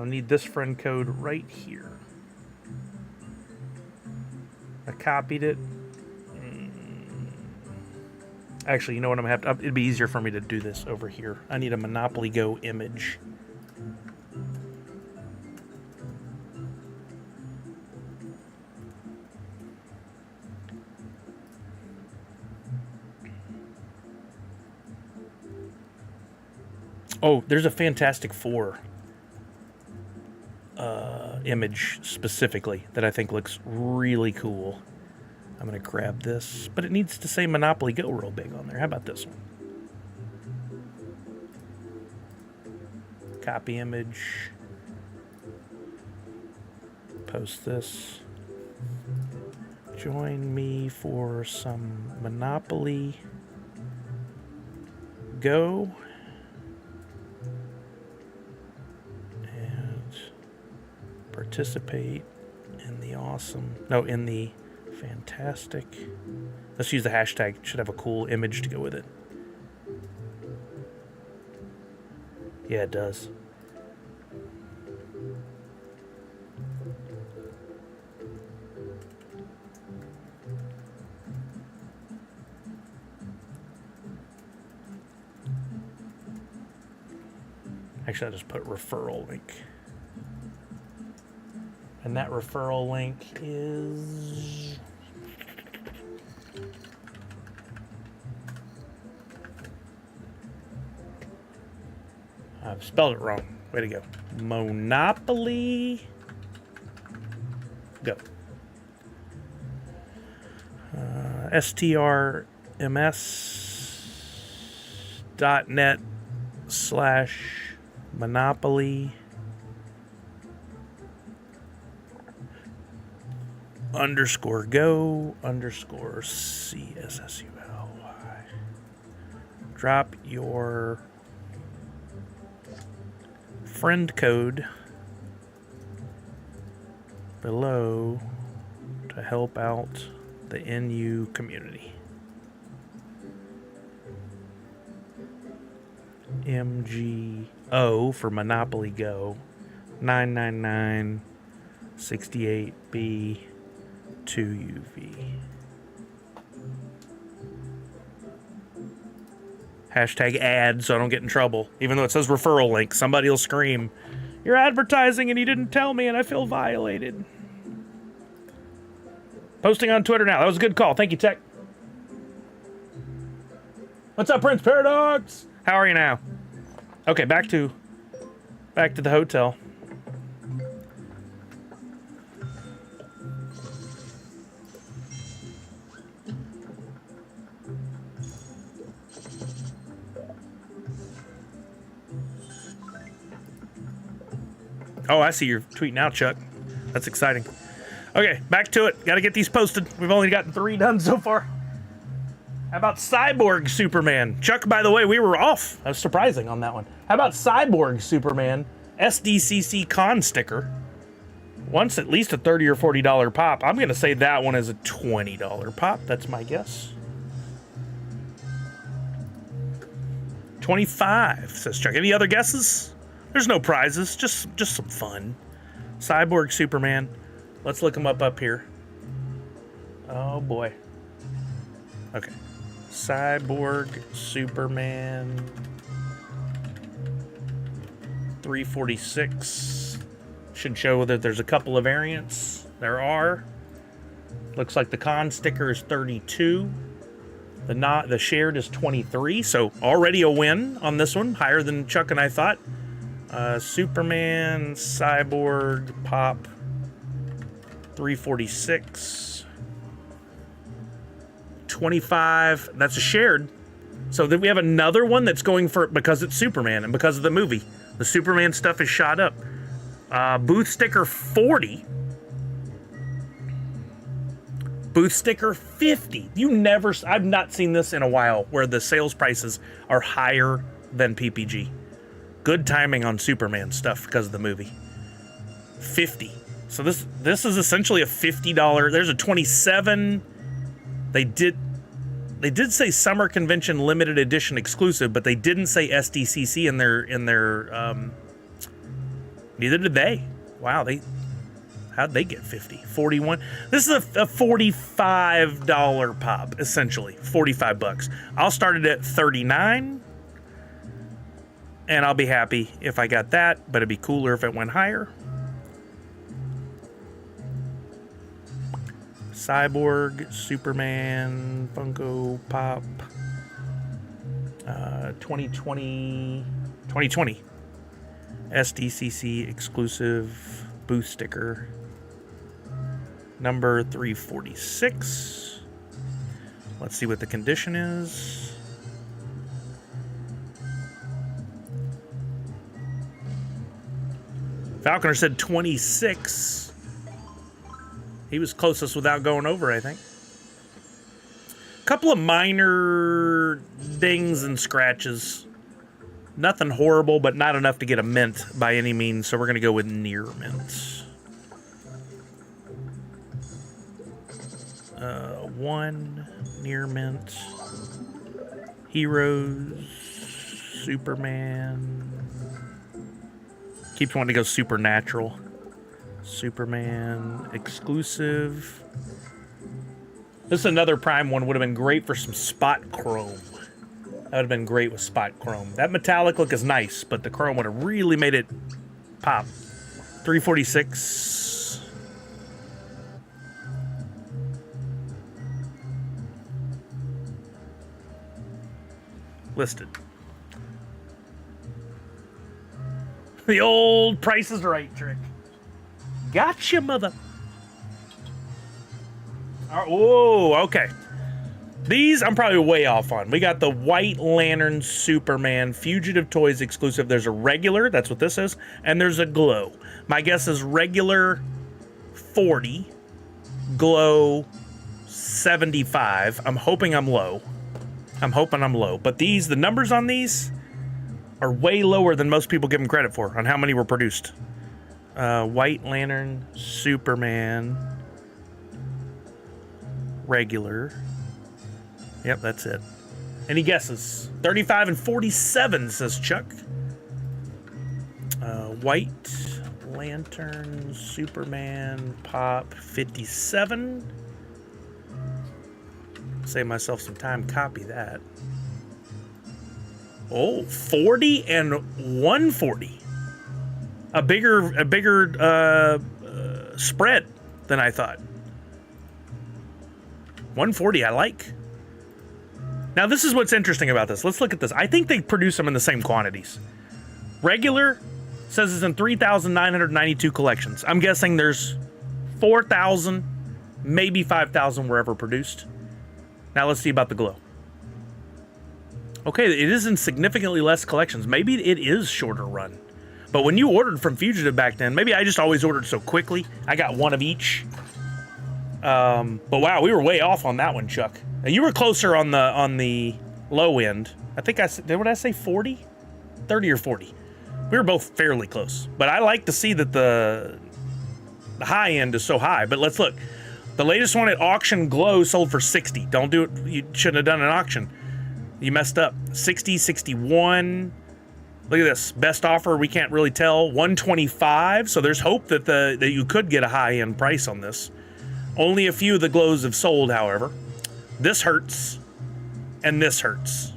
Need this friend code right here. I copied it. Actually, you know what? I'm gonna have to. It'd be easier for me to do this over here. I need a Monopoly Go image. Oh, there's a Fantastic Four image specifically that I think looks really cool. I'm going to grab this, but it needs to say Monopoly Go real big on there. How about this one? Copy image. Post this. Join me for some Monopoly Go. Participate in the awesome, no, in the fantastic. Let's use the hashtag. It should have a cool image to go with it. Yeah, it does. Actually, I'll just put referral link. And that referral link is... I've spelled it wrong. Way to go. Monopoly Go. strms.net/Monopoly _go_CSSULY. Drop your friend code below to help out the NU community. MGO for Monopoly Go 99968B 2UV. Hashtag ad so I don't get in trouble. Even though it says referral link, somebody will scream, "You're advertising and you didn't tell me and I feel violated." Posting on Twitter now. That was a good call. Thank you, Tech. What's up, Prince Paradox? How are you now? Okay, back to the hotel. Oh, I see you're tweeting out, Chuck. That's exciting. Okay, back to it. Got to get these posted. We've only gotten 3 done so far. How about Cyborg Superman? Chuck, by the way, we were off. That was surprising on that one. How about Cyborg Superman SDCC con sticker? Once at least a $30 or $40 pop. I'm going to say that one is a $20 pop. That's my guess. 25, says Chuck. Any other guesses? There's no prizes, just some fun. Cyborg Superman. Let's look him up here. Oh boy. Okay. Cyborg Superman 346. Should show that there's a couple of variants. There are. Looks like the con sticker is 32. The shared is 23, so already a win on this one, higher than Chuck and I thought. Superman, Cyborg, Pop, 346, 25. That's a shared. So then we have another one that's going for, because it's Superman and because of the movie. The Superman stuff is shot up. Booth sticker 40. Booth sticker 50. I've not seen this in a while where the sales prices are higher than PPG. Good timing on Superman stuff because of the movie. 50. So this is essentially a $50. There's a 27. They did say Summer Convention limited edition exclusive, but they didn't say SDCC in their neither did they. Wow, how'd they get 50? 41. This is a $45 pop, essentially. 45 bucks. I'll start it at 39. And I'll be happy if I got that, but it'd be cooler if it went higher. Cyborg, Superman, Funko Pop, 2020 SDCC exclusive booth sticker, number 346. Let's see what the condition is. Falconer said 26. He was closest without going over, I think. A couple of minor dings and scratches. Nothing horrible, but not enough to get a mint by any means, so we're going to go with near mint. 1 near mint. Heroes. Superman. Keeps wanting to go supernatural. Superman exclusive. This is another Prime one. Would have been great for some spot chrome. That would have been great with spot chrome. That metallic look is nice, but the chrome would have really made it pop. 346. Listed. The old Price is Right trick. Gotcha, mother. Oh, okay. These I'm probably way off on. We got the White Lantern Superman Fugitive Toys exclusive. There's a regular, that's what this is, and there's a glow. My guess is regular 40, glow 75. I'm hoping I'm low. But the numbers on these are way lower than most people give them credit for on how many were produced. White Lantern, Superman, regular. Yep, that's it. Any guesses? 35 and 47, says Chuck. White Lantern, Superman, Pop, 57. Save myself some time, copy that. Oh, 40 and 140. A bigger spread than I thought. 140 I like. Now, this is what's interesting about this. Let's look at this. I think they produce them in the same quantities. Regular says it's in 3,992 collections. I'm guessing there's 4,000, maybe 5,000 were ever produced. Now let's see about the glow. Okay, it is in significantly less collections. Maybe it is shorter run. But when you ordered from Fugitive back then, maybe I just always ordered so quickly. I got one of each. But wow, we were way off on that one, Chuck. Now, you were closer on the low end. I think what did I say, 40? 30 or 40. We were both fairly close. But I like to see that the high end is so high. But let's look. The latest one at auction glow sold for 60. Don't do it. You shouldn't have done an auction. You messed up. 60, 61. Look at this. Best offer, we can't really tell. 125. So there's hope that you could get a high-end price on this. Only a few of the glows have sold, however. This hurts. And this hurts.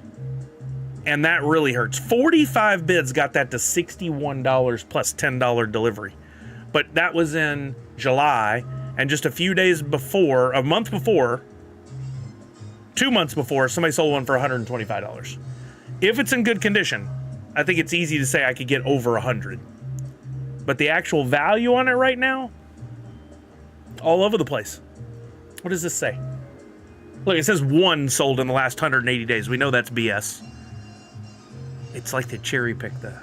And that really hurts. 45 bids got that to $61 plus $10 delivery. But that was in July. And just a few days before, a month before, 2 months before, somebody sold one for $125. If it's in good condition, I think it's easy to say I could get over 100. But the actual value on it right now, all over the place. What does this say? Look, it says one sold in the last 180 days. We know that's BS. It's like they cherry pick the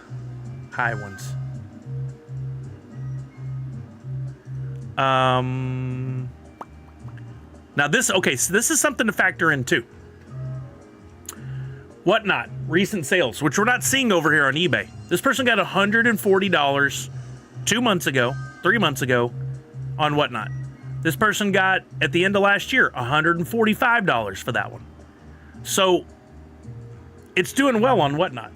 high ones. Now this, okay, so this is something to factor in too. Whatnot, recent sales, which we're not seeing over here on eBay. This person got $140 2 months ago, 3 months ago on Whatnot. This person got, at the end of last year, $145 for that one. So it's doing well on Whatnot.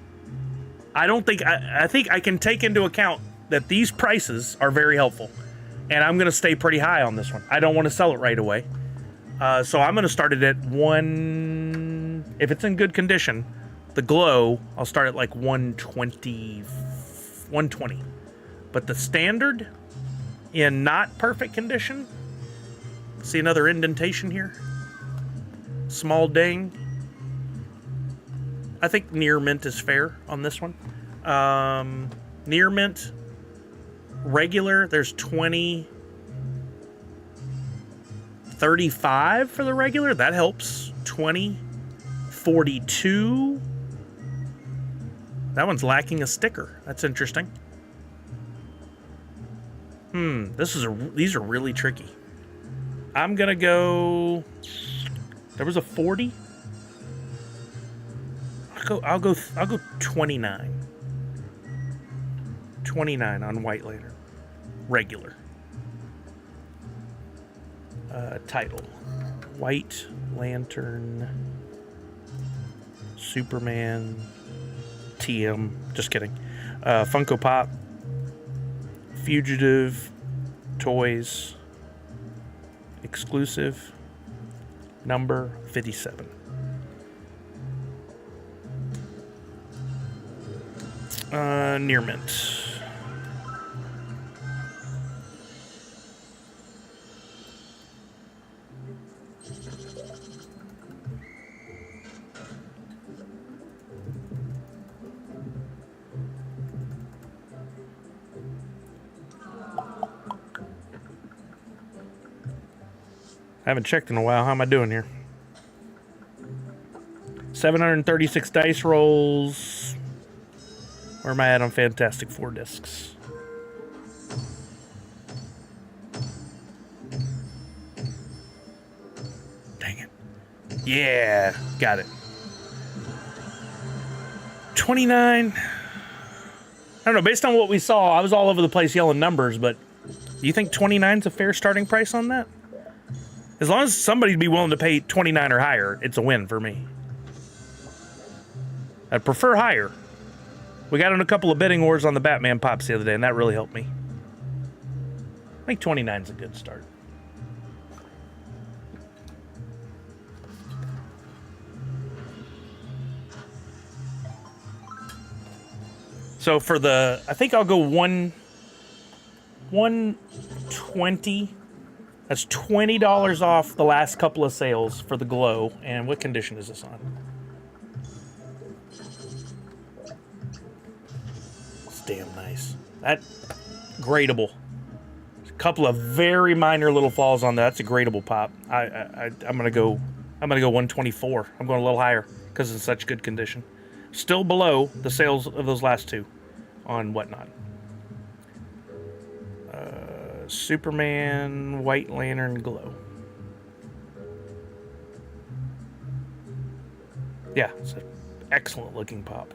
I think I can take into account that these prices are very helpful. And I'm going to stay pretty high on this one. I don't want to sell it right away. So I'm going to start it at one. If it's in good condition, the glow, I'll start at like 120. But the standard, in not perfect condition, see another indentation here? Small ding. I think near mint is fair on this one. Near mint, regular, there's 20, 35 for the regular. That helps. 20, 42. That one's lacking a sticker. That's interesting. These are really tricky. I'm gonna go. There was a 40. I'll go 29. 29 on White Lantern. Regular. Title. White Lantern. Superman. TM. Just kidding. Funko Pop. Fugitive. Toys. Exclusive. Number 57. Near mint. I haven't checked in a while. How am I doing here? 736 dice rolls. Where am I at on Fantastic Four discs? Dang it. Yeah, got it. 29. I don't know, based on what we saw, I was all over the place yelling numbers, but do you think 29 is a fair starting price on that? As long as somebody'd be willing to pay 29 or higher, it's a win for me. I'd prefer higher. We got in a couple of bidding wars on the Batman Pops the other day, and that really helped me. I think 29 is a good start. So for the, I think I'll go 120. That's $20 off the last couple of sales for the glow. And what condition is this on? It's damn nice. That gradable. A couple of very minor little falls on that. That's a gradable pop. I'm gonna go 124. I'm going a little higher because it's in such good condition. Still below the sales of those last two on Whatnot. Superman White Lantern Glow. Yeah, it's an excellent looking pop.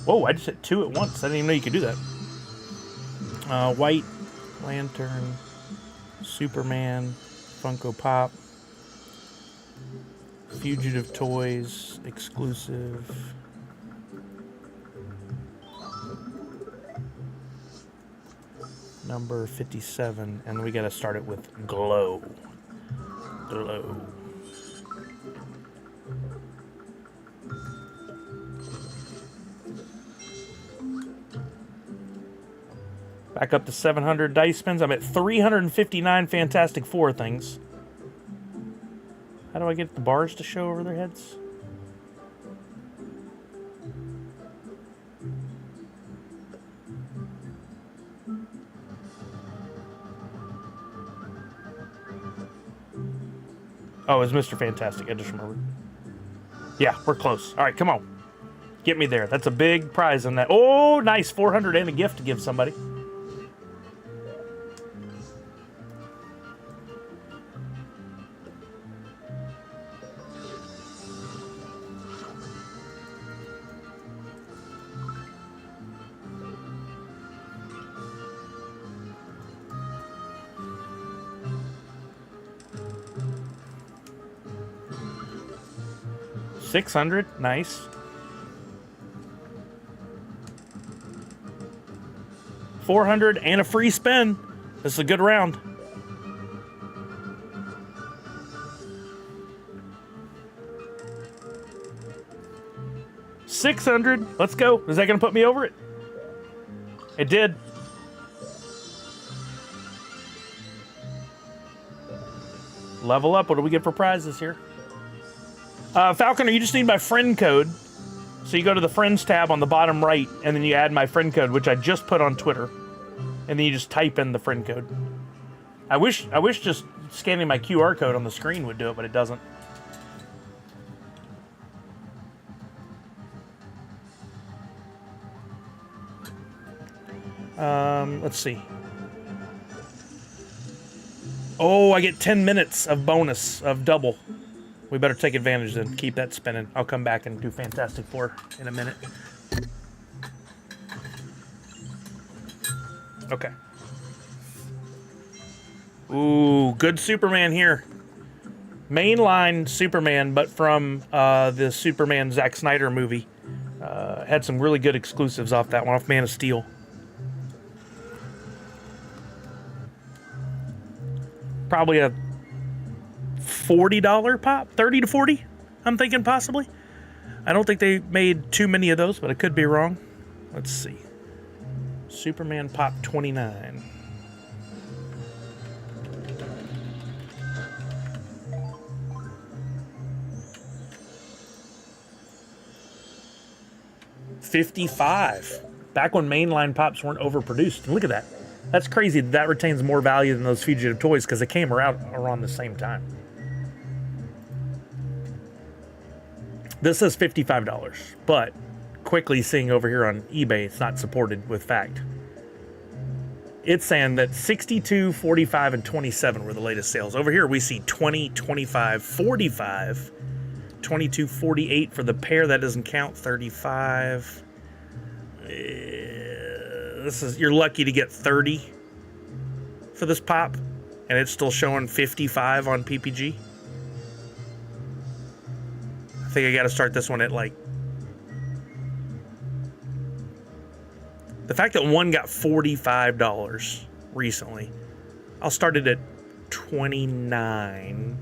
Whoa, I just hit two at once. I didn't even know you could do that. White Lantern, Superman, Funko Pop, Fugitive Toys, exclusive. Number 57, and we gotta start it with glow. Glow. Back up to 700 dice spins. I'm at 359 Fantastic Four things. How do I get the bars to show over their heads? Oh, it's Mr. Fantastic. I just remembered. Yeah, we're close. All right, come on. Get me there. That's a big prize on that. Oh, nice. 400 and a gift to give somebody. $600, nice. $400 and a free spin. This is a good round. $600. Let's go. Is that going to put me over it? It did. Level up. What do we get for prizes here? Falconer, you just need my friend code. So you go to the Friends tab on the bottom right, and then you add my friend code, which I just put on Twitter. And then you just type in the friend code. I wish just scanning my QR code on the screen would do it, but it doesn't. Let's see. Oh, I get 10 minutes of bonus of double. We better take advantage and keep that spinning. I'll come back and do Fantastic Four in a minute. Okay. Ooh, good Superman here. Mainline Superman, but from the Superman Zack Snyder movie. Had some really good exclusives off that one, off Man of Steel. Probably a $40 pop, 30 to 40, I'm thinking possibly. I don't think they made too many of those, but I could be wrong. Let's see. Superman Pop 29. $55. Back when mainline pops weren't overproduced. And look at that. That's crazy. That retains more value than those Fugitive Toys because they came around the same time. This says $55, but quickly seeing over here on eBay, it's not supported with fact. It's saying that 62, 45, and 27 were the latest sales. Over here we see 20, 25, 45, 22, 48 for the pair. That doesn't count. 35. You're lucky to get 30 for this pop, and it's still showing 55 on PPG. I think I got to start this one at like... The fact that one got $45 recently, I'll start it at 29,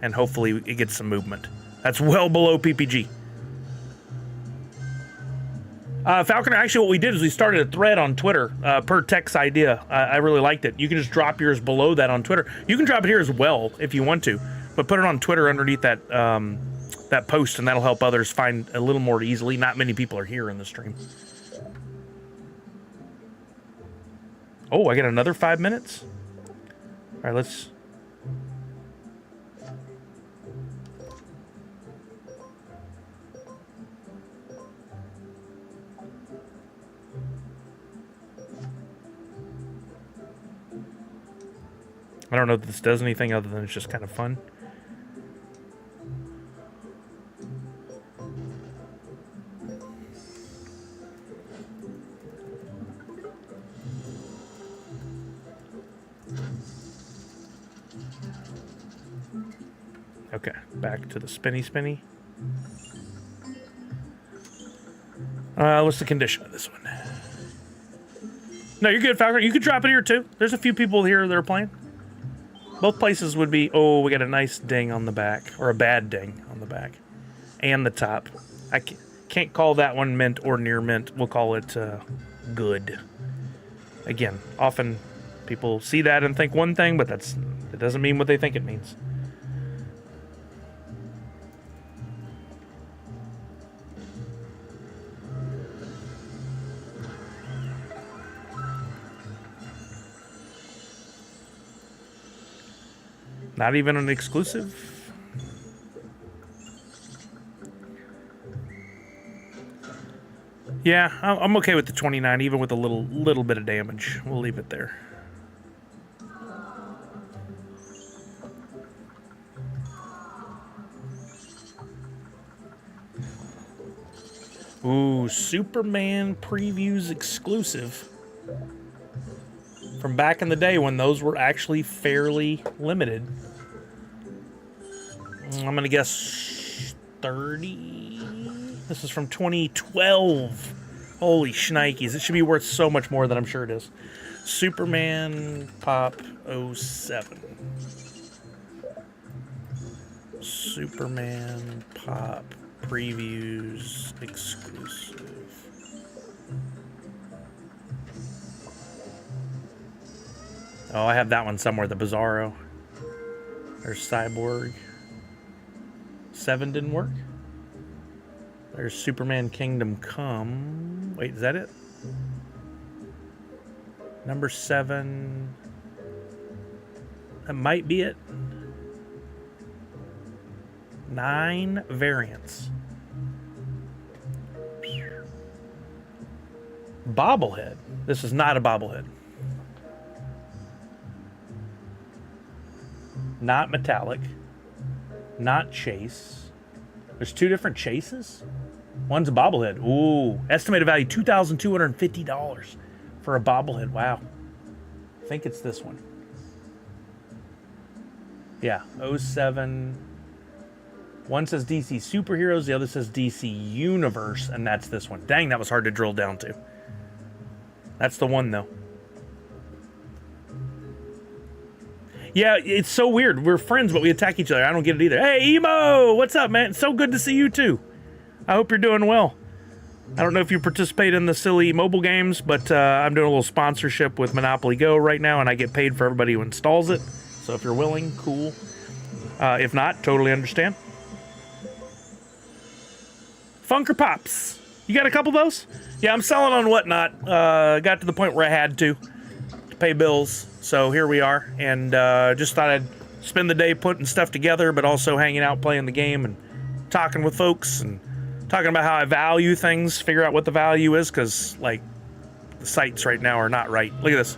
and hopefully it gets some movement. That's well below PPG. Falconer, actually what we did is we started a thread on Twitter per Tech's idea. I really liked it. You can just drop yours below that on Twitter. You can drop it here as well if you want to, but put it on Twitter underneath that that post, and that'll help others find a little more easily. Not many people are here in the stream. Oh, I get another 5 minutes? All right, let's... I don't know if this does anything other than it's just kind of fun. Okay, back to the spinny. What's the condition of this one? No, you're good, Falconer. You could drop it here, too. There's a few people here that are playing. Both places would be... Oh, we got a nice ding on the back. Or a bad ding on the back. And the top. I can't call that one mint or near mint. We'll call it good. Again, often people see that and think one thing, but it doesn't mean what they think it means. Not even an exclusive? Yeah, I'm okay with the 29, even with a little bit of damage. We'll leave it there. Ooh, Superman Previews exclusive. From back in the day when those were actually fairly limited. I'm gonna guess 30. This is from 2012. Holy shnikes. It should be worth so much more than I'm sure it is. Superman Pop 07. Superman Pop Previews exclusive. Oh, I have that one somewhere, the Bizarro. There's Cyborg. 7 didn't work. There's Superman Kingdom Come. Wait, is that it? Number 7. That might be it. 9 variants. Bobblehead. This is not a bobblehead. Not metallic. Not chase. There's 2 different chases? One's a bobblehead. Ooh. Estimated value $2,250 for a bobblehead. Wow. I think it's this one. Yeah. 07. One says DC Superheroes. The other says DC Universe. And that's this one. Dang, that was hard to drill down to. That's the one, though. Yeah, it's so weird. We're friends, but we attack each other. I don't get it either. Hey, Emo! What's up, man? It's so good to see you, too. I hope you're doing well. I don't know if you participate in the silly mobile games, but I'm doing a little sponsorship with Monopoly Go right now, and I get paid for everybody who installs it. So if you're willing, cool. If not, totally understand. Funker Pops. You got a couple of those? Yeah, I'm selling on Whatnot. Got to the point where I had to pay bills. So here we are, and just thought I'd spend the day putting stuff together, but also hanging out, playing the game, and talking with folks, and talking about how I value things, figure out what the value is, because, like, the sites right now are not right. Look at this.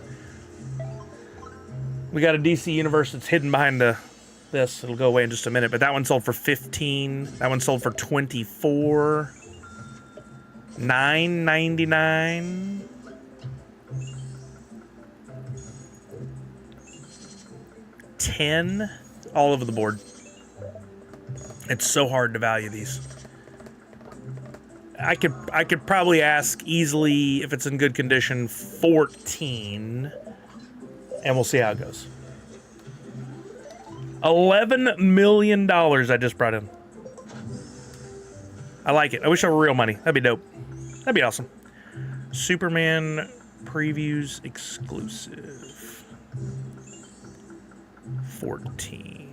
We got a DC Universe that's hidden behind this. It'll go away in just a minute, but that one sold for 15. That one sold for 24. $9.99. $10 all over the board. It's so hard to value these. I could probably ask easily, if it's in good condition, 14, and we'll see how it goes. $11 million I just brought in. I like it. I wish I were real money. That'd be dope. That'd be awesome. Superman previews exclusive. 14.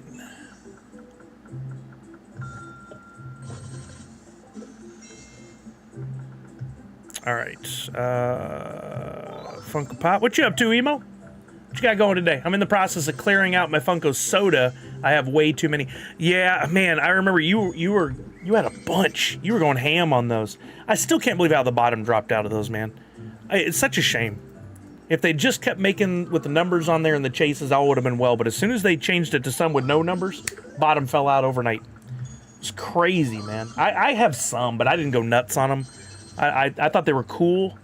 All right. Funko Pop. What you up to, Emo? What you got going today? I'm in the process of clearing out my Funko Soda. I have way too many. Yeah, man, I remember you had a bunch. You were going ham on those. I still can't believe how the bottom dropped out of those, man. It's such a shame. If they just kept making with the numbers on there and the chases, all would have been well. But as soon as they changed it to some with no numbers, bottom fell out overnight. It's crazy, man. I have some, but I didn't go nuts on them. I thought they were cool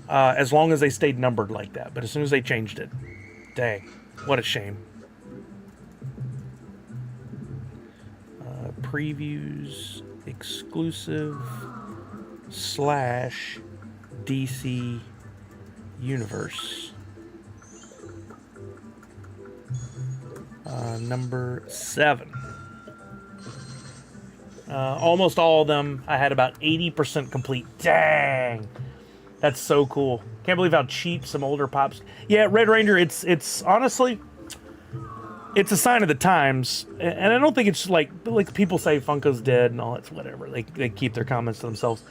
as long as they stayed numbered like that. But as soon as they changed it, dang, what a shame. Previews exclusive / DC Universe. Number 7. Almost all of them, I had about 80% complete. Dang! That's so cool. Can't believe how cheap some older pops. Yeah, Red Ranger, it's honestly, it's a sign of the times. And I don't think it's like people say Funko's dead and all that, whatever. They keep their comments to themselves.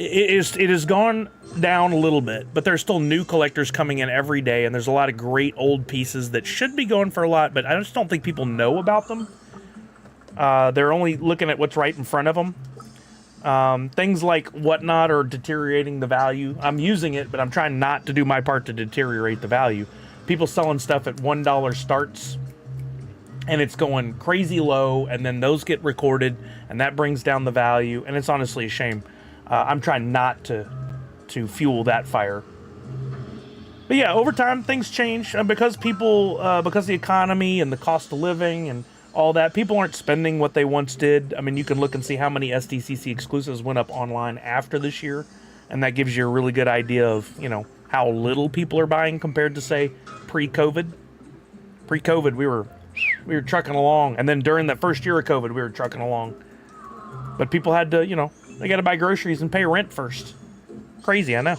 It has gone down a little bit, but there's still new collectors coming in every day, and there's a lot of great old pieces that should be going for a lot, but I just don't think people know about them. They're only looking at what's right in front of them. Things like Whatnot are deteriorating the value. I'm using it, but I'm trying not to do my part to deteriorate the value. People selling stuff at $1 starts, and it's going crazy low, and then those get recorded, and that brings down the value, and it's honestly a shame. I'm trying not to fuel that fire. But yeah, over time, things change. Because people, because the economy and the cost of living and all that, people aren't spending what they once did. I mean, you can look and see how many SDCC exclusives went up online after this year, and that gives you a really good idea of, you know, how little people are buying compared to, say, pre-COVID. Pre-COVID, we were trucking along, and then during that first year of COVID, we were trucking along. But people had to, you know, they got to buy groceries and pay rent first. Crazy, I know.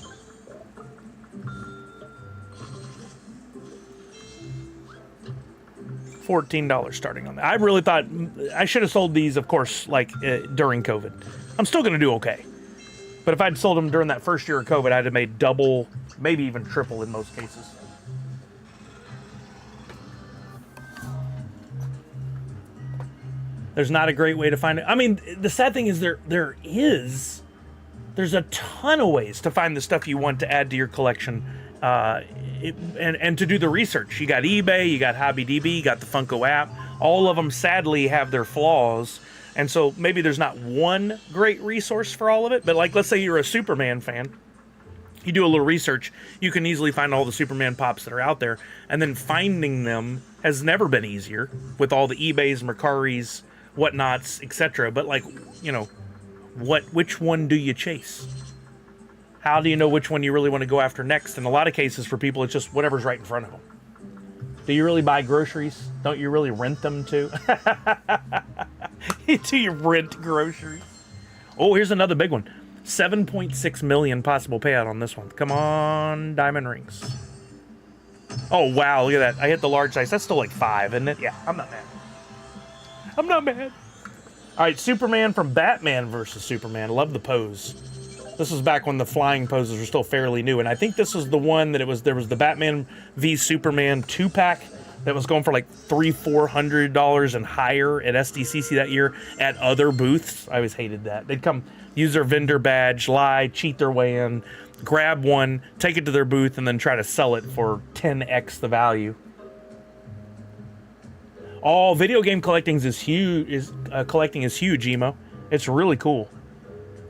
$14 starting on that. I really thought I should have sold these, of course, like during COVID. I'm still going to do okay. But if I'd sold them during that first year of COVID, I'd have made double, maybe even triple in most cases. There's not a great way to find it. I mean, the sad thing is there's a ton of ways to find the stuff you want to add to your collection. And to do the research. You got eBay, you got HobbyDB, you got the Funko app. All of them, sadly, have their flaws. And so maybe there's not one great resource for all of it. But like, let's say you're a Superman fan. You do a little research, you can easily find all the Superman pops that are out there. And then finding them has never been easier with all the eBays, Mercaris, Whatnots, etc. But like, you know, which one do you chase? How do you know which one you really want to go after next? In a lot of cases for people, it's just whatever's right in front of them. Do you really buy groceries? Don't you really rent them too? Do you rent groceries? Oh, here's another big one. 7.6 million possible payout on this one. Come on, diamond rings. Oh, wow, look at that. I hit the large size. That's still like 5, isn't it? Yeah, I'm not mad. I'm not mad. All right, Superman from Batman versus Superman. Love the pose. This was back when the flying poses were still fairly new, and I think this was the one that there was the Batman v Superman 2-pack that was going for like $300-400 and higher at SDCC that year at other booths. I always hated that. They'd come use their vendor badge, lie, cheat their way in, grab one, take it to their booth, and then try to sell it for 10x the value. All video game collecting is huge. Collecting is huge, Emo. It's really cool.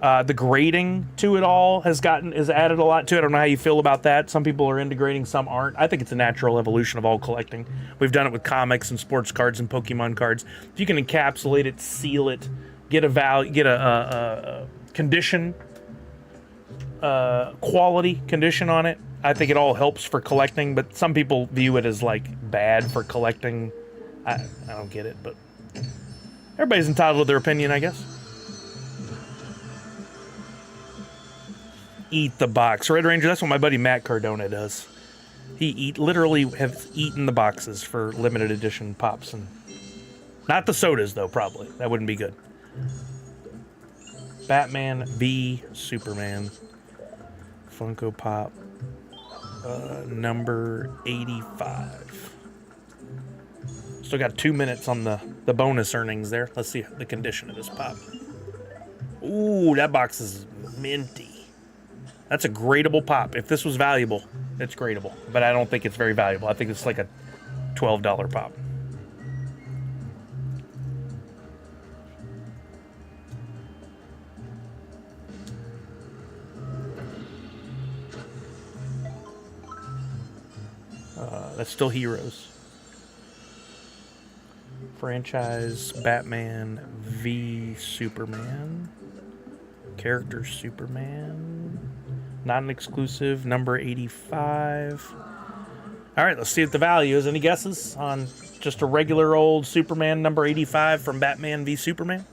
The grading to it all has added a lot to it. I don't know how you feel about that. Some people are into grading, some aren't. I think it's a natural evolution of all collecting. We've done it with comics and sports cards and Pokemon cards. If you can encapsulate it, seal it, get a condition, quality condition on it, I think it all helps for collecting. But some people view it as like bad for collecting. I don't get it, but everybody's entitled to their opinion, I guess. Eat the box. Red Ranger, that's what my buddy Matt Cardona does. He literally have eaten the boxes for limited edition pops. And not the sodas, though, probably. That wouldn't be good. Batman v Superman. Funko Pop. Number 85. Still got 2 minutes on the bonus earnings there. Let's see the condition of this pop. Ooh, that box is minty. That's a gradable pop. If this was valuable, it's gradable. But I don't think it's very valuable. I think it's like a $12 pop. That's still Heroes. Franchise Batman v Superman. Character Superman. Not an exclusive. Number 85. All right, let's see what the value is. Any guesses on just a regular old Superman number 85 from Batman v Superman?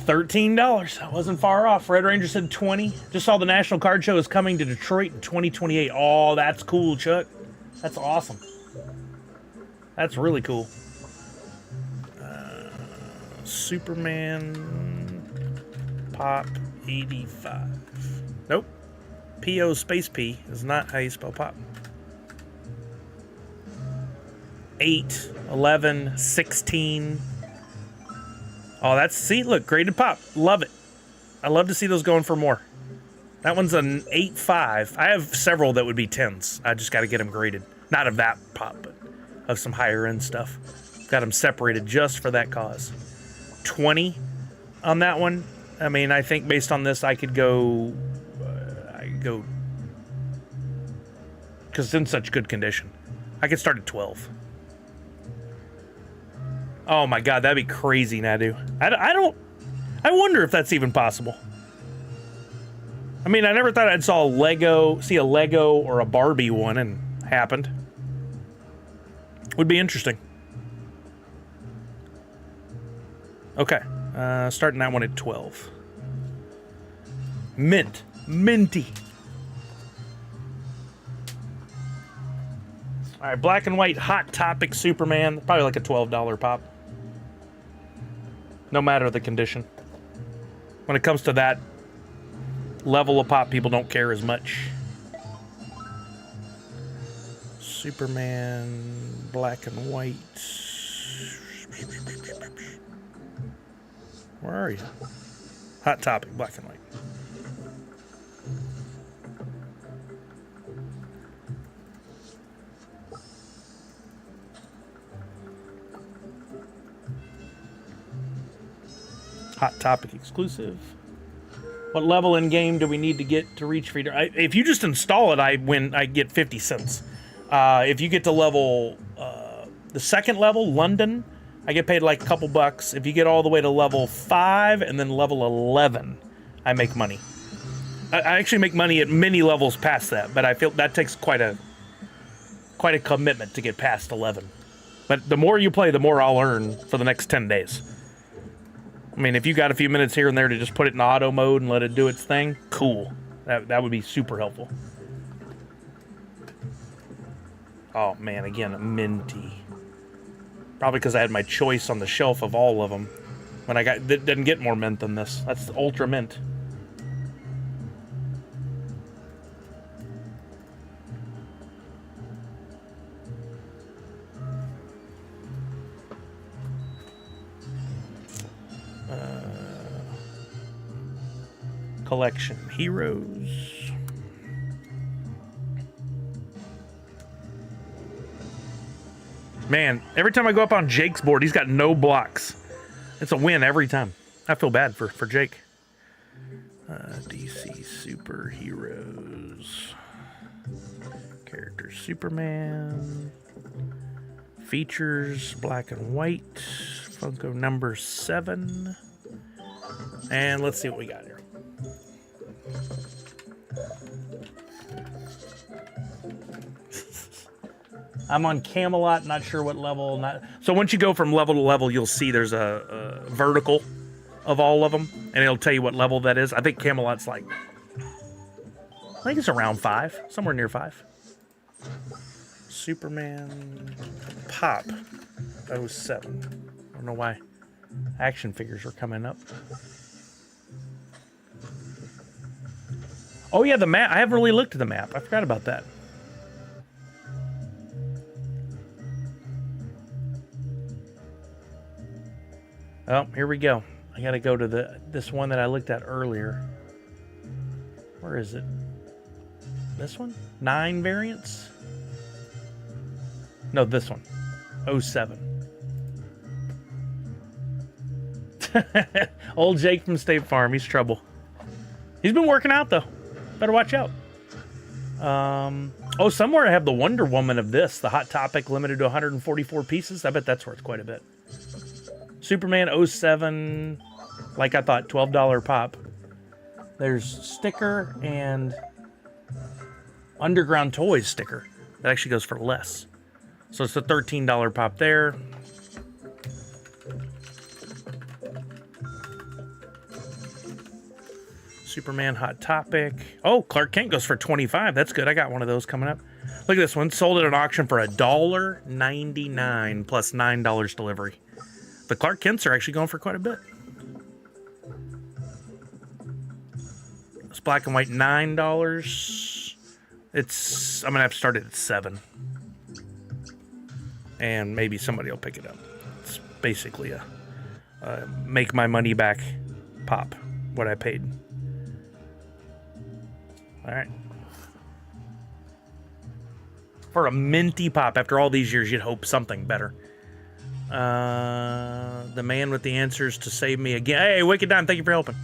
$13. That wasn't far off. Red Ranger said 20. Just saw the National Card Show is coming to Detroit in 2028. Oh, that's cool, Chuck. That's awesome. That's really cool. Superman Pop 85. Nope. P-O space P is not how you spell pop. 8, 11, 16. Oh, that's, see, look, graded pop. Love it. I love to see those going for more. That one's an 8.5. I have several that would be 10s. I just got to get them graded. Not of that pop, but of some higher end stuff. Got them separated just for that cause. 20 on that one. I mean, I think based on this, I could go, because it's in such good condition. I could start at 12. Oh my God, that'd be crazy, Nadu. I wonder if that's even possible. I mean, I never thought I'd see a Lego or a Barbie one, and happened. Would be interesting. Okay, starting that one at 12. Minty. All right, black and white Hot Topic Superman, probably like a $12 pop. No matter the condition. When it comes to that level of pop, people don't care as much. Superman, black and white. Where are you? Hot Topic, black and white. Hot Topic exclusive. What level in game do we need to get to reach free? If you just install it, I get 50 cents. If you get to level, the second level, London, I get paid like a couple bucks. If you get all the way to level 5 and then level 11, I make money. I actually make money at many levels past that, but I feel that takes quite a commitment to get past 11. But the more you play, the more I'll earn for the next 10 days. I mean, if you got a few minutes here and there to just put it in auto mode and let it do its thing, cool. That would be super helpful. Oh, man, again, minty. Probably because I had my choice on the shelf of all of them. When I got, that didn't get more mint than this. That's ultra mint. Collection Heroes. Man, every time I go up on Jake's board, he's got no blocks. It's a win every time. I feel bad for Jake. DC Superheroes. Character Superman. Features black and white. Funko number 7. And let's see what we got here. I'm on Camelot, not sure what level. So once you go from level to level, you'll see there's a vertical of all of them, and it'll tell you what level that is. I think Camelot's like, I think it's around 5, somewhere near 5. Superman Pop 07. I don't know why action figures are coming up. Oh yeah, the map. I haven't really looked at the map. I forgot about that. Oh, here we go. I gotta go to this one that I looked at earlier. Where is it? This one? 9 variants? No, this one. 07. Old Jake from State Farm. He's trouble. He's been working out, though. Better watch out. Oh, somewhere I have the Wonder Woman of this. The Hot Topic limited to 144 pieces. I bet that's worth quite a bit. Superman 07, like I thought, $12 pop. There's sticker and Underground Toys sticker. That actually goes for less. So it's a $13 pop there. Superman Hot Topic. Oh, Clark Kent goes for $25. That's good. I got one of those coming up. Look at this one. Sold at an auction for $1.99 plus $9 delivery. The Clark Kents are actually going for quite a bit. It's black and white, $9. I'm gonna have to start it at $7, and maybe somebody will pick it up. It's basically a make my money back pop, what I paid. All right. For a minty pop, after all these years, you'd hope something better. The man with the answers to save me again. Hey, Wicked Dime, thank you for helping.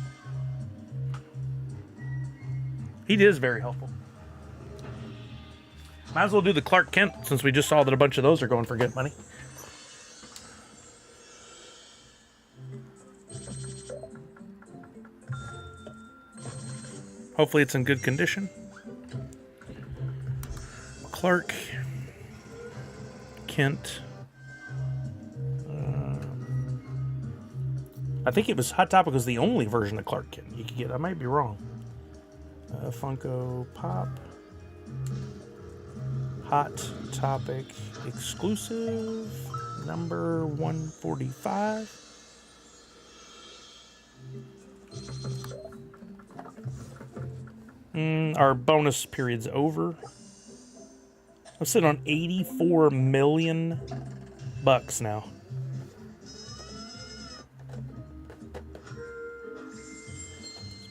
He is very helpful. Might as well do the Clark Kent, since we just saw that a bunch of those are going for good money. Hopefully it's in good condition. Clark Kent. I think it was Hot Topic was the only version of Clark Kent you could get. I might be wrong. Funko Pop. Hot Topic exclusive. Number 145. Our bonus period's over. I'm sitting on $84 million now.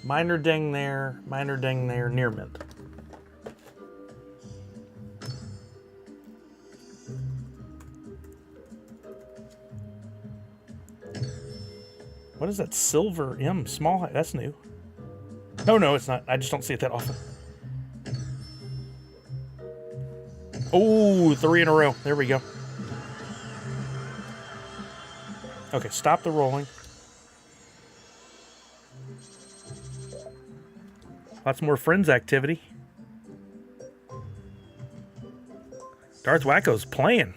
Minor ding there, near mint. What is that silver M small height? That's new. No, it's not. I just don't see it that often. Oh, 3 in a row. There we go. Okay, stop the rolling. Lots more Friends activity. Darth Wacko's playing.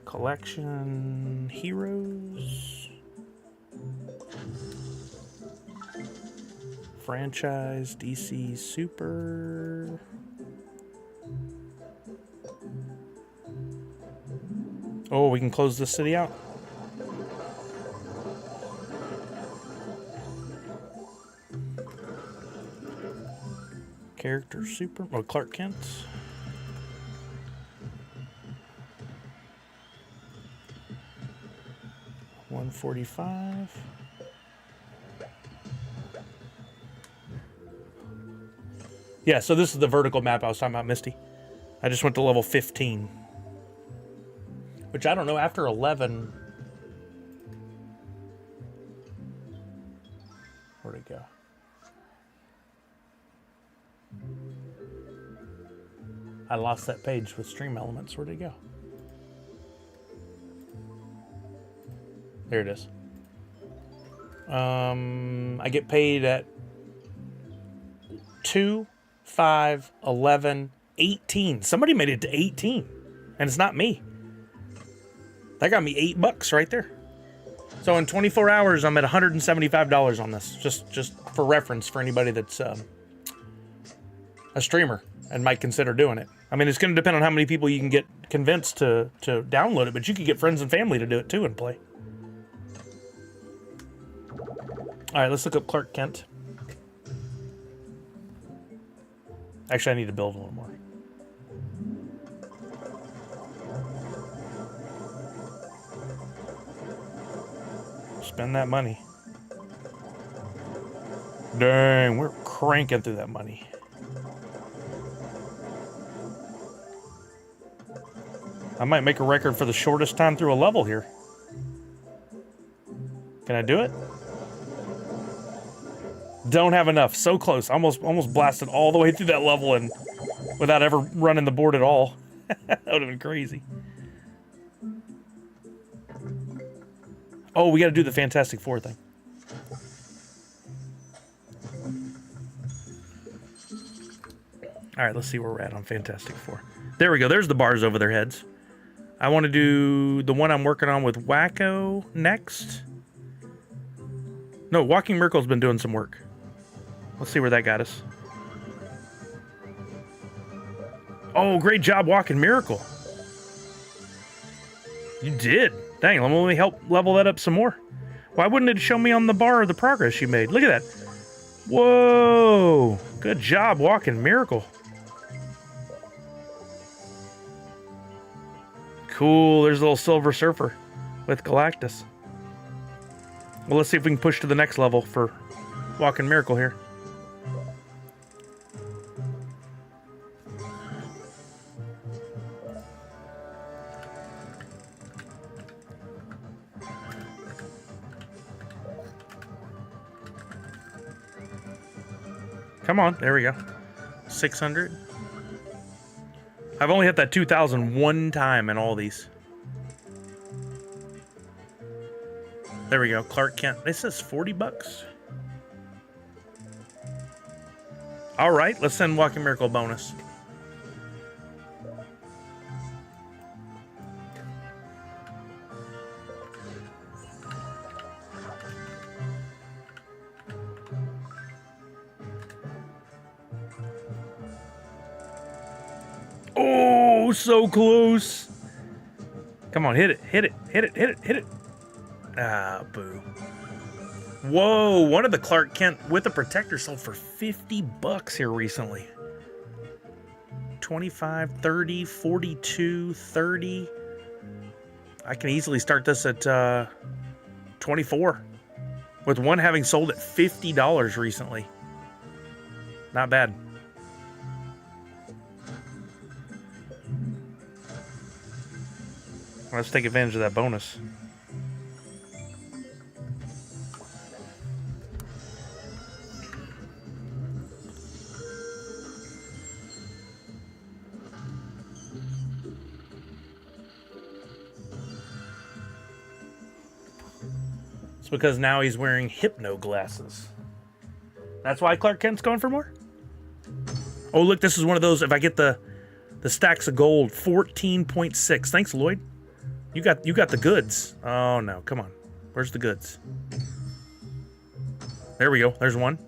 Collection Heroes. Franchise DC Super. Oh, we can close this city out. Character Super. Oh, Clark Kent. $145. Yeah, so this is the vertical map I was talking about, Misty. I just went to level 15. Which I don't know, after 11... Where'd it go? I lost that page with Stream Elements. Where'd it go? There it is. I get paid at 2 5, 11, 18. Somebody made it to 18. And it's not me. That got me $8 right there. So in 24 hours, I'm at $175 on this. Just for reference for anybody that's a streamer and might consider doing it. I mean, it's going to depend on how many people you can get convinced to download it, but you could get friends and family to do it too and play. All right, let's look up Clark Kent. Actually, I need to build a little more. Spend that money. Dang, we're cranking through that money. I might make a record for the shortest time through a level here. Can I do it? Don't have enough. So close. Almost blasted all the way through that level and without ever running the board at all. That would have been crazy. Oh, we got to do the Fantastic Four thing. All right, let's see where we're at on Fantastic Four. There we go. There's the bars over their heads. I want to do the one I'm working on with Wacko next. No, Walking Miracle's been doing some work. Let's see where that got us. Oh, great job, Walking Miracle. You did. Dang, let me help level that up some more. Why wouldn't it show me on the bar the progress you made? Look at that. Whoa. Good job, Walking Miracle. Cool. There's a little Silver Surfer with Galactus. Well, let's see if we can push to the next level for Walking Miracle here. Come on, there we go. 600. I've only hit that 2,000 one time in all these. There we go, Clark Kent. This says $40. All right, let's send Walking Miracle bonus. Oh, so close. Come on, hit it, hit it, hit it, hit it, hit it. Ah, boo. Whoa, one of the Clark Kent with a protector sold for $50 here recently. 25, 30, 42, 30. I can easily start this at 24. With one having sold at $50 recently. Not bad. Let's take advantage of that bonus. It's because now he's wearing hypno glasses. That's why Clark Kent's going for more? Oh, look, this is one of those, if I get the stacks of gold, 14.6. Thanks, Lloyd. You got the goods. Oh no, come on. Where's the goods? There we go. There's one.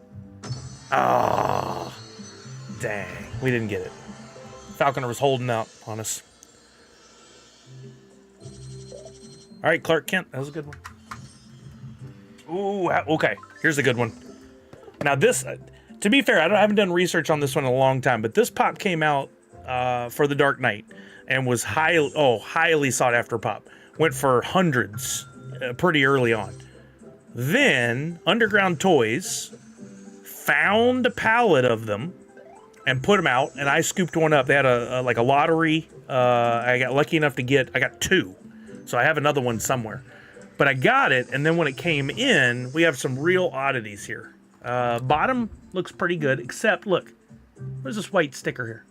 Ah, oh, dang. We didn't get it. Falconer was holding out on us. All right, Clark Kent. That was a good one. Ooh, okay. Here's a good one. Now this, to be fair, I haven't done research on this one in a long time, but this pop came out for the Dark Knight. And was highly sought after pop. Went for hundreds pretty early on. Then Underground Toys found a pallet of them and put them out, and I scooped one up. They had a lottery. I got lucky enough to I got two, so I have another one somewhere. But I got it, and then when it came in, we have some real oddities here. Bottom looks pretty good, except look, where's this white sticker here?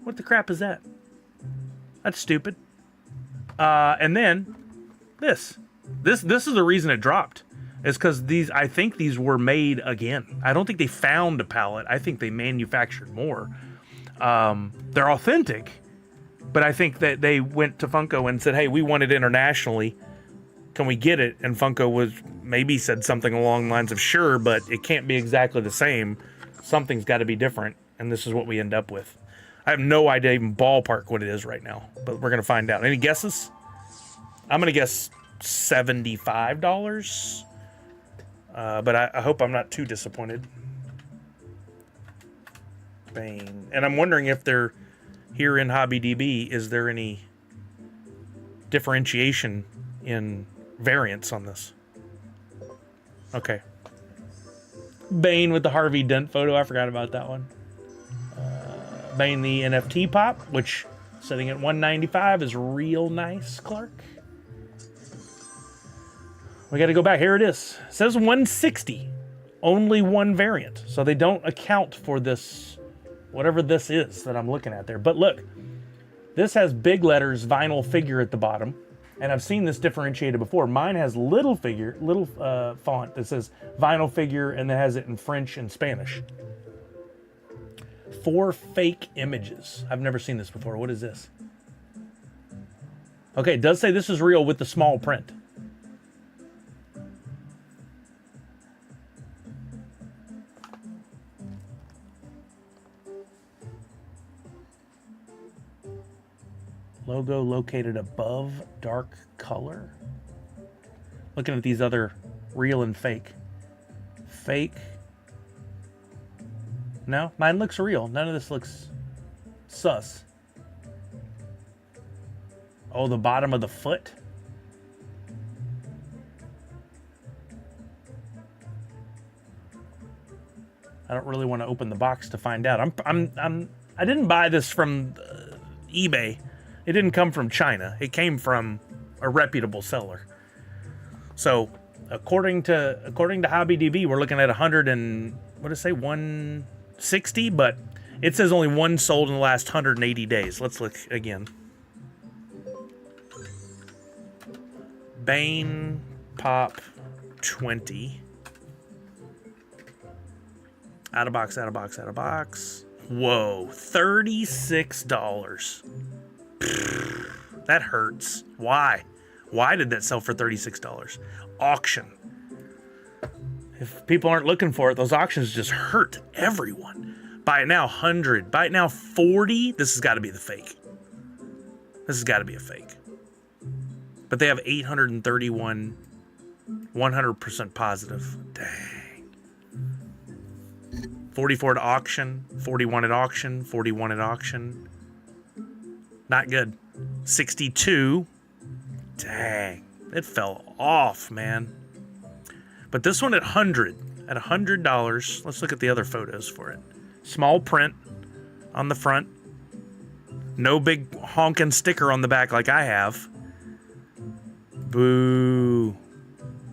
What the crap is that? That's stupid. And then this is the reason it dropped. is because I think these were made again. I don't think they found a pallet. I think they manufactured more. They're authentic, but I think that they went to Funko and said, hey, we want it internationally. Can we get it? And Funko maybe said something along the lines of, sure, but it can't be exactly the same. Something's got to be different. And this is what we end up with. I have no idea even ballpark what it is right now, but we're going to find out. Any guesses? I'm going to guess $75. But I hope I'm not too disappointed. Bane. And I'm wondering if they're here in HobbyDB, is there any differentiation in variants on this? Okay. Bane with the Harvey Dent photo. I forgot about that one. Bane the NFT Pop, which sitting at $195 is real nice, Clark. We got to go back. Here it is. It says $160. Only one variant. So they don't account for this, whatever this is that I'm looking at there. But look, this has big letters, vinyl figure at the bottom. And I've seen this differentiated before. Mine has little font that says vinyl figure, and that has it in French and Spanish. 4 fake images. I've never seen this before. What is this? Okay, it does say this is real with the small print. Logo located above dark color. Looking at these other real and fake. Fake. No, mine looks real. None of this looks sus. Oh, the bottom of the foot. I don't really want to open the box to find out. I didn't buy this from eBay. It didn't come from China. It came from a reputable seller. So, according to HobbyDB, we're looking at 160, but it says only one sold in the last 180 days. Let's look again. Bane Pop 20. Out of box, out of box, out of box. Whoa, $36. That hurts. Why? Why did that sell for $36? Auction. If people aren't looking for it, those auctions just hurt everyone. Buy it now, 100. Buy it now, 40. This has got to be the fake. This has got to be a fake. But they have 831, 100% positive. Dang. 44 at auction, 41 at auction, 41 at auction. Not good. 62. Dang. It fell off, man. But this one at $100. Let's look at the other photos for it. Small print on the front. No big honking sticker on the back like I have. Boo.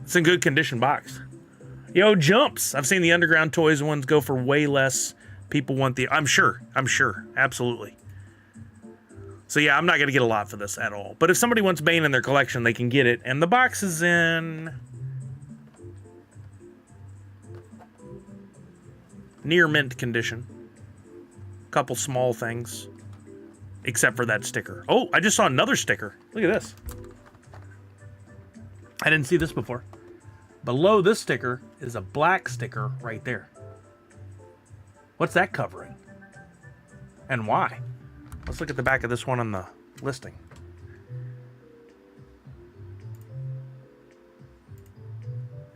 It's in good condition box. Yo, jumps. I've seen the Underground Toys ones go for way less. People want the... I'm sure. Absolutely. So yeah, I'm not going to get a lot for this at all. But if somebody wants Bane in their collection, they can get it. And the box is in... near mint condition. Couple small things. Except for that sticker. Oh, I just saw another sticker. Look at this. I didn't see this before. Below this sticker is a black sticker right there. What's that covering? And why? Let's look at the back of this one on the listing.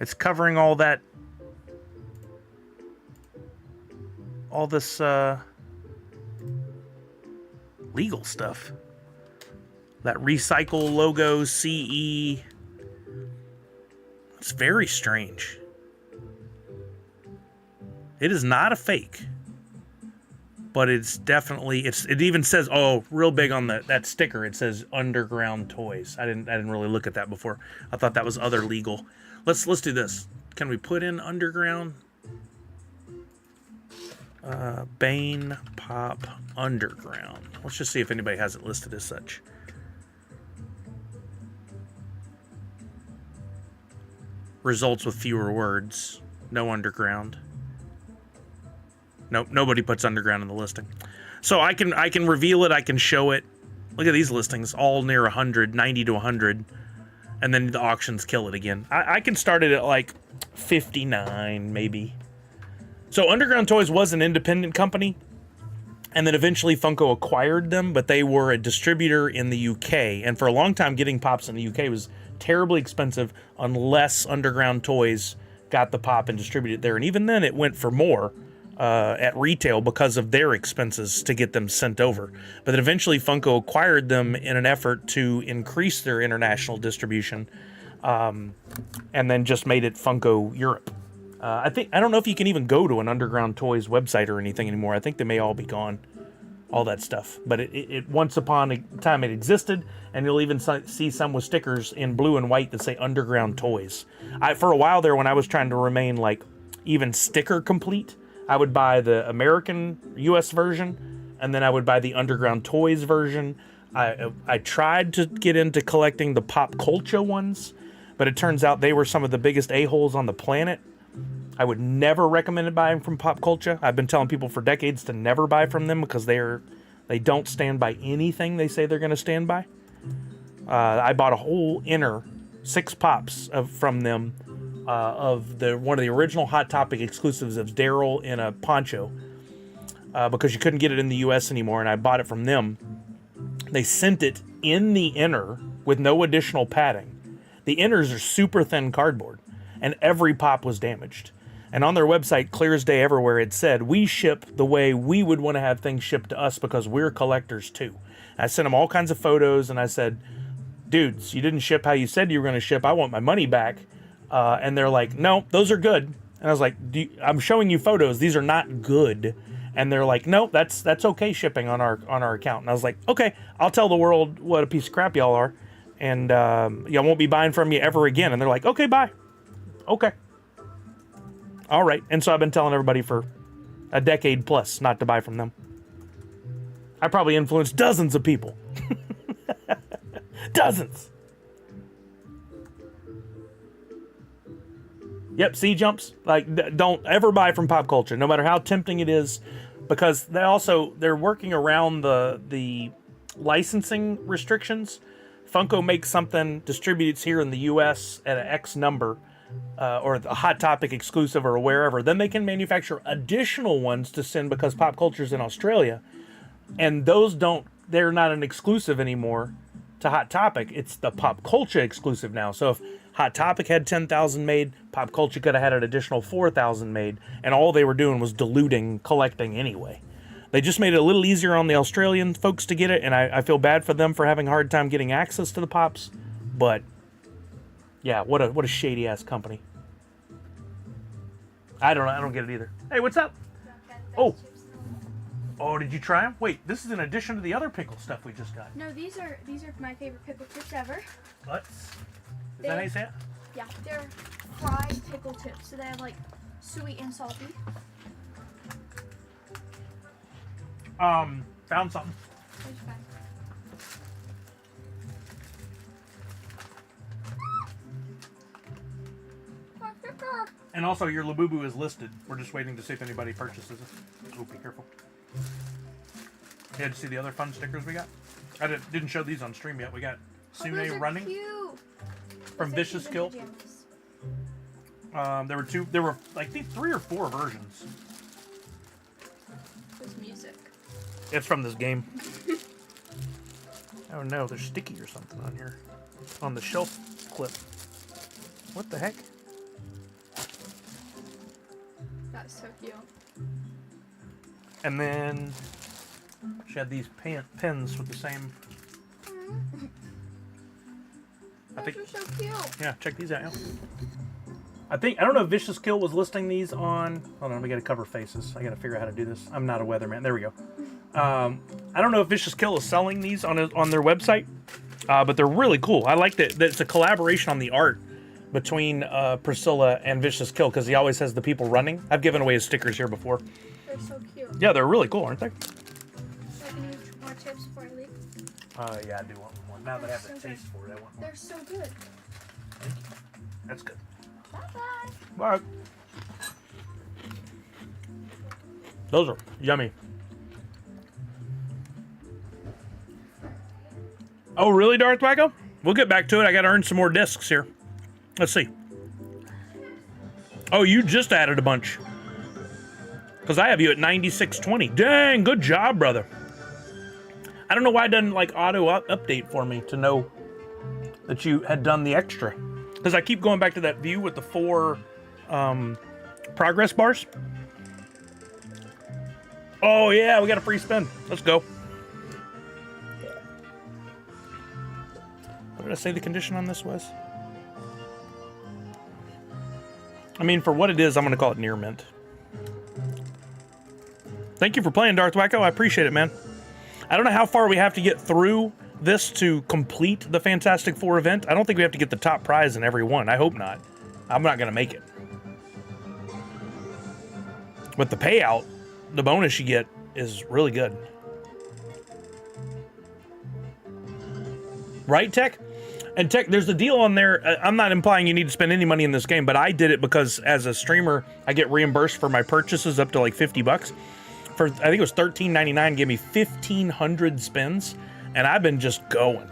It's covering all that... all this legal stuff. That recycle logo, CE... It's very strange. It is not a fake, but it's definitely it even says, oh, real big on that sticker, it says Underground Toys. I didn't really look at that before. I thought that was other legal. Let's do this. Can we put in Underground? Bane Pop Underground. Let's just see if anybody has it listed as such. results with fewer words. No underground. Nope, nobody puts underground in the listing. So I can reveal it, I can show it. Look at these listings, all near 100, 90 to 100. And then the auctions kill it again. I can start it at like 59, maybe. So Underground Toys was an independent company. And then eventually Funko acquired them, but they were a distributor in the UK. And for a long time, getting Pops in the UK was terribly expensive unless Underground Toys got the Pop and distributed there. And even then, it went for more at retail because of their expenses to get them sent over. But then eventually Funko acquired them in an effort to increase their international distribution, and then just made it Funko Europe. I don't know if you can even go to an Underground Toys website or anything anymore. I think they may all be gone, all that stuff. But it once upon a time it existed, and you'll even see some with stickers in blue and white that say Underground Toys. For a while there, when I was trying to remain like even sticker complete, I would buy the American US version, and then I would buy the Underground Toys version. I tried to get into collecting the Pop Culture ones, but it turns out they were some of the biggest a-holes on the planet. I would never recommend buying from Pop Culture. I've been telling people for decades to never buy from them because they don't stand by anything they say they're going to stand by. I bought a whole inner 6 Pops from them. Of one of the original Hot Topic exclusives of Daryl in a poncho, because you couldn't get it in the US anymore, and I bought it from them. They sent it in the inner with no additional padding. The inners are super thin cardboard, and every Pop was damaged. And on their website, clear as day everywhere, it said, we ship the way we would want to have things shipped to us because we're collectors too. And I sent them all kinds of photos, and I said, dudes, you didn't ship how you said you were going to ship. I want my money back. And they're like, no, those are good. And I was like, I'm showing you photos. These are not good. And they're like, no, that's okay shipping on our account. And I was like, okay, I'll tell the world what a piece of crap y'all are. And y'all won't be buying from you ever again. And they're like, okay, bye. Okay. All right. And so I've been telling everybody for a decade plus not to buy from them. I probably influenced dozens of people. Dozens. Yep, C jumps. Like, don't ever buy from Pop Culture, no matter how tempting it is, because they're working around the licensing restrictions. Funko makes something, distributes here in the U.S. at an X number, or the Hot Topic exclusive or wherever. Then they can manufacture additional ones to send because Pop Culture's in Australia, and they're not an exclusive anymore to Hot Topic. It's the Pop Culture exclusive now. So if Hot Topic had 10,000 made, Pop Culture could have had an additional 4,000 made, and all they were doing was diluting collecting anyway. They just made it a little easier on the Australian folks to get it, and I feel bad for them for having a hard time getting access to the Pops, but yeah, what a shady ass company. I don't get it either. Hey, what's up? Oh, did you try them? Wait, this is in addition to the other pickle stuff we just got. No, these are my favorite pickle chips ever. What? Is that how you say it? Yeah, they're fried pickle chips, so they have like sweet and salty. Found something. What'd you find? And also, your Labubu is listed. We're just waiting to see if anybody purchases it. Oh, be careful. You had to see the other fun stickers we got? I didn't show these on stream yet. We got Sune running. Cute. From Vicious Kill. There were I think 3 or 4 versions. This music. It's from this game. Oh no, there's sticky or something on here. On the shelf clip. What the heck? That's so cute. And then she had these pins with the same. Those are so cute. Yeah, check these out. I don't know if Vicious Kill was listing these on. Hold on, we gotta cover faces. I gotta figure out how to do this. I'm not a weatherman. There we go. I don't know if Vicious Kill is selling these on their website, but they're really cool. I like that it's a collaboration on the art between Priscilla and Vicious Kill because he always has the people running. I've given away his stickers here before. They're so cute. Yeah, they're really cool, aren't they? So I can use more chips before I leave. Yeah, I do want one. Now that I have the taste for it, I want one. They're so good. That's good. Bye-bye. Bye. Those are yummy. Oh, really, Darth Wacko? We'll get back to it. I got to earn some more discs here. Let's see. Oh, you just added a bunch. Because I have you at 9620. Dang, good job, brother. I don't know why it doesn't like auto update for me to know that you had done the extra. Because I keep going back to that view with the 4 progress bars. Oh yeah, we got a free spin. Let's go. What did I say the condition on this was? I mean, for what it is, I'm going to call it near mint. Thank you for playing, Darth Wacko. I appreciate it, man. I don't know how far we have to get through this to complete the Fantastic Four event. I don't think we have to get the top prize in every one. I hope not. I'm not going to make it. But the payout, the bonus you get, is really good. Right, Tech? And Tech, there's a deal on there. I'm not implying you need to spend any money in this game, but I did it because as a streamer, I get reimbursed for my purchases up to like 50 bucks. For, I think it was $13.99, gave me 1,500 spins, and I've been just going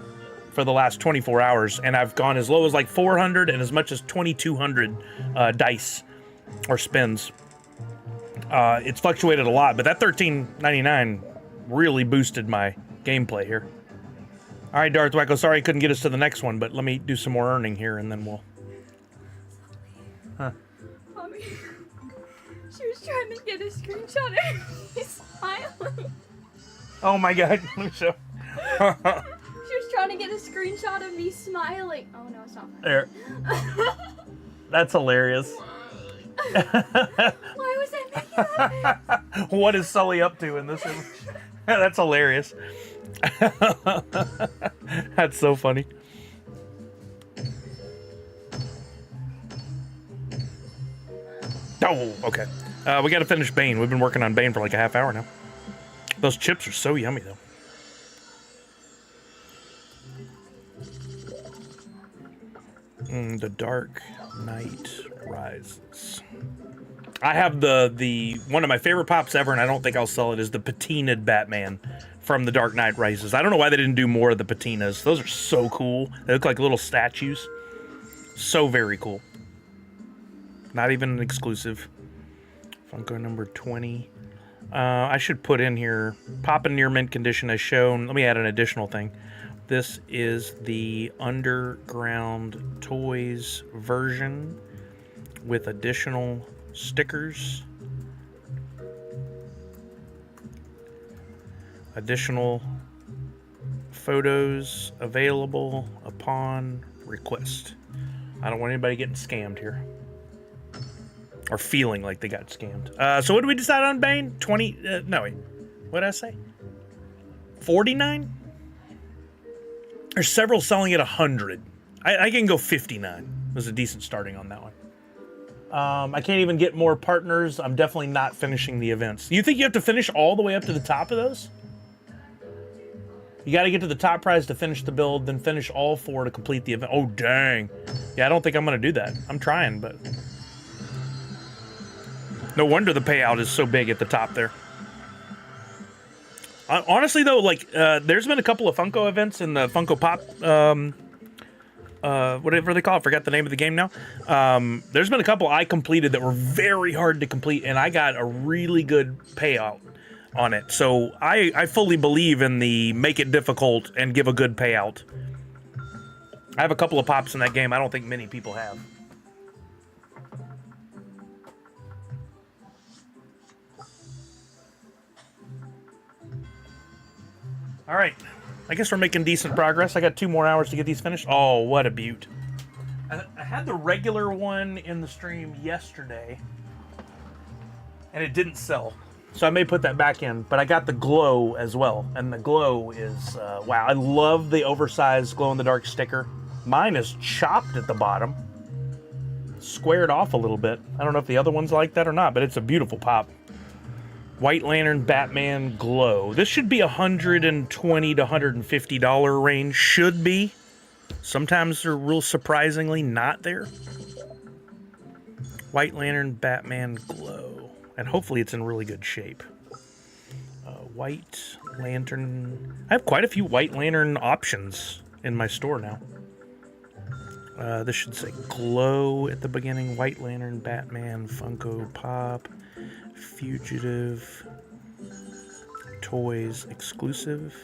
for the last 24 hours, and I've gone as low as like 400 and as much as 2,200 dice or spins. It's fluctuated a lot, but that $13.99 really boosted my gameplay here. All right, Darth Wacko, sorry I couldn't get us to the next one, but let me do some more earning here, and then we'll... Huh. Mommy, she was trying to get a screenshot of me smiling. Oh my god, let me show. She was trying to get a screenshot of me smiling. Oh no, it's not funny. There. That's hilarious. Why was I making that? What is Sully up to in this image? That's hilarious. That's so funny. Oh, okay. We got to finish Bane. We've been working on Bane for like a half hour now. Those chips are so yummy, though. The Dark Knight Rises. I have the one of my favorite pops ever, and I don't think I'll sell it, is the patinaed Batman from The Dark Knight Rises. I don't know why they didn't do more of the patinas. Those are so cool. They look like little statues. So very cool. Not even an exclusive. Funko number 20. I should put in here, pop in near mint condition as shown. Let me add an additional thing. This is the Underground Toys version with additional stickers. Additional photos available upon request. I don't want anybody getting scammed here. Or feeling like they got scammed. So what did we decide on, Bane? 20, no wait, what did I say? 49? There's several selling at 100. I can go 59. It was a decent starting on that one. I can't even get more partners. I'm definitely not finishing the events. You think you have to finish all the way up to the top of those? You got to get to the top prize to finish the build, then finish all 4 to complete the event. Oh, dang. Yeah, I don't think I'm going to do that. I'm trying, but... No wonder the payout is so big at the top there. Honestly, though, like, there's been a couple of Funko events in the Funko Pop, whatever they call it. I forgot the name of the game now. There's been a couple I completed that were very hard to complete, and I got a really good payout on it. So I fully believe in the make it difficult and give a good payout. I have a couple of pops in that game I don't think many people have. All right, I guess we're making decent progress. I got 2 more hours to get these finished. Oh, what a beaut. I had the regular one in the stream yesterday, and it didn't sell. So I may put that back in, but I got the glow as well. And the glow is, wow, I love the oversized glow-in-the-dark sticker. Mine is chopped at the bottom, squared off a little bit. I don't know if the other one's like that or not, but it's a beautiful pop. White Lantern Batman Glow. This should be $120 to $150 range. Should be. Sometimes they're real surprisingly not there. White Lantern Batman Glow. And hopefully it's in really good shape. White Lantern. I have quite a few White Lantern options in my store now. This should say Glow at the beginning. White Lantern, Batman, Funko Pop, Fugitive, Toys Exclusive,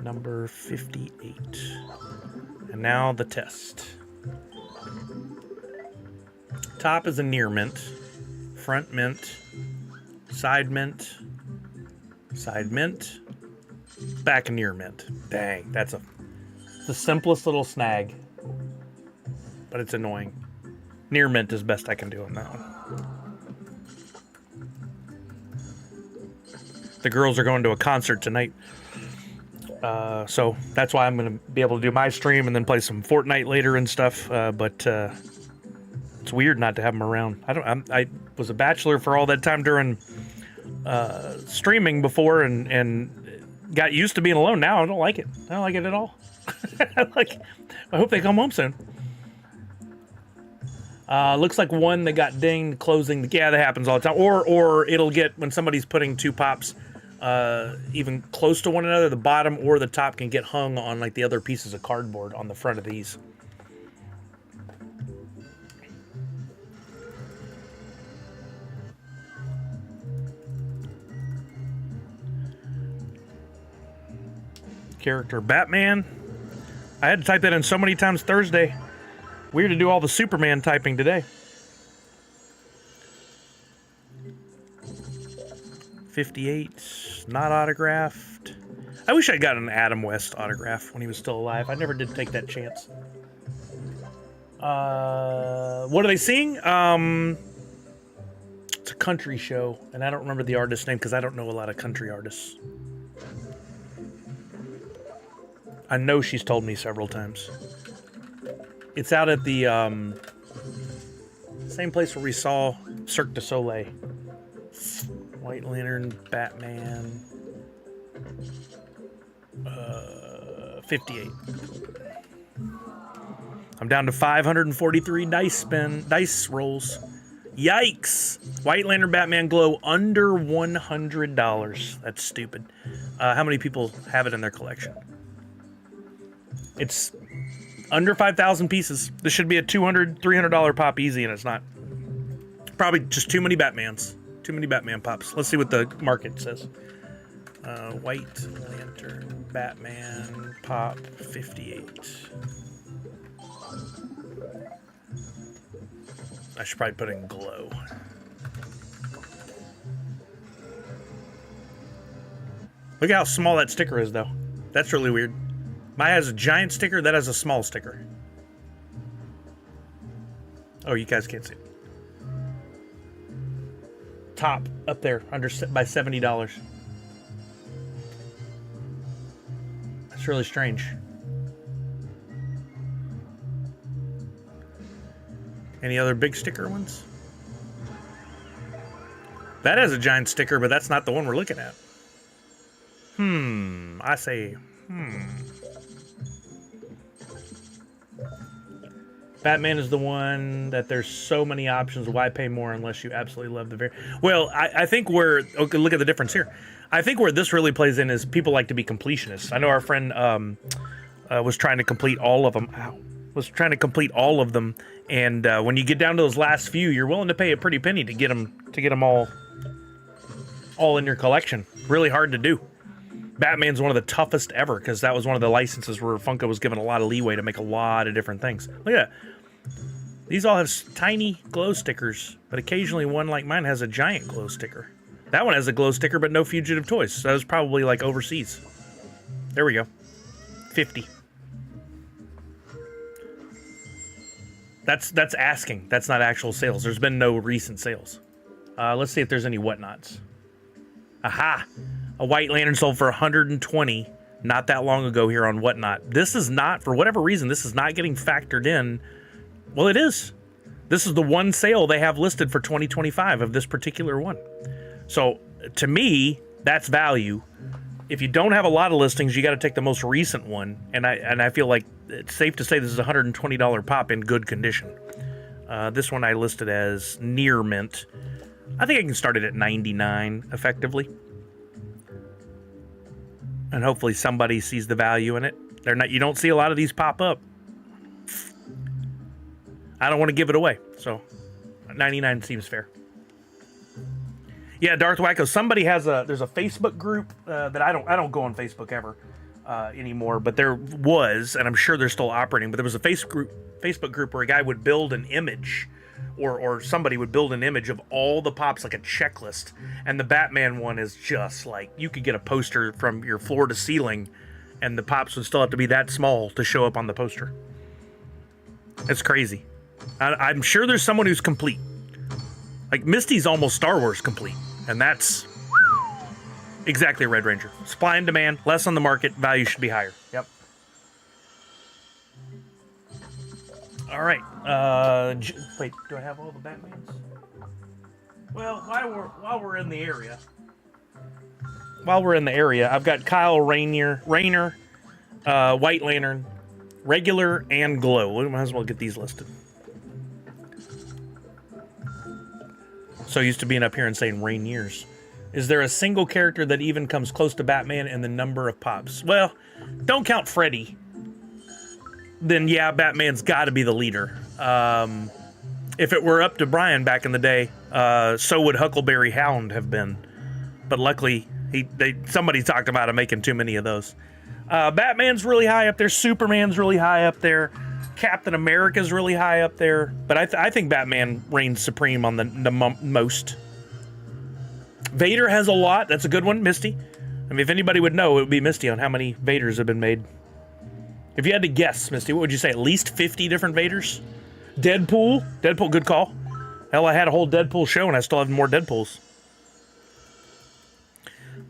number 58. And now the test. Top is a near mint, front mint, side mint, back a near mint. Dang, that's the simplest little snag, but it's annoying. Near mint is best I can do on that one. The girls are going to a concert tonight, so that's why I'm going to be able to do my stream and then play some Fortnite later and stuff. But it's weird not to have them around. I was a bachelor for all that time during streaming before, and got used to being alone. Now I don't like it. I don't like it at all. I hope they come home soon. Looks like one that got dinged closing. Yeah, that happens all the time. Or it'll get, when somebody's putting two pops even close to one another, the bottom or the top can get hung on like the other pieces of cardboard on the front of these. Character Batman. I had to type that in so many times Thursday. Weird to do all the Superman typing today. 58, not autographed. I wish I'd gotten an Adam West autograph when he was still alive. I never did take that chance. What are they singing? It's a country show, and I don't remember the artist's name because I don't know a lot of country artists. I know she's told me several times. It's out at the same place where we saw Cirque du Soleil. White Lantern, Batman, 58. I'm down to 543 dice rolls. Yikes! White Lantern, Batman Glow under $100. That's stupid. How many people have it in their collection? It's under 5,000 pieces. This should be a $200, $300 pop easy, and it's not. Probably just too many Batmans. Too many Batman pops. Let's see what the market says. White Lantern, Batman, Pop, 58. I should probably put in Glow. Look at how small that sticker is, though. That's really weird. Mine has a giant sticker, that has a small sticker. Oh, you guys can't see it. Top up there under by $70. That's really strange. Any other big sticker ones? That has a giant sticker, but that's not the one we're looking at. I say, Batman is the one that there's so many options. Why pay more unless you absolutely love the very... Well, I think where... Okay, look at the difference here. I think where this really plays in is people like to be completionists. I know our friend was trying to complete all of them. And when you get down to those last few, you're willing to pay a pretty penny to get them all in your collection. Really hard to do. Batman's one of the toughest ever because that was one of the licenses where Funko was given a lot of leeway to make a lot of different things. Look at that. These all have tiny glow stickers, but occasionally one like mine has a giant glow sticker. That one has a glow sticker, but no fugitive toys. So that was probably like overseas. There we go. 50. That's asking. That's not actual sales. There's been no recent sales. Let's see if there's any whatnots. Aha! A White Lantern sold for $120 not that long ago here on Whatnot. This is not, for whatever reason, this is not getting factored in. Well, it is. This is the one sale they have listed for 2025 of this particular one. So, to me, that's value. If you don't have a lot of listings, you got to take the most recent one. And I feel like it's safe to say this is a $120 pop in good condition. This one I listed as near mint. I think I can start it at 99 effectively. And hopefully somebody sees the value in it. You don't see a lot of these pop up. I don't want to give it away, so 99 seems fair. Yeah, Darth Wacko. Somebody there's a Facebook group that I don't go on Facebook ever anymore, but there was, and I'm sure they're still operating. But there was a Facebook group where a guy would build an image, or somebody would build an image of all the pops, like a checklist. And the Batman one is just like, you could get a poster from your floor to ceiling, and the pops would still have to be that small to show up on the poster. It's crazy. I'm sure there's someone who's complete. Like Misty's almost Star Wars complete. And that's exactly Red Ranger. Supply and demand, less on the market, value should be higher. Yep. All right. Wait, do I have all the Batmans? Well, while we're in the area, I've got Kyle Rayner, White Lantern, regular, and glow. We might as well get these listed. So used to being up here and saying Rainiers. Is there a single character that even comes close to Batman in the number of pops? Well, don't count Freddy. Then yeah, Batman's got to be the leader. If it were up to Brian back in the day, so would Huckleberry Hound have been. But luckily, somebody talked about him making too many of those. Batman's really high up there. Superman's really high up there. Captain America's really high up there, but I think Batman reigns supreme on the most. Vader has a lot. That's a good one, Misty. I mean, if anybody would know, it would be Misty on how many Vaders have been made. If you had to guess, Misty, what would you say? At least 50 different Vaders? Deadpool, good call. Hell, I had a whole Deadpool show and I still have more Deadpools.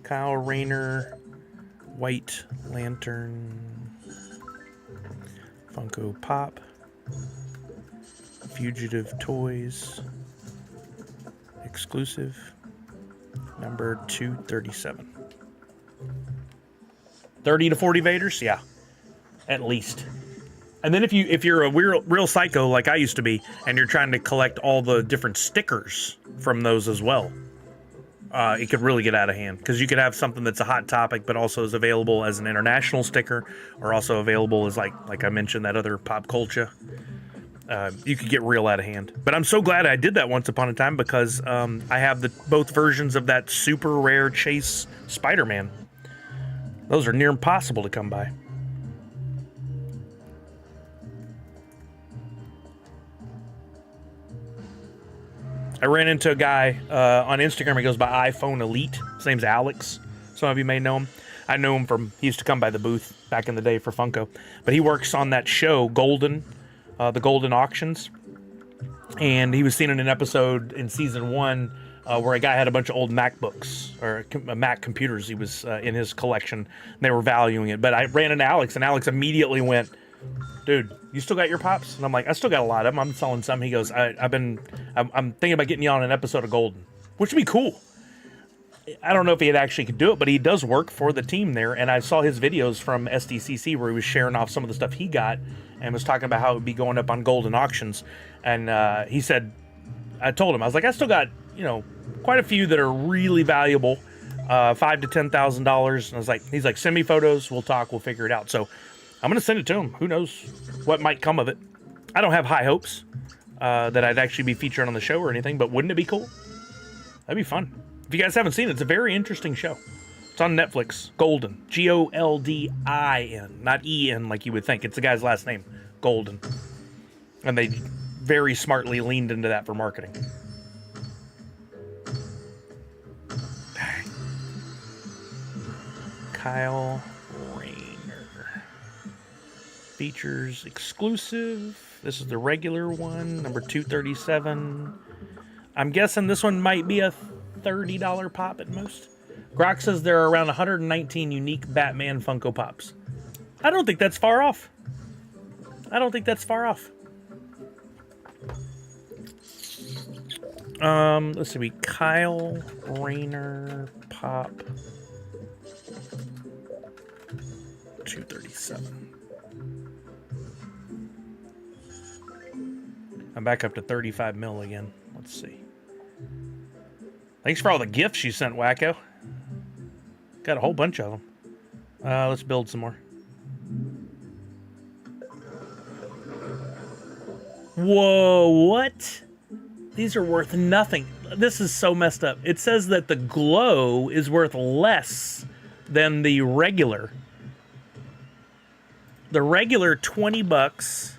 Kyle Rayner, White Lantern, Funko Pop, Fugitive Toys, exclusive, number 237. 30 to 40 Vaders? Yeah, at least. And then if you're a real psycho like I used to be, and you're trying to collect all the different stickers from those as well, it could really get out of hand, because you could have something that's a hot topic but also is available as an international sticker, or also available as like I mentioned, that other pop culture. You could get real out of hand. But I'm so glad I did that once upon a time, because I have both versions of that super rare Chase Spider-Man. Those are near impossible to come by. I ran into a guy on Instagram. He goes by iPhone Elite. His name's Alex. Some of you may know him. I know him he used to come by the booth back in the day for Funko. But he works on that show, Golden, the Golden Auctions. And he was seen in an episode in season 1 where a guy had a bunch of old MacBooks, or Mac computers he was in his collection. And they were valuing it. But I ran into Alex, and Alex immediately went, "Dude, you still got your pops?" And I'm like, "I still got a lot of them. I'm selling some." He goes, I'm thinking about getting you on an episode of Golden," which would be cool. I don't know if he actually could do it, but he does work for the team there. And I saw his videos from SDCC where he was sharing off some of the stuff he got and was talking about how it would be going up on Golden Auctions. And he said, I told him, I was like, I still got, quite a few that are really valuable, $5,000 to $10,000. And he's like, send me photos. We'll talk. We'll figure it out. So I'm going to send it to him. Who knows what might come of it. I don't have high hopes that I'd actually be featured on the show or anything, but wouldn't it be cool? That'd be fun. If you guys haven't seen it, it's a very interesting show. It's on Netflix. Golden. Goldin. Not E-N like you would think. It's the guy's last name. Golden. And they very smartly leaned into that for marketing. Kyle Rayner. Features exclusive. This is the regular one, number 237. I'm guessing this one might be a $30 pop at most. Grok says there are around 119 unique Batman Funko Pops. I don't think that's far off. Let's see. Kyle Rayner Pop 237. I'm back up to 35 mil again. Let's see. Thanks for all the gifts you sent, Wacko. Got a whole bunch of them. Let's build some more. Whoa, what? These are worth nothing. This is so messed up. It says that the glow is worth less than the regular. The regular 20 bucks.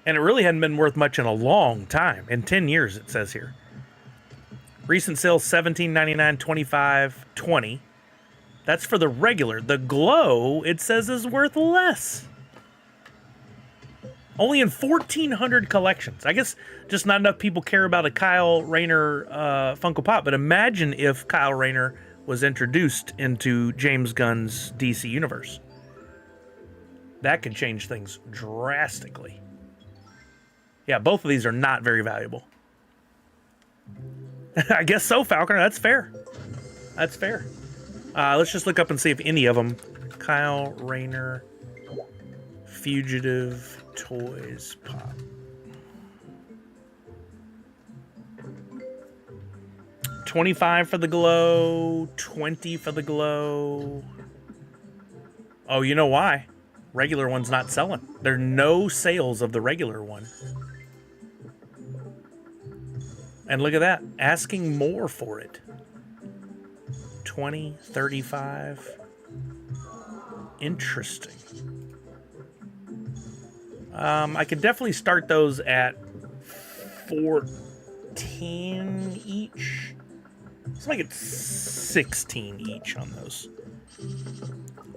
And it really hadn't been worth much in a long time. In 10 years, it says here. Recent sales, $17.99, $25, $20. That's for the regular. The glow, it says, is worth less. Only in 1,400 collections. I guess just not enough people care about a Kyle Rayner Funko Pop. But imagine if Kyle Rayner was introduced into James Gunn's DC universe. That could change things drastically. Yeah, both of these are not very valuable. I guess so, Falconer. That's fair. That's fair. Let's just look up and see if any of them. Kyle Rayner Fugitive Toys Pop. $25 for the glow. $20 for the glow. Oh, you know why? Regular one's not selling. There are no sales of the regular one. And look at that. Asking more for it. 20, 35. Interesting. I could definitely start those at 14 each. Let's make it 16 each on those.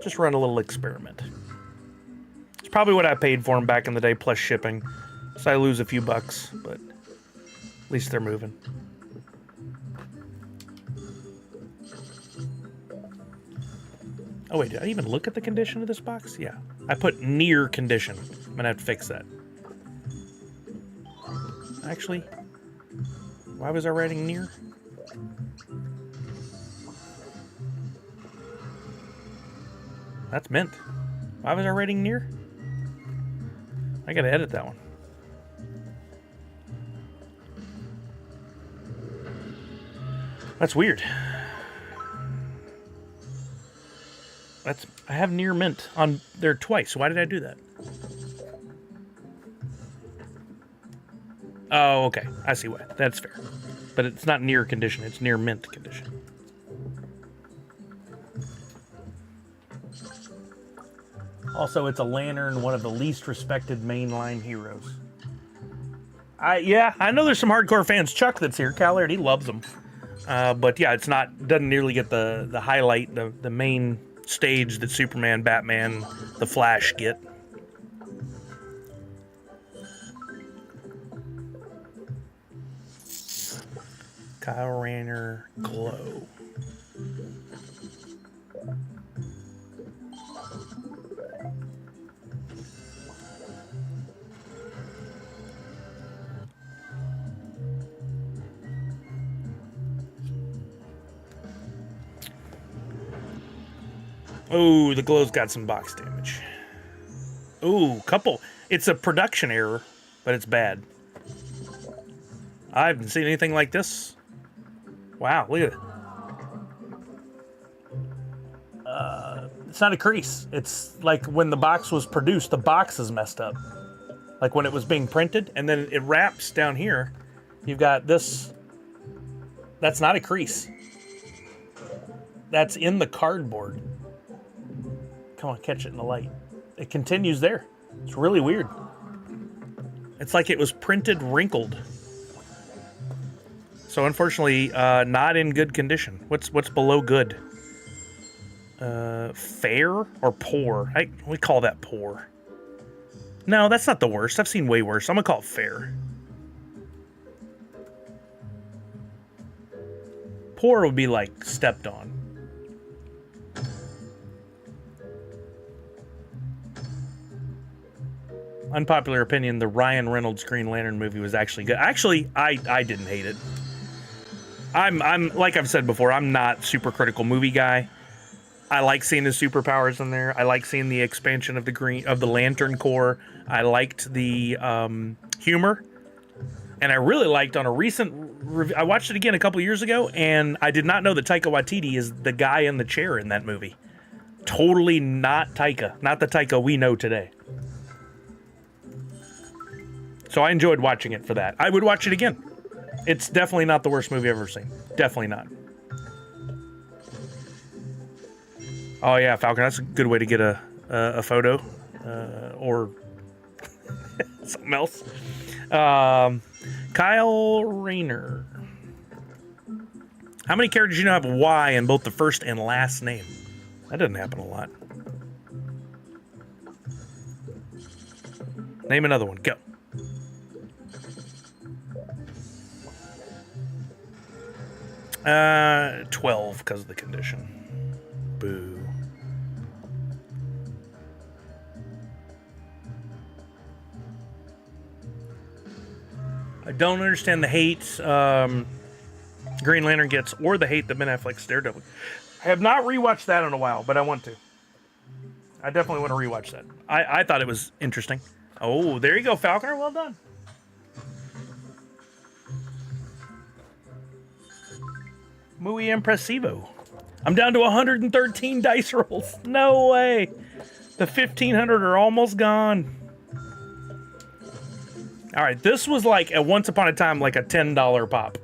Just run a little experiment. It's probably what I paid for them back in the day, plus shipping. So I lose a few bucks, but at least they're moving. Oh wait, did I even look at the condition of this box? Yeah. I put near condition. I'm gonna have to fix that. Actually, why was I writing near? That's mint. Why was I writing near? I gotta edit that one. That's weird. I have near mint on there twice. Why did I do that? Oh, okay. I see why. That's fair. But it's not near condition. It's near mint condition. Also, it's a lantern, one of the least respected mainline heroes. I know there's some hardcore fans. Chuck that's here. Cal Laird, he loves them. But yeah, doesn't nearly get the highlight, the main stage that Superman, Batman, the Flash get. Kyle Rayner Glow. Oh, the glow's got some box damage. Ooh, couple. It's a production error, but it's bad. I haven't seen anything like this. Wow, look at it. It's not a crease. It's like when the box was produced, the box is messed up. Like when it was being printed, and then it wraps down here. You've got this. That's not a crease. That's in the cardboard. Come on, catch it in the light. It continues there. It's really weird. It's like it was printed wrinkled. So unfortunately, not in good condition. What's below good? Fair or poor? We call that poor. No, that's not the worst. I've seen way worse. I'm gonna call it fair. Poor would be like stepped on. Unpopular opinion, the Ryan Reynolds Green Lantern movie was actually good. Actually, I didn't hate it. I'm like I've said before, I'm not super critical movie guy. I like seeing his superpowers in there. I like seeing the expansion of the Lantern Corps. I liked the humor, and I really liked on a recent. I watched it again a couple years ago, and I did not know that Taika Waititi is the guy in the chair in that movie. Totally not Taika, not the Taika we know today. So I enjoyed watching it for that. I would watch it again. It's definitely not the worst movie I've ever seen. Definitely not. Oh yeah, Falcon. That's a good way to get a photo or something else. Kyle Rayner. How many characters do you know have Y in both the first and last name? That doesn't happen a lot. Name another one. Go. Uh, 12 because of the condition. Boo. I don't understand the hate Green Lantern gets, or the hate that Ben Affleck's Daredevil. I have not rewatched that in a while, but I want to. I definitely want to rewatch that. I thought it was interesting. Oh, there you go, Falconer. Well done. Muy impresivo. I'm down to 113 dice rolls. No way. The 1,500 are almost gone. All right, this was like once upon a time like a $10 pop.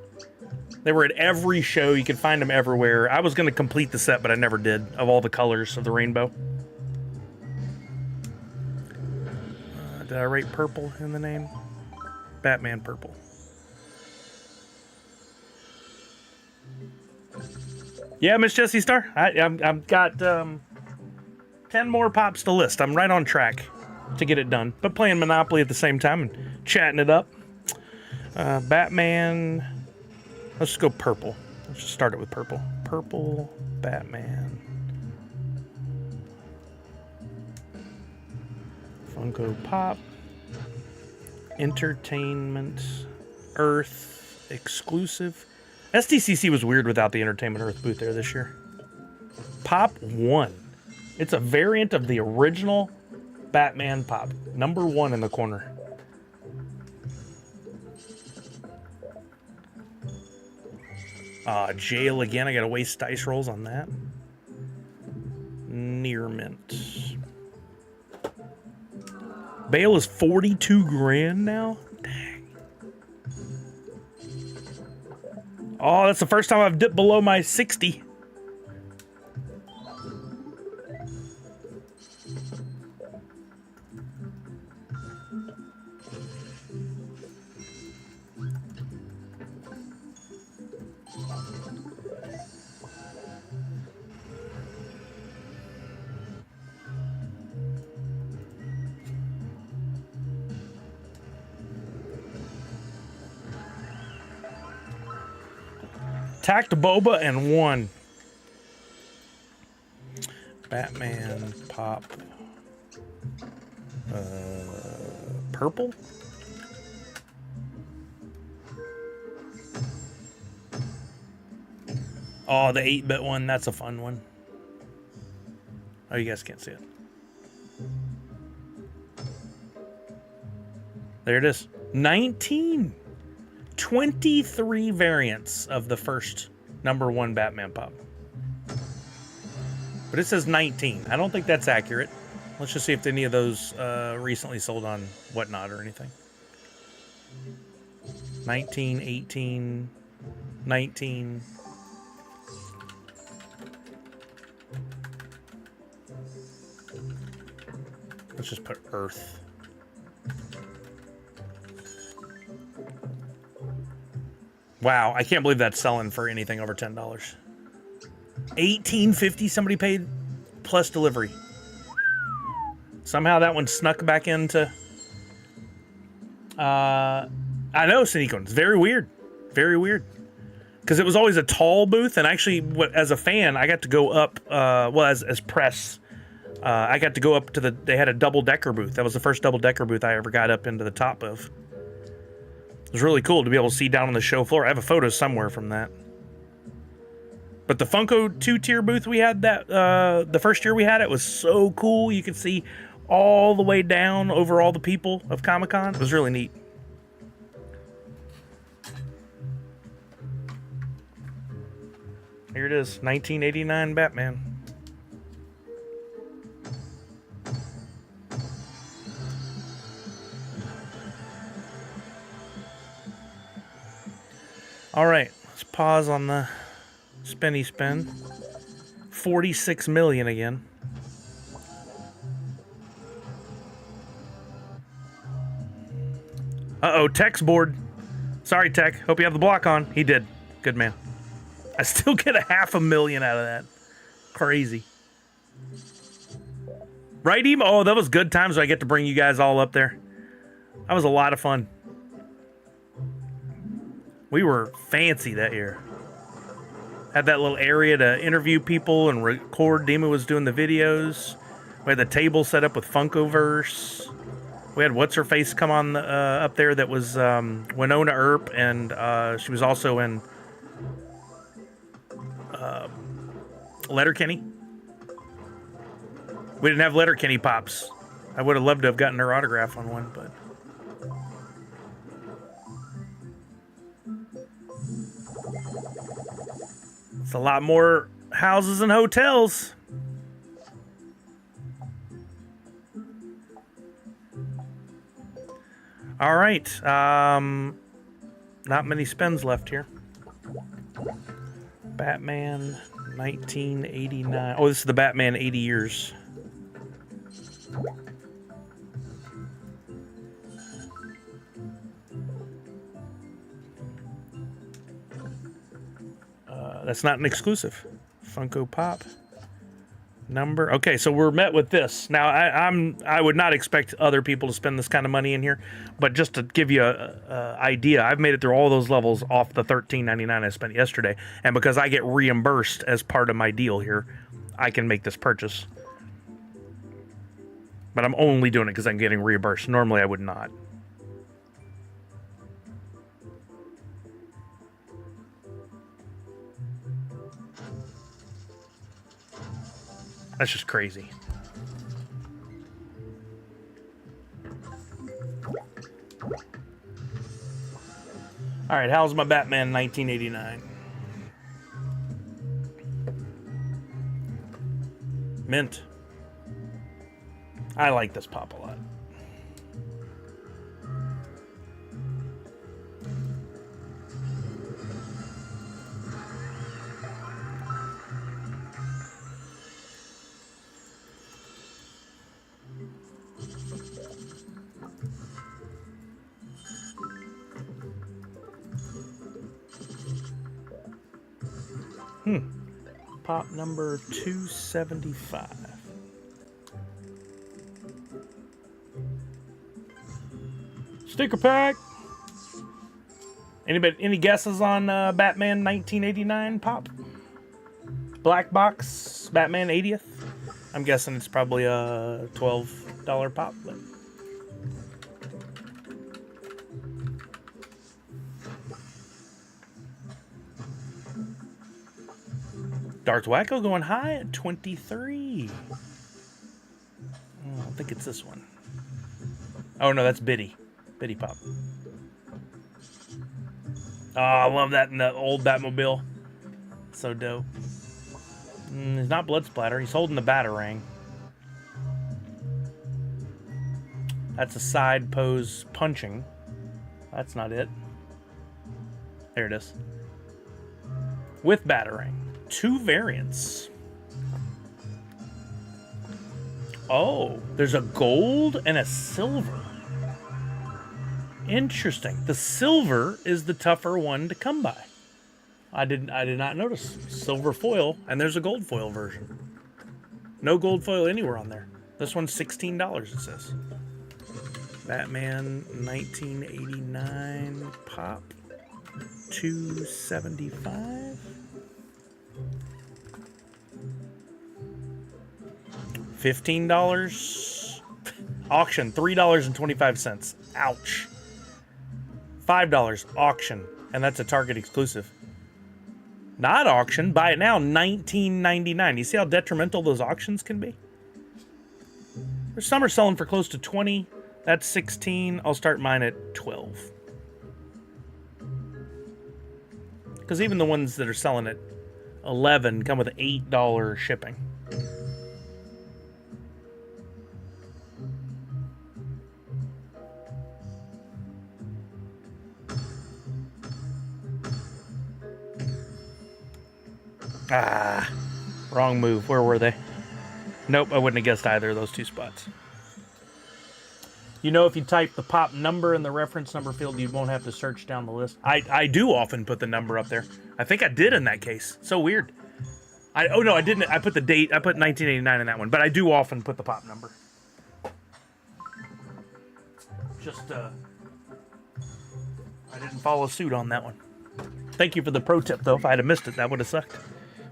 They were at every show. You could find them everywhere. I was going to complete the set, but I never did, of all the colors of the rainbow. Did I write purple in the name? Batman purple. Yeah, Miss Jessie Star. I've got 10 more pops to list. I'm right on track to get it done. But playing Monopoly at the same time and chatting it up. Batman. Let's just go purple. Let's just start it with purple. Purple Batman. Funko Pop. Entertainment Earth exclusive. SDCC was weird without the Entertainment Earth booth there this year. Pop 1. It's a variant of the original Batman Pop. Number 1 in the corner. Jail again. I gotta waste dice rolls on that. Near mint. Bale is 42 grand now? Dang. Oh, that's the first time I've dipped below my 60. Attacked Boba and won. Batman Pop. Purple? Oh, the 8-bit one. That's a fun one. Oh, you guys can't see it. There it is. 23 variants of the first number 1 Batman Pop. But it says 19. I don't think that's accurate. Let's just see if any of those recently sold on Whatnot or anything. 19, 18, 19. Let's just put Earth. Wow, I can't believe that's selling for anything over $10. $18.50 somebody paid plus delivery. Somehow that one snuck back into... I know, Cinecoin. It's very weird. Very weird. Because it was always a tall booth, and actually, as a fan, I got to go up, as press, I got to go up to they had a double-decker booth. That was the first double-decker booth I ever got up into the top of. It was really cool to be able to see down on the show floor. I have a photo somewhere from that. But the Funko 2-tier booth we had that the first year we had it was so cool. You could see all the way down over all the people of Comic-Con. It was really neat. Here it is, 1989 Batman. All right, let's pause on the spinny spin. 46 million again. Uh-oh, Tech's bored. Sorry, Tech. Hope you have the block on. He did. Good man. I still get a $500,000 out of that. Crazy. Right, Emo? Oh, that was good times. I get to bring you guys all up there. That was a lot of fun. We were fancy that year. Had that little area to interview people and record. Demo was doing the videos. We had the table set up with Funkoverse. We had What's-Her-Face come on up there that was Winona Earp, and she was also in Letterkenny. We didn't have Letterkenny Pops. I would have loved to have gotten her autograph on one, but... It's a lot more houses and hotels. All right. Not many spins left here. Batman 1989. Oh, this is the Batman 80 years. That's not an exclusive. Funko Pop number. Okay, so we're met with this. Now, I would not expect other people to spend this kind of money in here, but just to give you a idea, I've made it through all those levels off the $13.99 I spent yesterday, and because I get reimbursed as part of my deal here, I can make this purchase. But I'm only doing it because I'm getting reimbursed. Normally, I would not. That's just crazy. All right, how's my Batman 1989? Mint. I like this pop a lot. Pop number 275. Sticker pack. Any guesses on Batman 1989 pop? Black box Batman 80th. I'm guessing it's probably a $12 pop. But... Darth Wacko going high at 23. Oh, I think it's this one. Oh no, that's Biddy. Biddy Pop. Oh, I love that in the old Batmobile. So dope. He's not blood splatter. He's holding the Batarang. That's a side pose punching. That's not it. There it is. With Batarang. 2 variants. Oh, there's a gold and a silver. Interesting. The silver is the tougher one to come by. I did not notice. Silver foil, and there's a gold foil version. No gold foil anywhere on there. This one's $16, it says. Batman 1989 pop. 275. $15. Auction, $3.25. Ouch. $5 auction, and that's a Target exclusive. Not auction. Buy it now, $19.99. You see how detrimental those auctions can be? There's some are selling for close to 20. That's 16. I'll start mine at 12. Because even the ones that are selling at 11 come with $8 shipping. Ah, wrong move. Where were they? Nope, I wouldn't have guessed either of those two spots. You know, if you type the pop number in the reference number field, you won't have to search down the list. I do often put the number up there. I think I did in that case. So weird. Oh, no, I didn't. I put the date. I put 1989 in that one. But I do often put the pop number. Just, I didn't follow suit on that one. Thank you for the pro tip, though. If I had missed it, that would have sucked.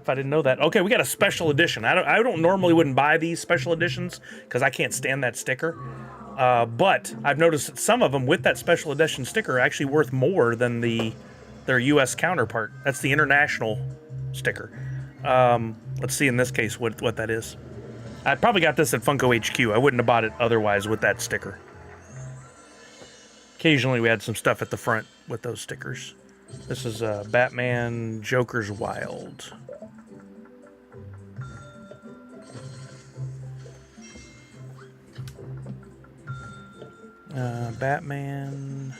If I didn't know that. Okay, we got a special edition. I don't normally wouldn't buy these special editions because I can't stand that sticker. But I've noticed that some of them with that special edition sticker are actually worth more than their U.S. counterpart. That's the international sticker. Let's see in this case what that is. I probably got this at Funko HQ. I wouldn't have bought it otherwise with that sticker. Occasionally we had some stuff at the front with those stickers. This is Batman Joker's Wild. Batman,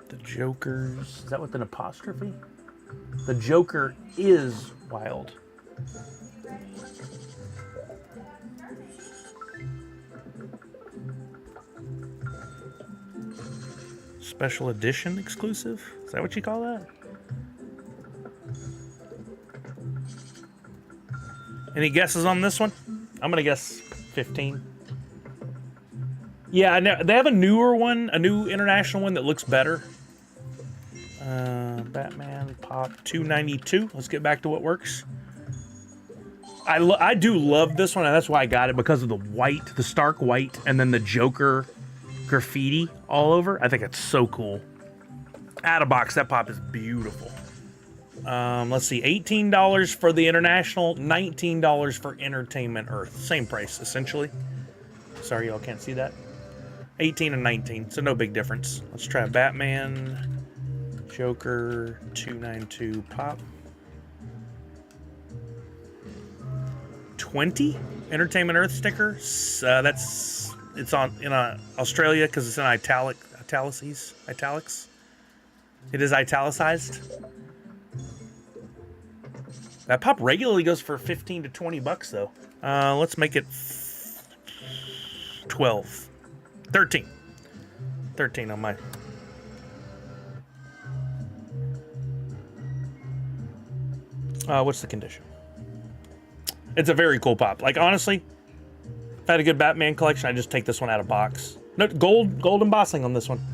the Joker's, is that with an apostrophe? The Joker is wild. Special edition exclusive? Is that what you call that? Any guesses on this one? I'm gonna guess 15. Yeah, I know they have a newer one, a new international one that looks better. Batman Pop 292. Let's get back to what works. I do love this one, and that's why I got it, because of the white, the stark white, and then the Joker graffiti all over. I think it's so cool. Out of box, that pop is beautiful. Let's see, $18 for the international, $19 for Entertainment Earth. Same price, essentially. Sorry, y'all can't see that. 18 and 19, so no big difference. Let's try Batman, Joker, 292 pop. 20 Entertainment Earth sticker. It's in Australia because it's in italics. It is italicized. That pop regularly goes for 15 to 20 bucks though. Let's make it 12. 13. 13 on my. What's the condition? It's a very cool pop. Like, honestly, if I had a good Batman collection, I'd just take this one out of box. No, gold embossing on this one.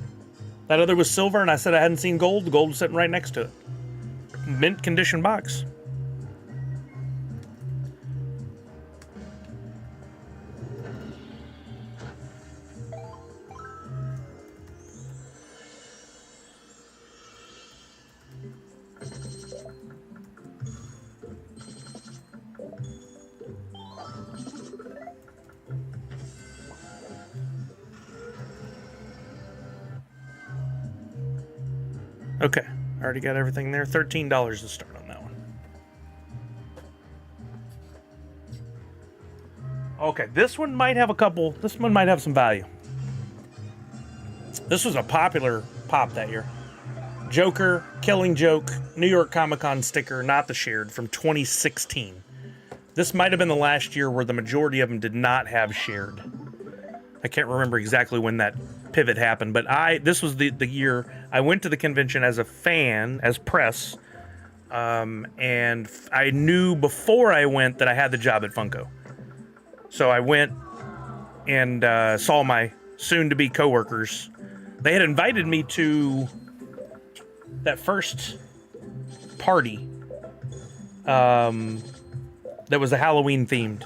That other was silver, and I said I hadn't seen gold. The gold was sitting right next to it. Mint condition box. Okay, I already got everything there. $13 to start on that one. Okay, this one might have some value. This was a popular pop that year. Joker, Killing Joke, New York Comic Con sticker, not the shared, from 2016. This might have been the last year where the majority of them did not have shared. I can't remember exactly when that pivot happened, but this was the year I went to the convention as a fan, as press, and I knew before I went that I had the job at Funko. So I went and saw my soon-to-be coworkers. They had invited me to that first party that was a Halloween themed.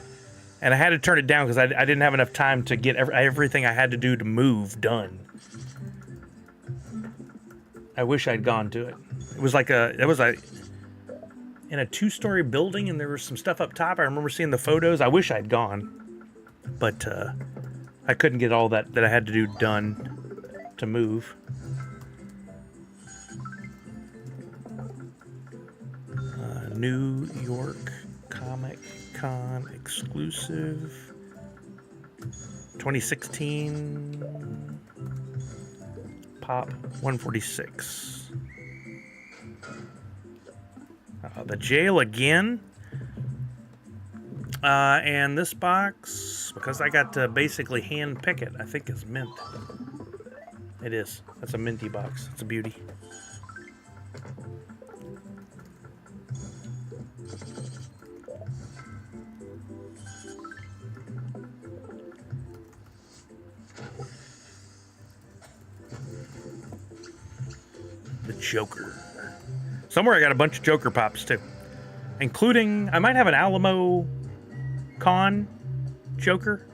And I had to turn it down because I didn't have enough time to get everything I had to do to move done. I wish I'd gone to it. It was like in a 2-story building, and there was some stuff up top. I remember seeing the photos. I wish I'd gone, but I couldn't get all that I had to do done to move. New York Comic Con exclusive 2016 Pop 146. The jail again. And this box, because I got to basically hand pick it, I think is mint. It is. That's a minty box. It's a beauty. The Joker. Somewhere I got a bunch of Joker pops too, including I might have an Alamo Con Joker.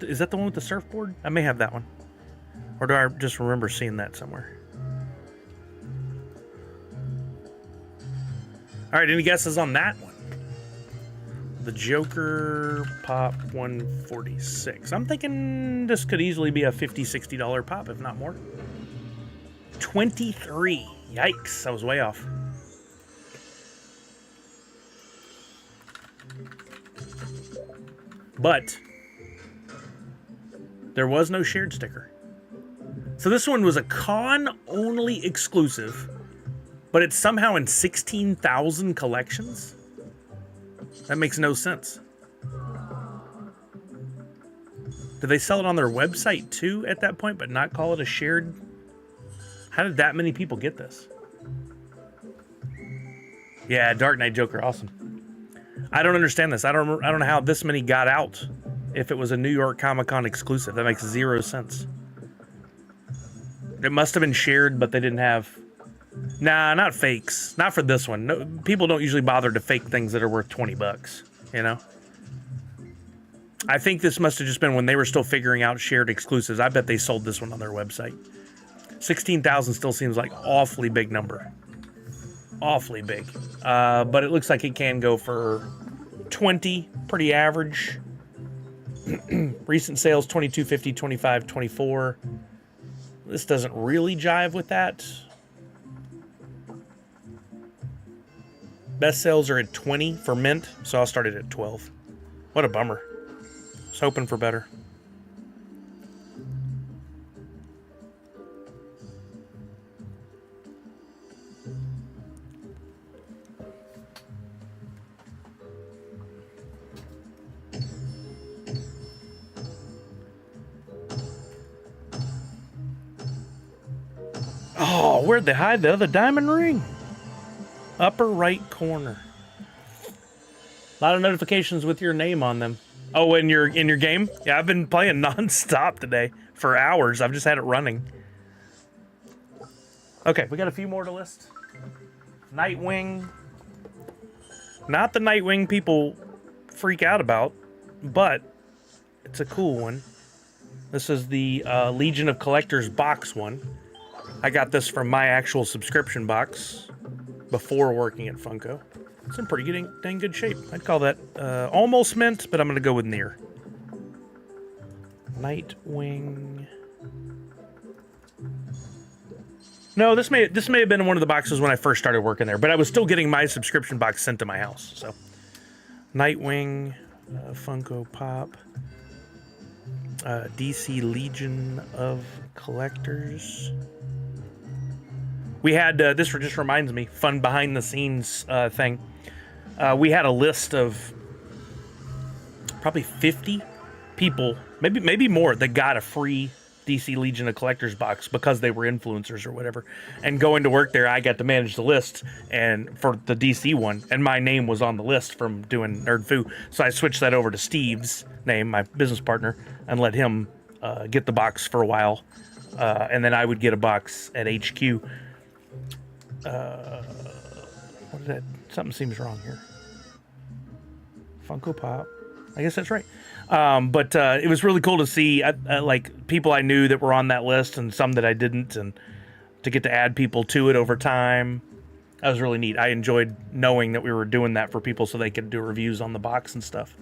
Is that the one with the surfboard? I may have that one, or do I just remember seeing that somewhere? All right, any guesses on that one? The Joker Pop 146. I'm thinking this could easily be a $50, $60 pop, if not more. 23. Yikes, I was way off. But there was no shared sticker. So this one was a con-only exclusive, but it's somehow in 16,000 collections? That makes no sense. Did they sell it on their website too at that point, but not call it a shared? How did that many people get this? Yeah, Dark Knight Joker, awesome. I don't understand this. I don't know how this many got out if it was a New York Comic Con exclusive. That makes 0 sense. It must have been shared, but they didn't have... Nah, not fakes. Not for this one. No, people don't usually bother to fake things that are worth $20, you know? I think this must have just been when they were still figuring out shared exclusives. I bet they sold this one on their website. 16,000 still seems like awfully big number. Awfully big. But it looks like it can go for 20, pretty average. Recent sales, 22.50, 25, 24. This doesn't really jive with that. Best sales are at 20 for mint, so I'll start it at 12. What a bummer. I was hoping for better. Oh, where'd they hide the other diamond ring? Upper right corner. A lot of notifications with your name on them. Oh, in your game? Yeah, I've been playing non-stop today for hours. I've just had it running. Okay, we got a few more to list. Nightwing. Not the Nightwing people freak out about, but it's a cool one. This is the Legion of Collectors box one. I got this from my actual subscription box before working at Funko. It's in pretty dang good shape. I'd call that almost mint, but I'm going to go with near. Nightwing. No, this may have been one of the boxes when I first started working there, but I was still getting my subscription box sent to my house. So, Nightwing, Funko Pop, DC Legion of Collectors. We had, this just reminds me, fun behind the scenes thing. We had a list of probably 50 people, maybe more, that got a free DC Legion of Collectors box because they were influencers or whatever. And going to work there, I got to manage the list and for the DC one, and my name was on the list from doing Nerd Foo. So I switched that over to Steve's name, my business partner, and let him get the box for a while. And then I would get a box at HQ. What is that? Something seems wrong here. Funko Pop. I guess that's right. But it was really cool to see like people I knew that were on that list and some that I didn't, and to get to add people to it over time. That was really neat. I enjoyed knowing that we were doing that for people so they could do reviews on the box and stuff.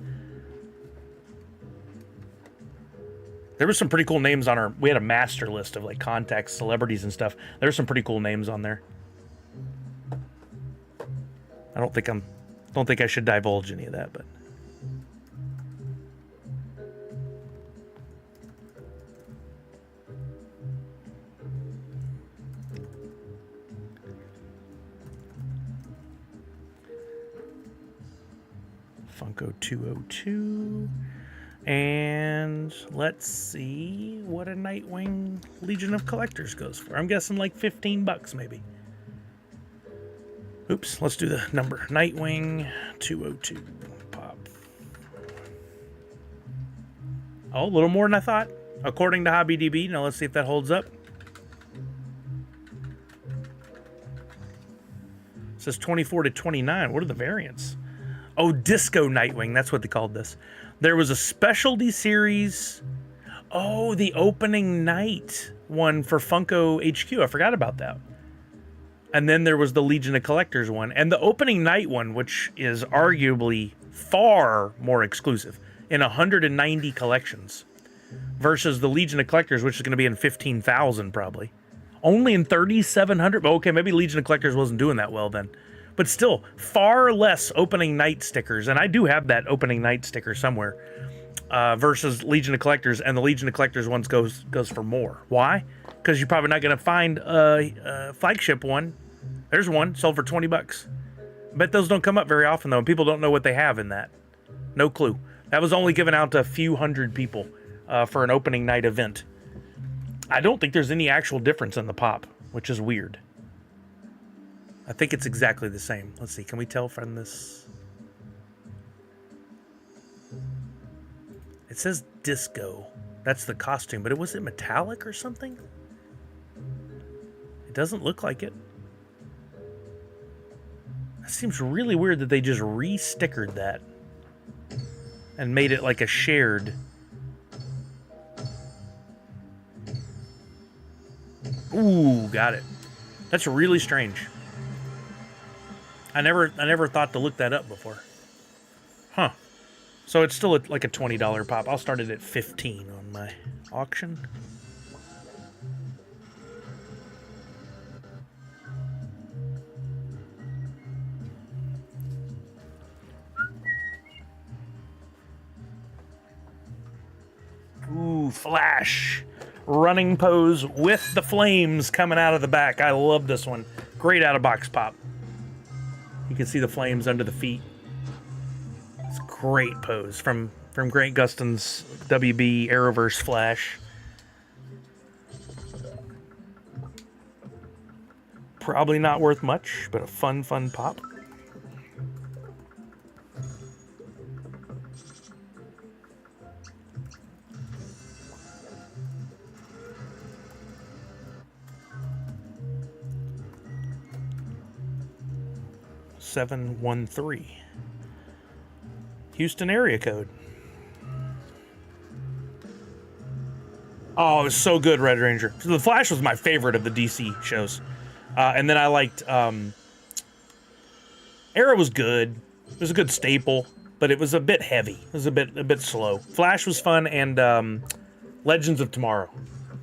There were some pretty cool names on our... We had a master list of like contacts, celebrities and stuff. There were some pretty cool names on there. I don't think I should divulge any of that, but... Funko 202. And let's see what a Nightwing Legion of Collectors goes for. I'm guessing like $15 maybe. Oops, let's do the number. Nightwing 202 pop. Oh, a little more than I thought. According to HobbyDB. Now let's see if that holds up. It says 24 to 29. What are the variants? Oh, Disco Nightwing. That's what they called this. There was a specialty series. Oh, the opening night one for Funko HQ. I forgot about that. And then there was the Legion of Collectors one. And the opening night one, which is arguably far more exclusive, in 190 collections, versus the Legion of Collectors, which is going to be in 15,000 probably. Only in 3,700. Okay, maybe Legion of Collectors wasn't doing that well then. But still, far less opening night stickers. And I do have that opening night sticker somewhere. Versus Legion of Collectors. And the Legion of Collectors ones goes for more. Why? Because you're probably not going to find a flagship one. There's one, sold for $20. I bet those don't come up very often, though. And people don't know what they have in that. No clue. That was only given out to a few hundred people for an opening night event. I don't think there's any actual difference in the pop, which is weird. I think it's exactly the same. Let's see. Can we tell from this? It says disco. That's the costume, but was it metallic or something? It doesn't look like it. It seems really weird that they just re-stickered that and made it like a shared. Ooh, got it. That's really strange. I never thought to look that up before. Huh. So it's still like a $20 pop. I'll start it at $15 on my auction. Ooh, Flash. Running pose with the flames coming out of the back. I love this one. Great out-of-box pop. You can see the flames under the feet. It's a great pose from Grant Gustin's WB Arrowverse Flash. Probably not worth much, but a fun pop. (713) Houston area code. Oh, it was so good, Red Ranger. So the Flash was my favorite of the DC shows. And then I liked... Arrow was good. It was a good staple, but it was a bit heavy. It was a bit slow. Flash was fun, and Legends of Tomorrow.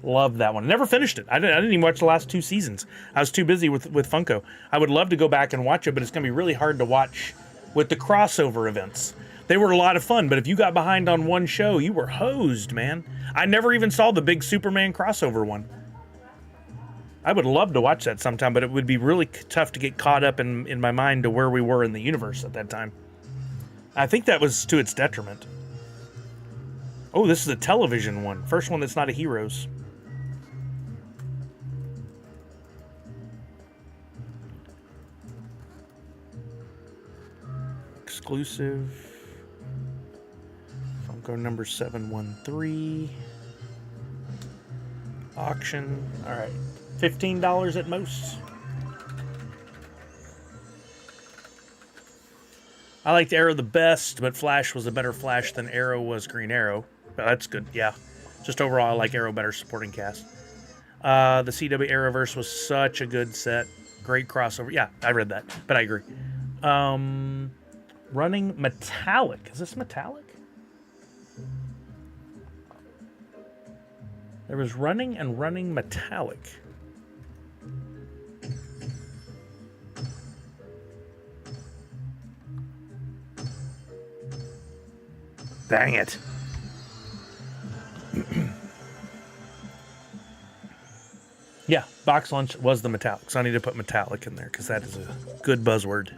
Loved that one. Never finished it. I didn't even watch the last 2 seasons. I was too busy with Funko. I would love to go back and watch it, but it's going to be really hard to watch with the crossover events. They were a lot of fun, but if you got behind on one show, you were hosed, man. I never even saw the big Superman crossover one. I would love to watch that sometime, but it would be really tough to get caught up in my mind to where we were in the universe at that time. I think that was to its detriment. Oh, this is a television one. First one that's not a Heroes. Exclusive. Funko number 713. Auction. All right. $15 at most. I liked Arrow the best, but Flash was a better Flash than Arrow was Green Arrow. Oh, that's good, yeah. Just overall, I like Arrow better supporting cast. The CW Arrowverse was such a good set. great crossover. Yeah, I read that, but I agree. Running metallic. Is this metallic? There was running and running metallic. Dang it. Yeah, box lunch was the metallic, so I need to put metallic in there because that is a good buzzword.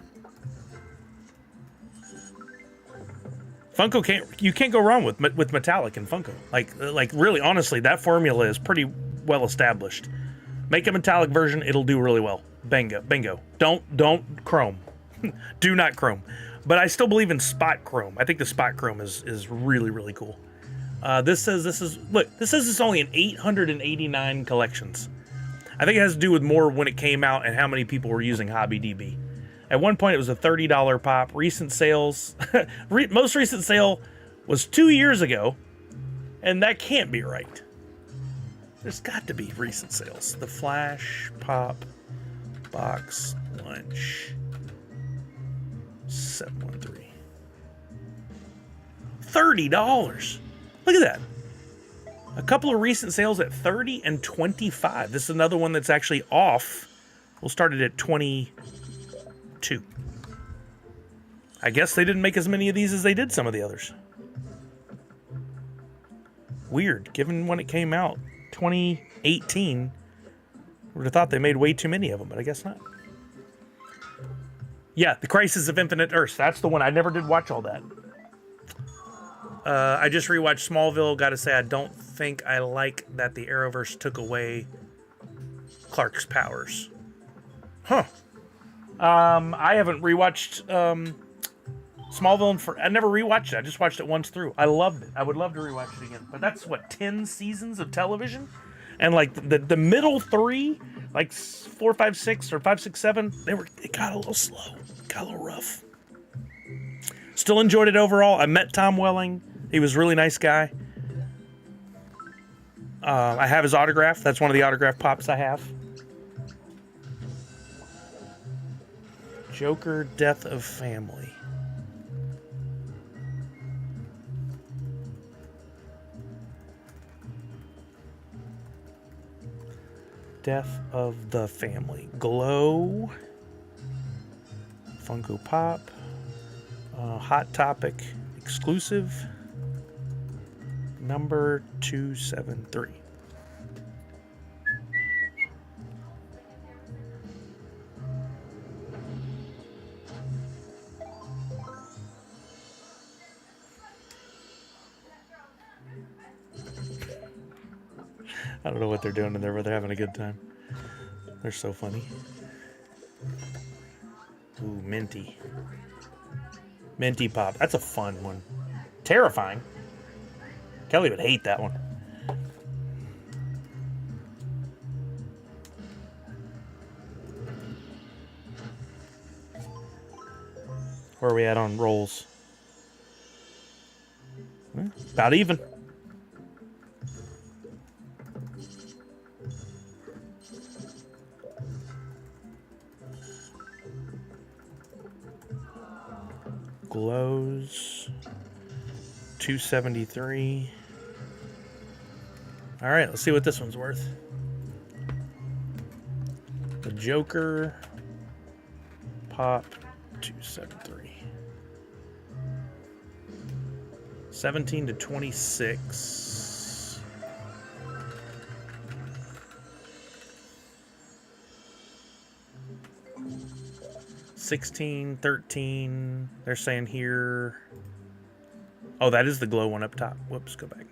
Funko you can't go wrong with metallic and Funko. Like really, honestly, that formula is pretty well established. Make a metallic version, it'll do really well. Bingo. Don't chrome. Do not chrome. But I still believe in spot chrome. I think the spot chrome is really, really cool. This says it's only in 889 collections. I think it has to do with more when it came out and how many people were using HobbyDB. At one point, it was a $30 pop. Recent sales, most recent sale was 2 years ago, and that can't be right. There's got to be recent sales. The Flash Pop Box Lunch 713. $30. Look at that. A couple of recent sales at 30 and 25. This is another one that's actually off. We'll start it at 22. I guess they didn't make as many of these as they did some of the others. Weird, given when it came out, 2018. Would have thought they made way too many of them, but I guess not. Yeah, The Crisis of Infinite Earths. That's the one. I never did watch all that. I just rewatched Smallville. Gotta say, I don't think I like that the Arrowverse took away Clark's powers. Huh. I haven't rewatched Smallville I never rewatched it. I just watched it once through. I loved it. I would love to rewatch it again. But that's what, 10 seasons of television? And like the middle three, like 4, 5, 6, or 5, 6, 7, it got a little slow. It got a little rough. Still enjoyed it overall. I met Tom Welling. He was a really nice guy. I have his autograph. That's one of the autograph pops I have. Joker, Death of Family. Death of the Family. Glow. Funko Pop. Hot Topic exclusive. Number 273. I don't know what they're doing in there, but they're having a good time. They're so funny. Ooh, Minty. Minty Pop. That's a fun one. Terrifying. Kelly would hate that one. Where are we at on rolls? About even. Glows. 273. All right, let's see what this one's worth. The Joker Pop 273. 17 to 26. $16, $13. They're saying here. Oh, that is the glow one up top. Whoops, go back.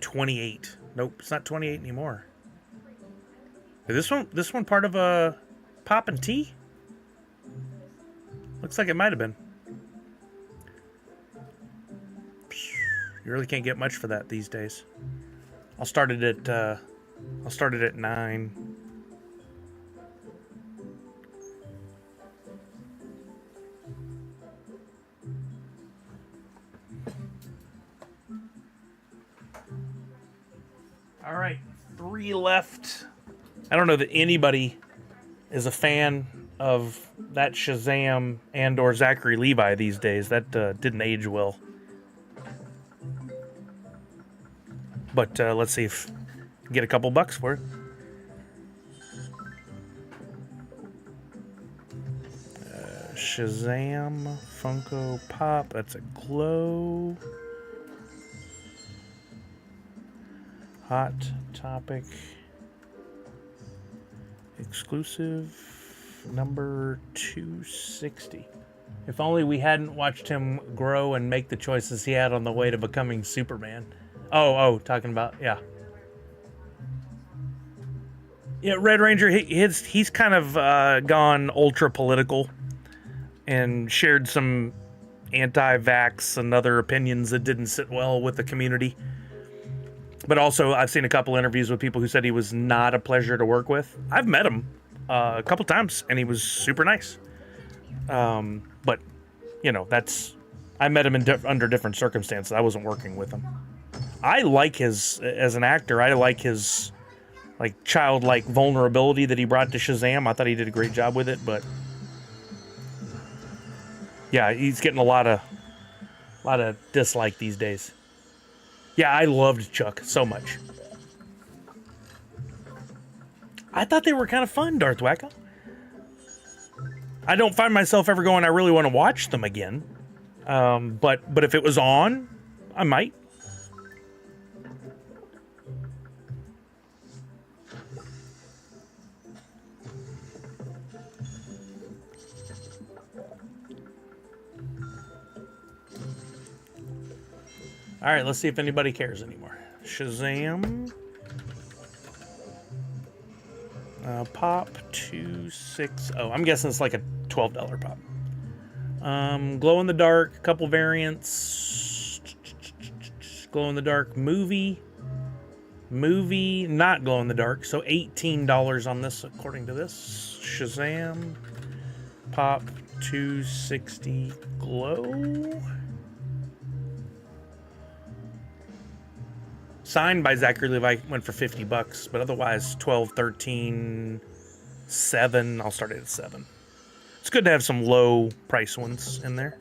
28. Nope, it's not 28 anymore. Is this one part of a Pop and Tea? Looks like it might have been. You really can't get much for that these days. I'll start it at 9. All right, 3 left. I don't know that anybody is a fan of that Shazam and or Zachary Levi these days. That didn't age well. But let's see if we can get a couple bucks for it. Shazam Funko Pop. That's a glow. Hot Topic. Exclusive number 260. If only we hadn't watched him grow and make the choices he had on the way to becoming Superman. Oh, talking about, yeah. Yeah, Red Ranger, he's kind of gone ultra political and shared some anti-vax and other opinions that didn't sit well with the community. But also, I've seen a couple interviews with people who said he was not a pleasure to work with. I've met him a couple times, and he was super nice. But, you know, I met him under different circumstances. I wasn't working with him. I like his, as an actor, I like his, like, childlike vulnerability that he brought to Shazam. I thought he did a great job with it, but yeah, he's getting a lot of dislike these days. Yeah, I loved Chuck so much. I thought they were kind of fun, Darth Wacko. I don't find myself ever going, I really want to watch them again. But if it was on, I might. All right, let's see if anybody cares anymore. Shazam. Pop 260. I'm guessing it's like a $12 pop. Glow in the dark, couple variants. Glow in the dark movie, not glow in the dark. So $18 on this, according to this. Shazam. Pop 260 glow. Signed by Zachary Levi, went for $50, but otherwise 12, 13, 7. I'll start it at 7. It's good to have some low price ones in there.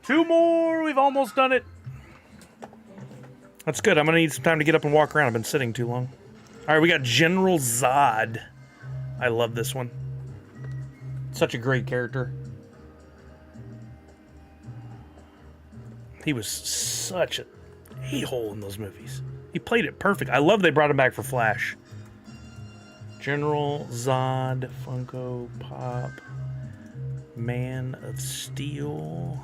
Two more. We've almost done it. That's good. I'm going to need some time to get up and walk around. I've been sitting too long. All right, we got General Zod. I love this one. Such a great character. He was such an a-hole in those movies. He played it perfect. I love they brought him back for Flash. General Zod, Funko Pop, Man of Steel,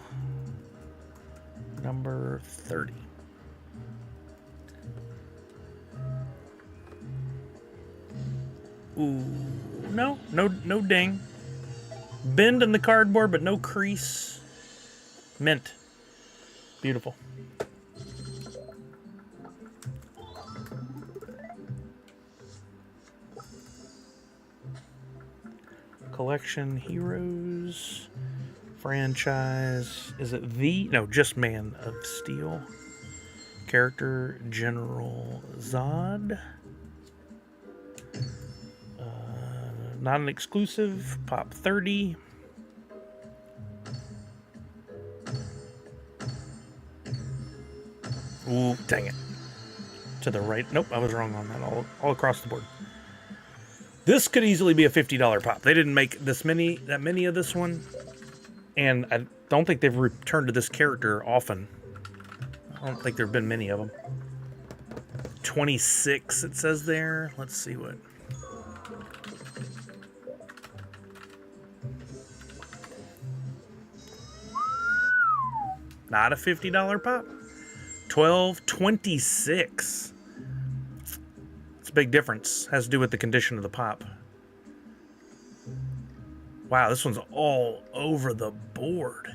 number 30. Ooh, no ding. Bend in the cardboard, but no crease. Mint. Beautiful. Collection Heroes. Franchise. Is it the? No, just Man of Steel. Character General Zod. Not an exclusive. Pop 30. Ooh, dang it. To the right. Nope, I was wrong on that. All across the board. This could easily be a $50 pop. They didn't make that many of this one. And I don't think they've returned to this character often. I don't think there have been many of them. 26 it says there. Let's see what. Not a $50 pop. $12.26. It's a big difference. Has to do with the condition of the pop. Wow, this one's all over the board.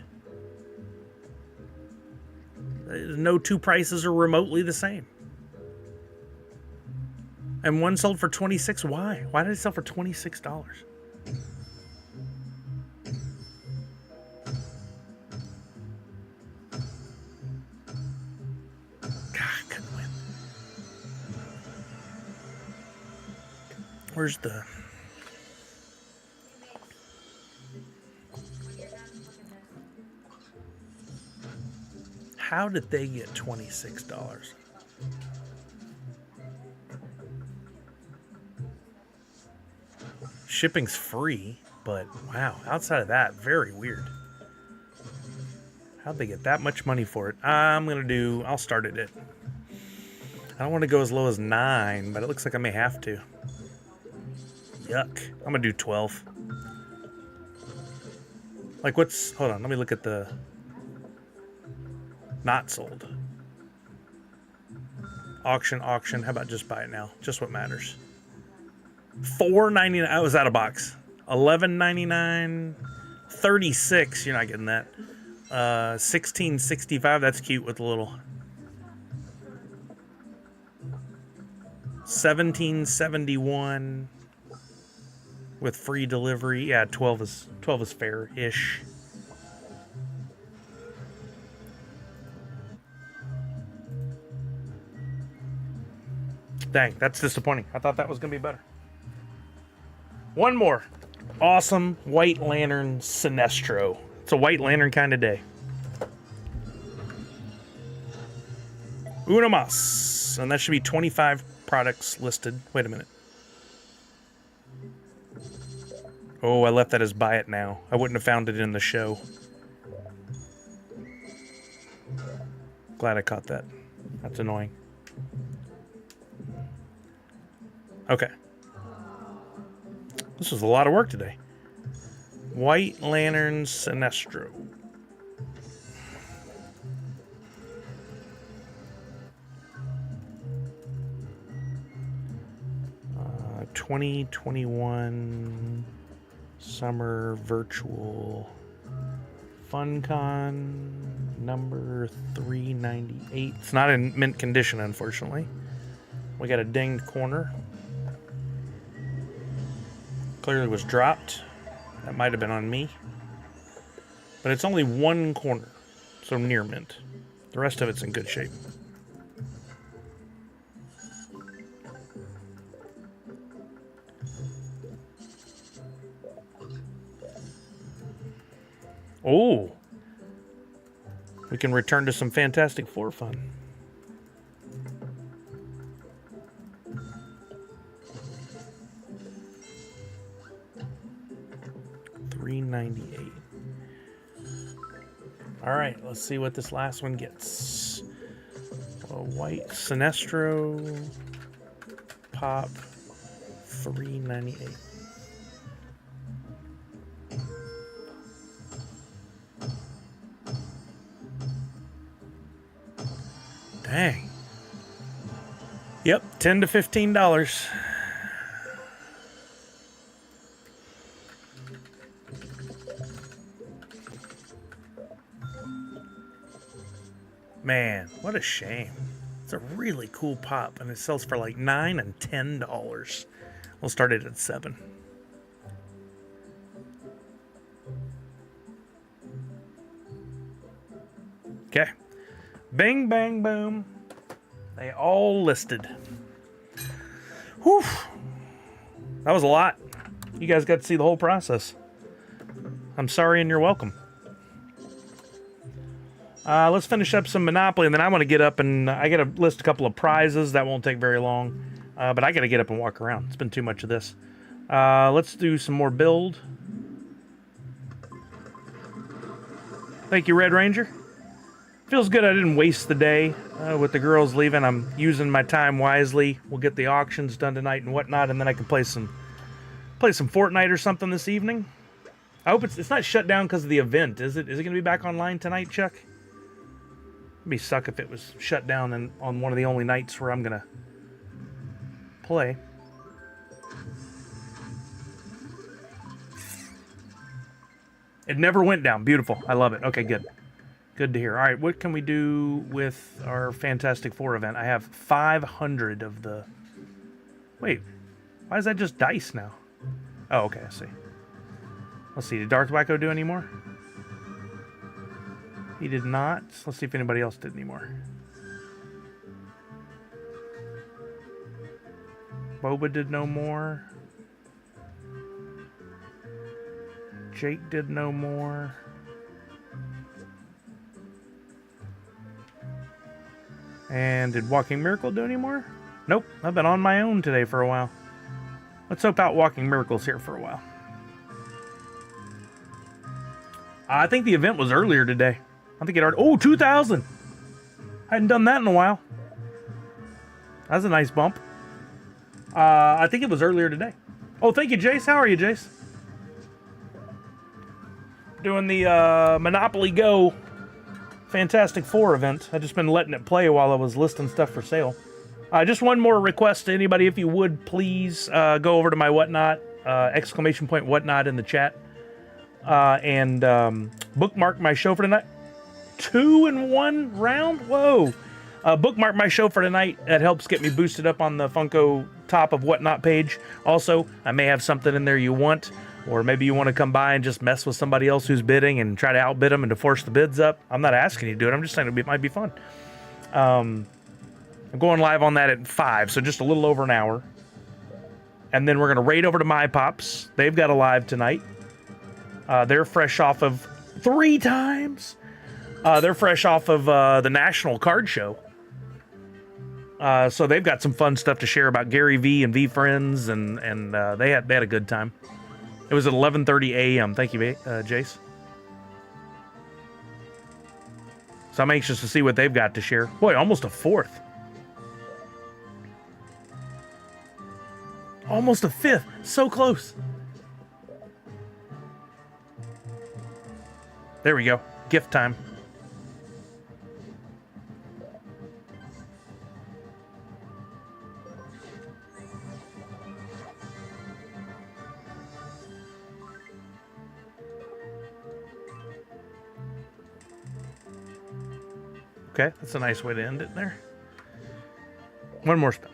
No two prices are remotely the same. And one sold for $26. Why? Why did it sell for $26? Where's the... How did they get $26? Shipping's free, but wow, outside of that, very weird. How'd they get that much money for it? I'll start it at... I don't want to go as low as 9, but it looks like I may have to. Yuck. I'm gonna do 12. Like what's... Hold on, let me look at the... Not sold. Auction. How about just buy it now? Just what matters. $4.99. I was out of box. $11.99. 36. You're not getting that. $16.65. That's cute with a little. $17.71 with free delivery. Yeah, 12 is fair-ish. Dang, that's disappointing. I thought that was going to be better. One more. Awesome White Lantern Sinestro. It's a White Lantern kind of day. Uno mas. And that should be 25 products listed. Wait a minute. Oh, I left that as buy it now. I wouldn't have found it in the show. Glad I caught that. That's annoying. Okay. This was a lot of work today. White Lantern Sinestro. Uh, 2021 Summer Virtual FunCon number 398. It's not in mint condition, unfortunately. We got a dinged corner. Clearly was dropped. That might have been on me. But it's only one corner, so near mint. The rest of it's in good shape. Oh! We can return to some Fantastic Four fun. $3.98. All right, let's see what this last one gets. A white Sinestro Pop, $3.98. Dang. Yep, $10 to $15. Man, what a shame. It's a really cool pop, and it sells for like $9 and $10. We'll start it at 7. Okay. Bing, bang, boom. They all listed. Whew. That was a lot. You guys got to see the whole process. I'm sorry and you're welcome. Let's finish up some Monopoly, and then I want to get up and I got to list a couple of prizes. That won't take very long, but I got to get up and walk around. It's been too much of this. Let's do some more build. Thank you, Red Ranger. Feels good I didn't waste the day with the girls leaving. I'm using my time wisely. We'll get the auctions done tonight and whatnot, and then I can play some Fortnite or something this evening. I hope it's not shut down because of the event, is it? Is it going to be back online tonight, Chuck? It'd be suck if it was shut down and on one of the only nights where I'm going to play. It never went down. Beautiful. I love it. Okay, good. Good to hear. All right, what can we do with our Fantastic Four event? I have 500 of the... Wait, why is that just dice now? Oh, okay, I see. Let's see, did Dark Wacko do any more? He did not. Let's see if anybody else did any more. Boba did no more. Jake did no more. And did Walking Miracle do any more? Nope, I've been on my own today for a while. Let's hope out Walking Miracle's here for a while. I think the event was earlier today. I think it already... Oh, 2,000! I hadn't done that in a while. That's a nice bump. I think it was earlier today. Oh, thank you, Jace. How are you, Jace? Doing the Monopoly Go Fantastic Four event. I've just been letting it play while I was listing stuff for sale. Just one more request to anybody. If you would, please go over to my Whatnot, exclamation point Whatnot in the chat. And bookmark my show for tonight. 2 in 1 round? Whoa. Bookmark my show for tonight. That helps get me boosted up on the Funko Top of Whatnot page. Also, I may have something in there you want, or maybe you want to come by and just mess with somebody else who's bidding and try to outbid them and to force the bids up. I'm not asking you to do it. I'm just saying it might be fun. I'm going live on that at 5, so just a little over an hour. And then we're going to raid over to My Pops. They've got a live tonight. They're fresh off of 3 times. They're fresh off of the National Card Show. So they've got some fun stuff to share about Gary V and V Friends, and they had a good time. It was at 11:30 a.m. Thank you, Jace. So I'm anxious to see what they've got to share. Boy, almost a 4th. Almost a 5th. So close. There we go. Gift time. Okay, that's a nice way to end it there. One more spin.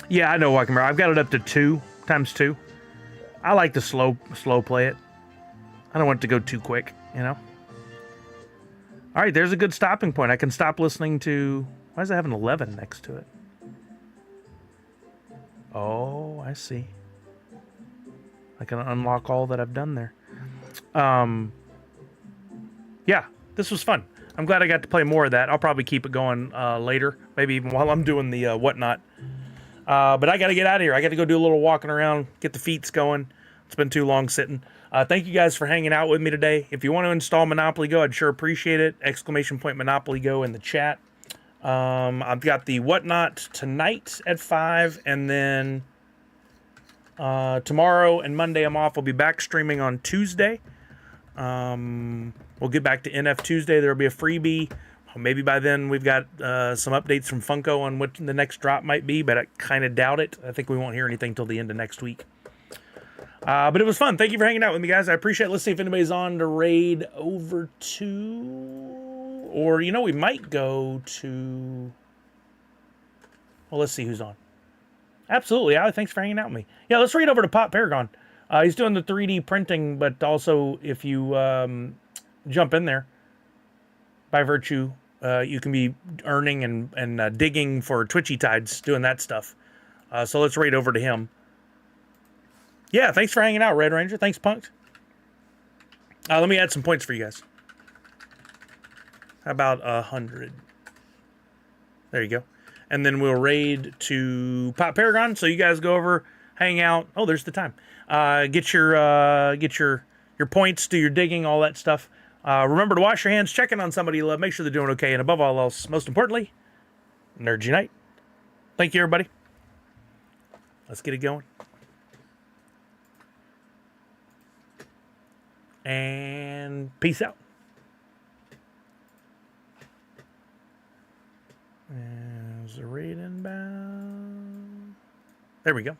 Yeah, I know Walking Miracle. I've got it up to 2 times 2. I like to slow play it. I don't want it to go too quick, you know? All right, there's a good stopping point. I can stop listening to... Why does it have an 11 next to it? Oh, I see. I can unlock all that I've done there. Yeah, this was fun. I'm glad I got to play more of that. I'll probably keep it going later, maybe even while I'm doing the Whatnot. But I got to get out of here. I got to go do a little walking around, get the feets going. It's been too long sitting. Thank you guys for hanging out with me today. If you want to install Monopoly Go, I'd sure appreciate it. Exclamation point Monopoly Go in the chat. I've got the Whatnot tonight at 5, and then tomorrow and Monday I'm off. We'll be back streaming on Tuesday. We'll get back to NF Tuesday. There'll be a freebie. Maybe by then we've got some updates from Funko on what the next drop might be, but I kind of doubt it. I think we won't hear anything till the end of next week. But it was fun. Thank you for hanging out with me, guys. I appreciate it. Let's see if anybody's on to raid over to... Or, you know, we might go to... Well, let's see who's on. Absolutely, Ali. Thanks for hanging out with me. Yeah, let's raid over to Pop Paragon. He's doing the 3D printing, but also if you jump in there, by virtue, you can be earning and digging for Twitchy Tides, doing that stuff. So let's raid over to him. Yeah, thanks for hanging out, Red Ranger. Thanks, Punked. Let me add some points for you guys. How about 100? There you go. And then we'll raid to Pop Paragon. So you guys go over, hang out. Oh, there's the time. Get your points, do your digging, all that stuff. Remember to wash your hands, check in on somebody you love, make sure they're doing okay, and above all else, most importantly, Nerds Unite. Thank you, everybody. Let's get it going. And peace out. There's a raid inbound. There we go.